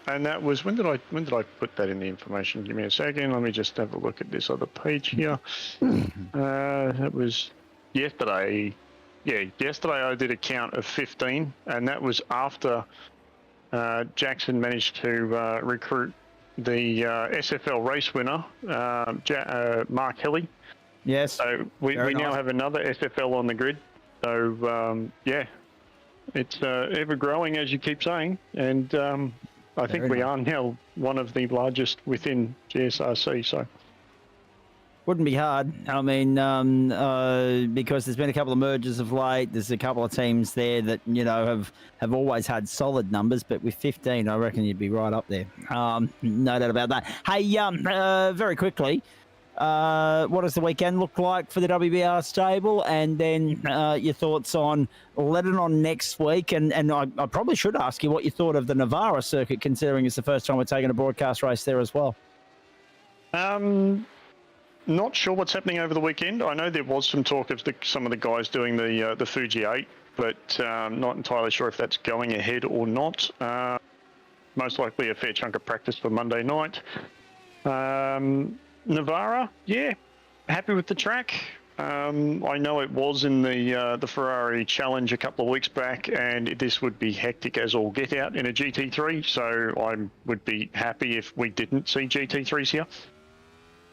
and that was when did I put that in the information? Give me a second. Let me just have a look at this other page here. It was yesterday. Yeah, yesterday I did a count of 15, and that was after Jackson managed to recruit the SFL race winner, Mark Helly. Yes. So we Very now nice. have another SFL on the grid. So, yeah, it's ever growing, as you keep saying. And I think Very we nice. are now one of the largest within GSRC. So. Wouldn't be hard. I mean, because there's been a couple of mergers of late. There's a couple of teams there that, you know, have always had solid numbers, but with 15, I reckon you'd be right up there. No doubt about that. Hey, very quickly, what does the weekend look like for the WBR stable? And then your thoughts on Lebanon next week. And I probably should ask you what you thought of the Navarra circuit, considering it's the first time we're taking a broadcast race there as well. Not sure what's happening over the weekend. I know there was some talk of some of the guys doing the Fuji 8, but not entirely sure if that's going ahead or not. Most likely a fair chunk of practice for Monday night. Navarra, yeah, happy with the track. I know it was in the Ferrari Challenge a couple of weeks back, and this would be hectic as all get out in a GT3, so I would be happy if we didn't see GT3s here.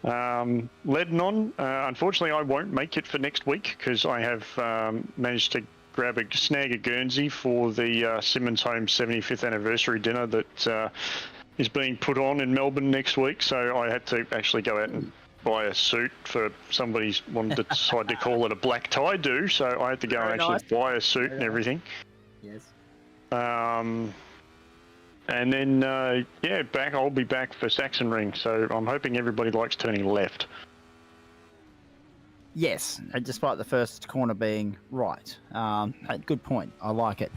Lebanon, unfortunately, I won't make it for next week because I have managed to snag a Guernsey for the Simmons Home 75th anniversary dinner that is being put on in Melbourne next week. So I had to actually go out and buy a suit for somebody's wanted to decide to call it a black tie do. So I had to go Very and actually nice. buy a suit and everything. Yes. And then, I'll be back for Saxon Ring, so I'm hoping everybody likes turning left. Yes, despite the first corner being right. Good point. I like it.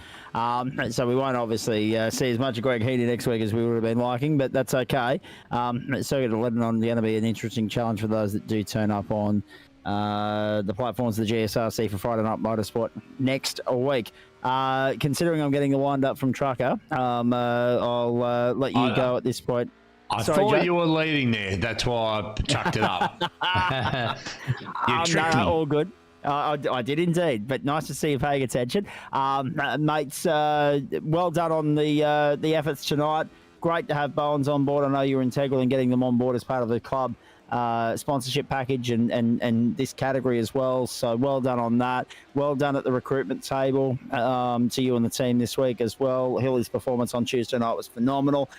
So we won't obviously see as much of Greg Heaney next week as we would have been liking, but that's okay. Circuit 11 on going to be an interesting challenge for those that do turn up on the platforms of the GSRC for Friday Night Motorsport next week. Considering I'm getting the wind up from Trucker, I'll let you go at this point. I Sorry, thought Joe? you were leading there. That's why I chucked it up. You tricked No, me. all good. I did indeed, but nice to see you paying attention. Mates, well done on the efforts tonight. Great to have Bowens on board. I know you were integral in getting them on board as part of the club sponsorship package and this category as well. So well done on that. Well done at the recruitment table to you and the team this week as well. Hilly's performance on Tuesday night was phenomenal.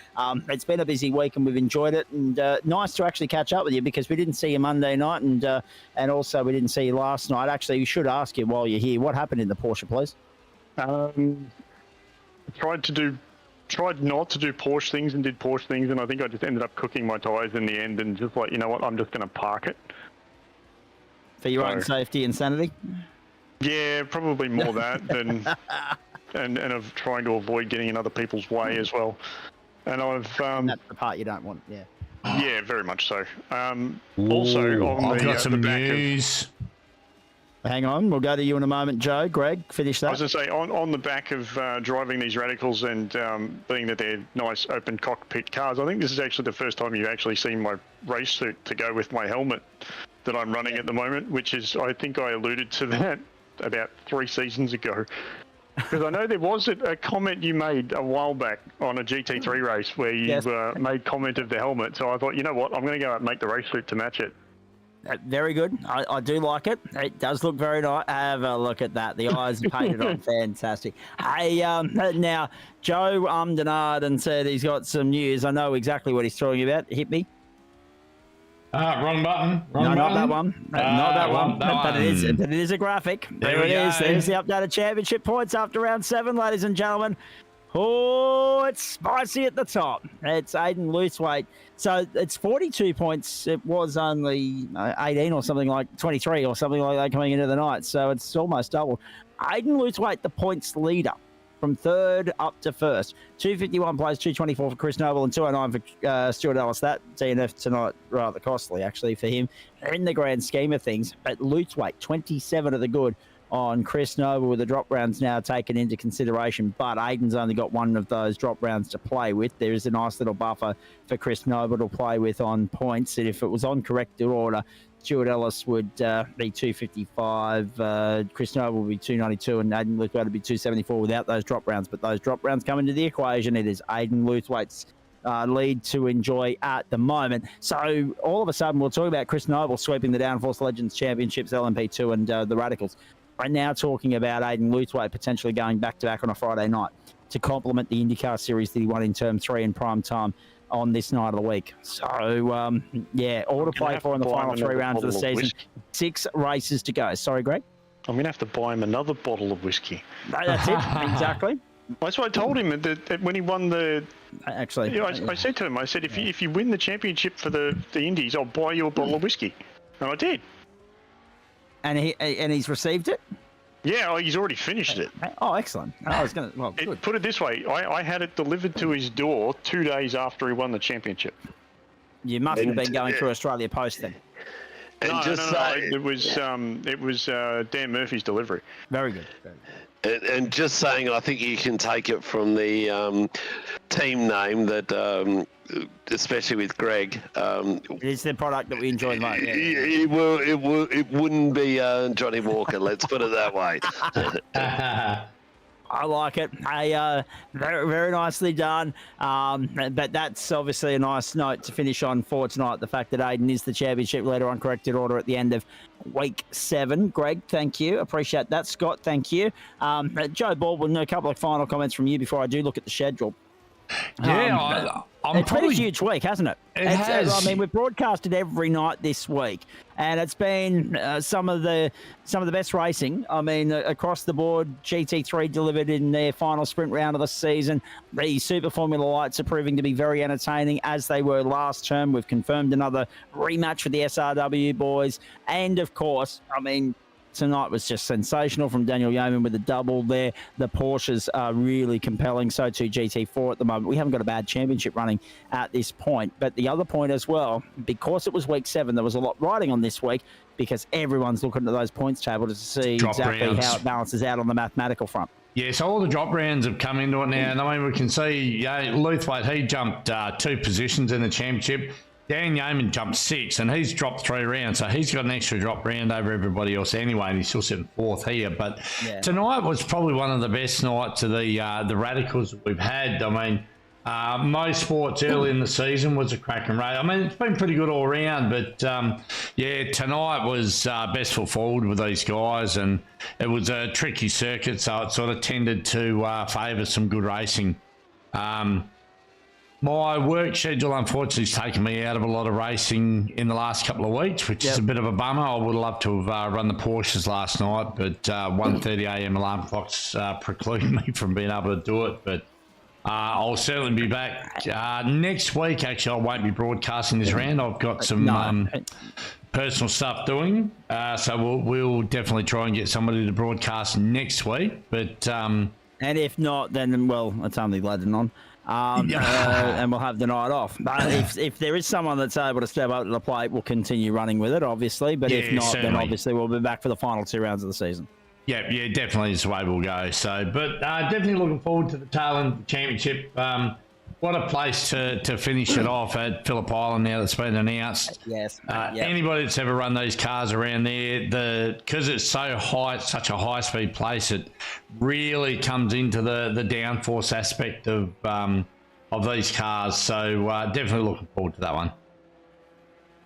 It's been a busy week and we've enjoyed it, and nice to actually catch up with you because we didn't see you Monday night and also we didn't see you last night. Actually, we should ask you while you're here, what happened in the Porsche, please? Tried not to do Porsche things and did Porsche things, and I think I just ended up cooking my tyres in the end and just like, you know what, I'm just going to park it. For your own safety and sanity? Yeah, probably more that than and of trying to avoid getting in other people's way as well. And I've that's the part you don't want, yeah. Yeah, very much so. Also, on I've got some the back news. Hang on, we'll go to you in a moment, Joe. Greg, finish that. I was going to say, on the back of driving these radicals and being that they're nice open cockpit cars, I think this is actually the first time you've actually seen my race suit to go with my helmet that I'm running at the moment, which is, I think I alluded to that about 3 seasons ago. Because I know there was a comment you made a while back on a GT3 race where you made comment of the helmet. So I thought, you know what, I'm going to go out and make the race suit to match it. Very good. I do like it. It does look very nice. Have a look at that. The eyes are painted on. Fantastic. Hey, now, Joe Denard and said he's got some news. I know exactly what he's talking about. Hit me. Wrong button. Not that one. Not that one. But it is a graphic. There it is. There's the updated championship points after round 7, ladies and gentlemen. Oh, it's spicy at the top. It's Aiden Luthwaite. So it's 42 points. It was only 18 or something like 23 or something like that coming into the night. So it's almost doubled. Aiden Luthwaite, the points leader from 3rd up to 1st. 251 plays, 224 for Chris Noble and 209 for Stuart Ellis. That DNF tonight rather costly actually for him in the grand scheme of things. But Luthwaite, 27 of the good on Chris Noble with the drop rounds now taken into consideration, but Aiden's only got one of those drop rounds to play with. There is a nice little buffer for Chris Noble to play with on points, and if it was on corrected order, Stuart Ellis would be 255, Chris Noble would be 292, and Aiden Luthwaite would be 274 without those drop rounds. But those drop rounds come into the equation. It is Aiden Luthwaite's lead to enjoy at the moment. So all of a sudden, we'll talk about Chris Noble sweeping the DownForce Legends Championships, LMP2 and the Radicals. We're now talking about Aiden Luthwaite potentially going back-to-back on a Friday night to complement the IndyCar series that he won in Term 3 in prime time on this night of the week. So, yeah, all to play for in the final 3 rounds of the season. 6 races to go. Sorry, Greg? I'm going to have to buy him another bottle of whiskey. No, that's it. Exactly. That's what I told him that when he won the... Actually... You know, I said to him, I said, if you win the championship for the Indies, I'll buy you a bottle of whiskey. And I did. And he's received it? Yeah, he's already finished it. Oh, excellent. I was going to... Well, good. Put it this way, I had it delivered to his door 2 days after he won the championship. You must have been going through Australia Post then. And No, just it was Dan Murphy's delivery. Very good. And just saying, I think you can take it from the team name that, especially with Greg. It is the product that we enjoy the most. Yeah. It wouldn't be Johnny Walker. Let's put it that way. I like it. Very, very nicely done. But that's obviously a nice note to finish on for tonight. The fact that Aiden is the championship leader on corrected order at the end of week 7. Greg, thank you. Appreciate that. Scott, thank you. Joe Baldwin, a couple of final comments from you before I do look at the schedule. Yeah, It's been a huge week, hasn't it? It has. I mean, we've broadcasted every night this week, and it's been some of the best racing. I mean, across the board, GT3 delivered in their final sprint round of the season. The Super Formula Lights are proving to be very entertaining, as they were last term. We've confirmed another rematch for the SRW boys, and of course, I mean, tonight was just sensational from Daniel Yeoman with a double there. The Porsches are really compelling, so too GT4 at the moment. We haven't got a bad championship running at this point. But the other point as well, because it was week 7, there was a lot riding on this week because everyone's looking at those points table to see Drop exactly rounds. how it balances out on the mathematical front. Yeah, so all the drop rounds have come into it now. And I mean, we can see Luthwaite, he jumped 2 positions in the championship. Dan Yeoman jumped 6, and he's dropped 3 rounds, so he's got an extra drop round over everybody else anyway, and he's still sitting 4th here. But tonight was probably one of the best nights of the Radicals that we've had. I mean, Motorsports early in the season was a cracking race. I mean, it's been pretty good all around, but yeah, tonight was best foot forward with these guys, and it was a tricky circuit, so it sort of tended to favour some good racing. My work schedule, unfortunately, has taken me out of a lot of racing in the last couple of weeks, which is a bit of a bummer. I would have loved to have run the Porsches last night, but 1:30 a.m. alarm clocks precluded me from being able to do it. But I'll certainly be back next week. Actually, I won't be broadcasting this round. I've got some personal stuff doing, so we'll definitely try and get somebody to broadcast next week. But and if not, then well, it's only later on. And we'll have the night off. But if there is someone that's able to step up to the plate, we'll continue running with it, obviously. But if not, then obviously we'll be back for the final 2 rounds of the season. Yeah, definitely is the way we'll go. So, but definitely looking forward to the tail end of the championship. What a place to finish it off at Phillip Island now that's been announced. Yes. Anybody that's ever run these cars around there, because it's so high, it's such a high-speed place, it really comes into the downforce aspect of these cars. So definitely looking forward to that one.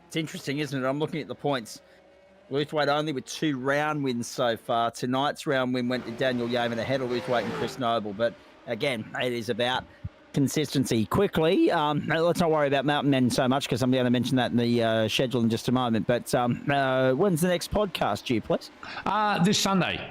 It's interesting, isn't it? I'm looking at the points. Luthwaite only with 2 round wins so far. Tonight's round win went to Daniel Yeaman ahead of Luthwaite and Chris Noble. But again, it is about consistency. Quickly, let's not worry about Mountain Men so much because I'm going to mention that in the schedule in just a moment. But when's the next podcast due, please? This Sunday.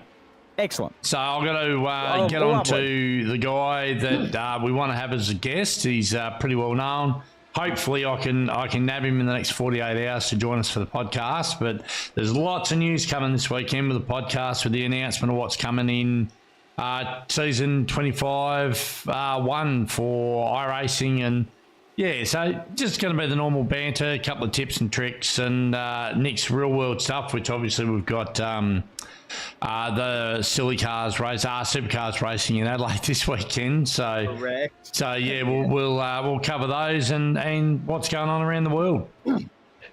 Excellent. So I'm going to get on to the guy that we want to have as a guest. He's pretty well known. Hopefully I can nab him in the next 48 hours to join us for the podcast. But there's lots of news coming this weekend with the podcast, with the announcement of what's coming in season 25 1 for iRacing. And yeah, so just going to be the normal banter, a couple of tips and tricks, and Nick's real world stuff, which obviously we've got the silly cars race, supercars racing in Adelaide this weekend. So correct. So yeah, we'll cover those and what's going on around the world.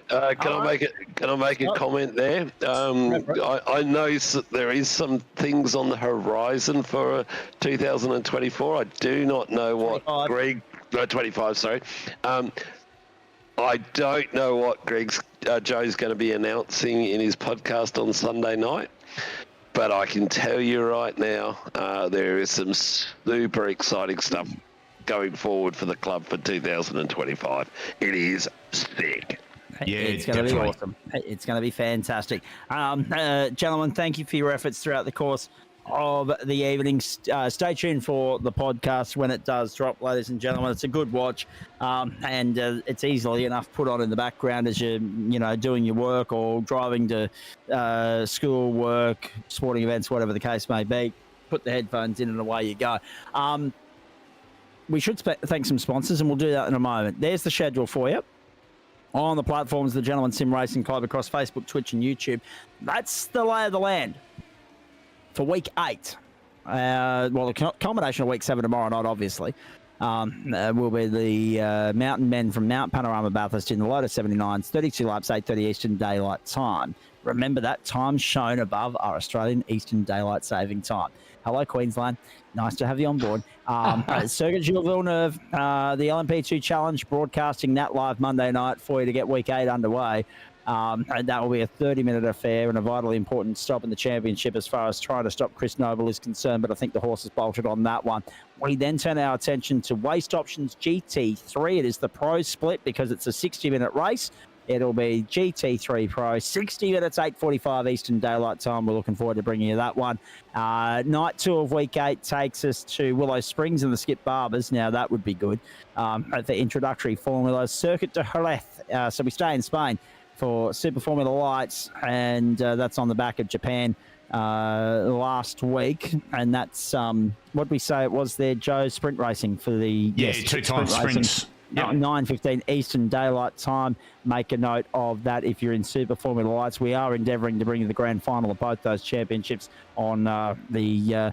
Can I make a comment there? I know that there is some things on the horizon for 2024. I do not know what 25. Sorry. I don't know what Joe's going to be announcing in his podcast on Sunday night, but I can tell you right now, there is some super exciting stuff going forward for the club for 2025. It is sick. Yeah, it's going to be awesome. It's going to be fantastic. Gentlemen, thank you for your efforts throughout the course of the evening. Stay tuned for the podcast when it does drop, ladies and gentlemen. It's a good watch, and it's easily enough put on in the background as you're doing your work or driving to school, work, sporting events, whatever the case may be. Put the headphones in and away you go. We should thank some sponsors, and we'll do that in a moment. There's the schedule for you. On the platforms, the Gentleman Sim Racing Club across Facebook, Twitch and YouTube. That's the lay of the land for week 8. Well, the culmination of week 7 tomorrow night, obviously, will be the Mountain Men from Mount Panorama Bathurst in the Lotus 79s, 32 laps, 8:30 Eastern Daylight Time. Remember, that time's shown above our Australian Eastern Daylight Saving Time. Hello, Queensland. Nice to have you on board. Circuit Gilles Villeneuve, the LMP2 Challenge, broadcasting that live Monday night for you to get week 8 underway. And that will be a 30-minute affair and a vitally important stop in the championship as far as trying to stop Chris Noble is concerned, but I think the horse has bolted on that one. We then turn our attention to Waste Options GT3. It is the pro split because it's a 60-minute race. It'll be GT3 Pro, 60 minutes, 8:45 Eastern Daylight Time. We're looking forward to bringing you that one. Night 2 of week 8 takes us to Willow Springs and the Skip Barbers. Now, that would be good. At the introductory Formula Circuit de Jerez. So we stay in Spain for Super Formula Lights, and that's on the back of Japan last week. And that's, what did we say it was there, Joe? Sprint racing for the... Yeah, yes, 2 times sprints. Yep. 9:15 Eastern Daylight Time. Make a note of that if you're in Super Formula Lights. We are endeavouring to bring you the grand final of both those championships on the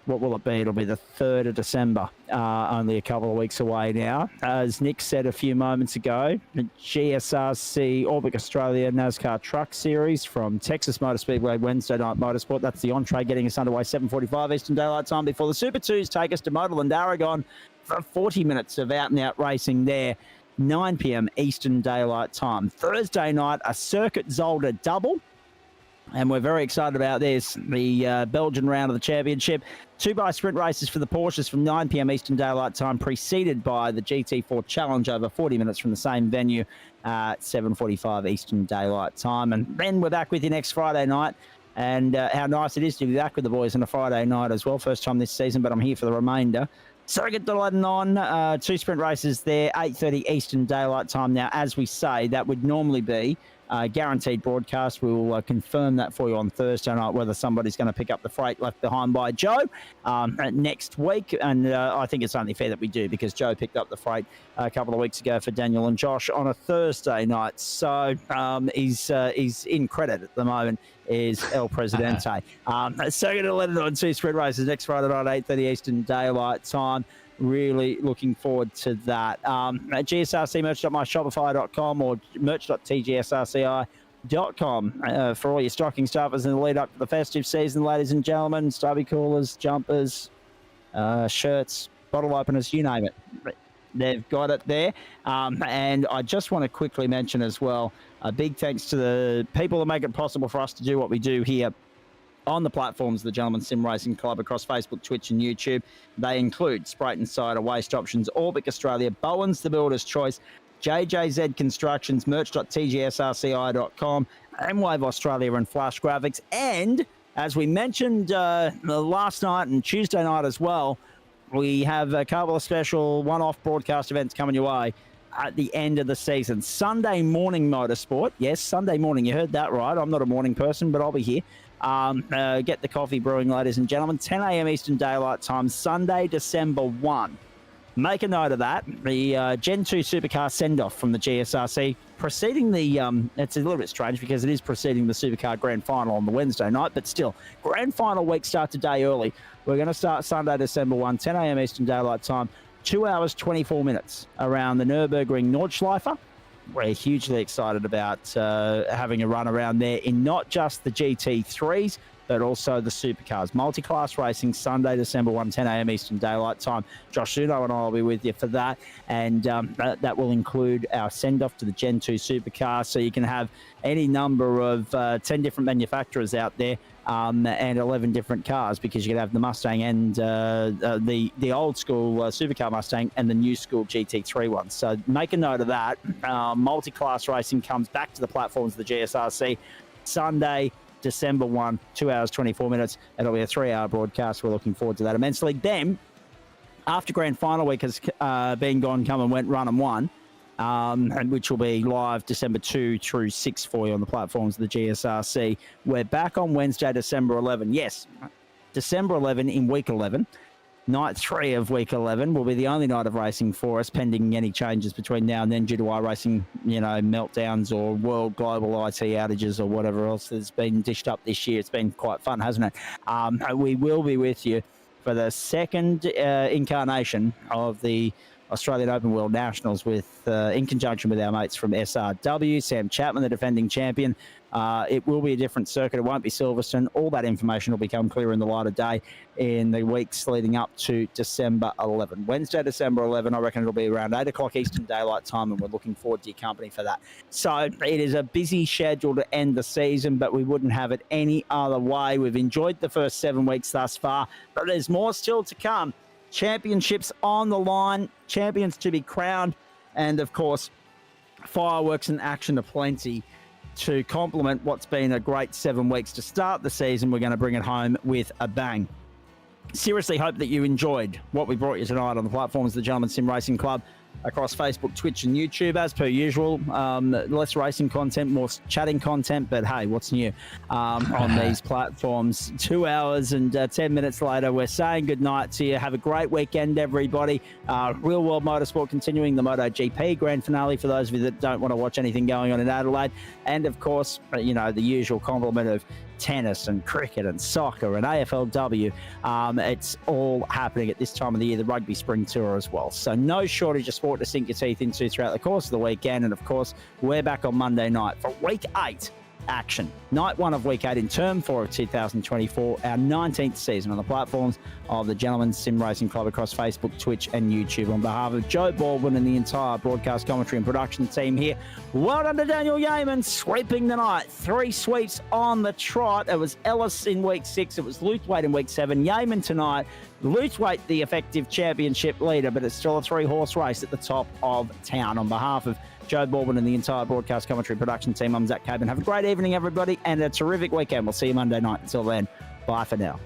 what will it be? It'll be the 3rd of December, only a couple of weeks away now. As Nick said a few moments ago, the GSRC Orbit Australia NASCAR Truck Series from Texas Motor Speedway Wednesday Night Motorsport. That's the entree getting us underway 7:45 Eastern Daylight Time before the Super 2s take us to Motorland Aragon for 40 minutes of out-and-out racing there, 9 p.m. Eastern Daylight Time. Thursday night, a Circuit Zolder double. And we're very excited about this. The Belgian round of the championship. 2x sprint races for the Porsches from 9 p.m. Eastern Daylight Time, preceded by the GT4 Challenge over 40 minutes from the same venue at 7:45 Eastern Daylight Time. And then we're back with you next Friday night. And how nice it is to be back with the boys on a Friday night as well. First time this season, but I'm here for the remainder. Circuit 11 on, 2 sprint races there, 8:30 Eastern Daylight Time. Now, as we say, that would normally be guaranteed broadcast. We will confirm that for you on Thursday night, whether somebody's going to pick up the freight left behind by Joe next week. And I think it's only fair that we do, because Joe picked up the freight a couple of weeks ago for Daniel and Josh on a Thursday night. So he's in credit at the moment, is El Presidente. Circuit 11 on 2 sprint races next Friday night, 8:30 Eastern Daylight Time. Really looking forward to that. At GSRC.myshopify.com or merch.tgsrci.com for all your stocking stuffers in the lead up to the festive season, ladies and gentlemen. Stubby coolers, jumpers, shirts, bottle openers, you name it. They've got it there. And I just want to quickly mention as well, a big thanks to the people that make it possible for us to do what we do here on the platforms of the Gentleman Sim Racing Club across Facebook, Twitch and YouTube. They include Sprite and Cider, Waste Options, Orbic Australia, Bowen's The Builder's Choice, JJZ Constructions, merch.tgsrci.com, M-Wave Australia and Flash Graphics. And as we mentioned last night and Tuesday night as well, we have a couple of special one-off broadcast events coming your way at the end of the season. Sunday morning motorsport. Yes, Sunday morning. You heard that right. I'm not a morning person, but I'll be here. Get the coffee brewing, ladies and gentlemen. 10 a.m. Eastern Daylight Time, Sunday, December 1. Make a note of that. The Gen 2 Supercar send-off from the GSRC preceding the... it's a little bit strange because it is preceding the Supercar Grand Final on the Wednesday night, but still, Grand Final week starts a day early. We're going to start Sunday, December 1, 10 a.m. Eastern Daylight Time, 2 hours, 24 minutes around the Nürburgring Nordschleife. We're hugely excited about having a run around there in not just the GT3s, but also the supercars. Multi-class racing, Sunday, December 1, 10 a.m. Eastern Daylight Time. Josh Zuno and I will be with you for that. And that will include our send-off to the Gen 2 supercar. So you can have any number of 10 different manufacturers out there and 11 different cars, because you can have the Mustang and the old school supercar Mustang and the new school GT3 one. So make a note of that. Multi-class racing comes back to the platforms of the GSRC Sunday, December 1, 2 hours, 24 minutes. It'll be a 3-hour broadcast. We're looking forward to that immensely. Then, after Grand Final week has been gone, come and went, run and won, and which will be live December 2 through 6 for you on the platforms of the GSRC. We're back on Wednesday, December 11. Yes, December 11 in week 11. Night 3 of week 11 will be the only night of racing for us, pending any changes between now and then due to iRacing, meltdowns or world global IT outages or whatever else that's been dished up this year. It's been quite fun, hasn't it? We will be with you for the second incarnation of the Australian Open World Nationals in conjunction with our mates from SRW, Sam Chapman, the defending champion. It will be a different circuit. It won't be Silverstone. All that information will become clear in the light of day in the weeks leading up to December 11. Wednesday, December 11, I reckon it'll be around 8 o'clock Eastern Daylight Time, and we're looking forward to your company for that. So it is a busy schedule to end the season, but we wouldn't have it any other way. We've enjoyed the first 7 weeks thus far, but there's more still to come. Championships on the line, champions to be crowned, and of course, fireworks and action aplenty to complement what's been a great 7 weeks to start the season. We're going to bring it home with a bang. Seriously hope that you enjoyed what we brought you tonight on the platforms of the Gentleman Sim Racing Club. across Facebook, Twitch, and YouTube, as per usual. Less racing content, more chatting content, but hey, what's new on these platforms? 2 hours and 10 minutes later, we're saying goodnight to you. Have a great weekend, everybody. Real World Motorsport continuing, the MotoGP Grand Finale for those of you that don't want to watch anything going on in Adelaide. And, of course, you know, the usual complement of tennis and cricket and soccer and AFLW. It's all happening at this time of the year, the Rugby Spring Tour as well. So no shortage of sport to sink your teeth into throughout the course of the weekend. And, of course, we're back on Monday night for Week 8 action. Night 1 of Week 8 in Term 4 of 2024, our 19th season on the platforms of the Gentlemen's Sim Racing Club across Facebook, Twitch, and YouTube. On behalf of Joe Baldwin and the entire broadcast commentary and production team here, well done to Daniel Yeaman, sweeping the night. 3 sweeps on the trot. It was Ellis in Week 6. It was Luthwaite in Week 7. Yeaman tonight. Luthwaite, the effective championship leader, but it's still a 3-horse race at the top of town. On behalf of Joe Baldwin and the entire broadcast commentary production team, I'm Zach Cabin. Have a great evening, everybody, and a terrific weekend. We'll see you Monday night. Until then, bye for now.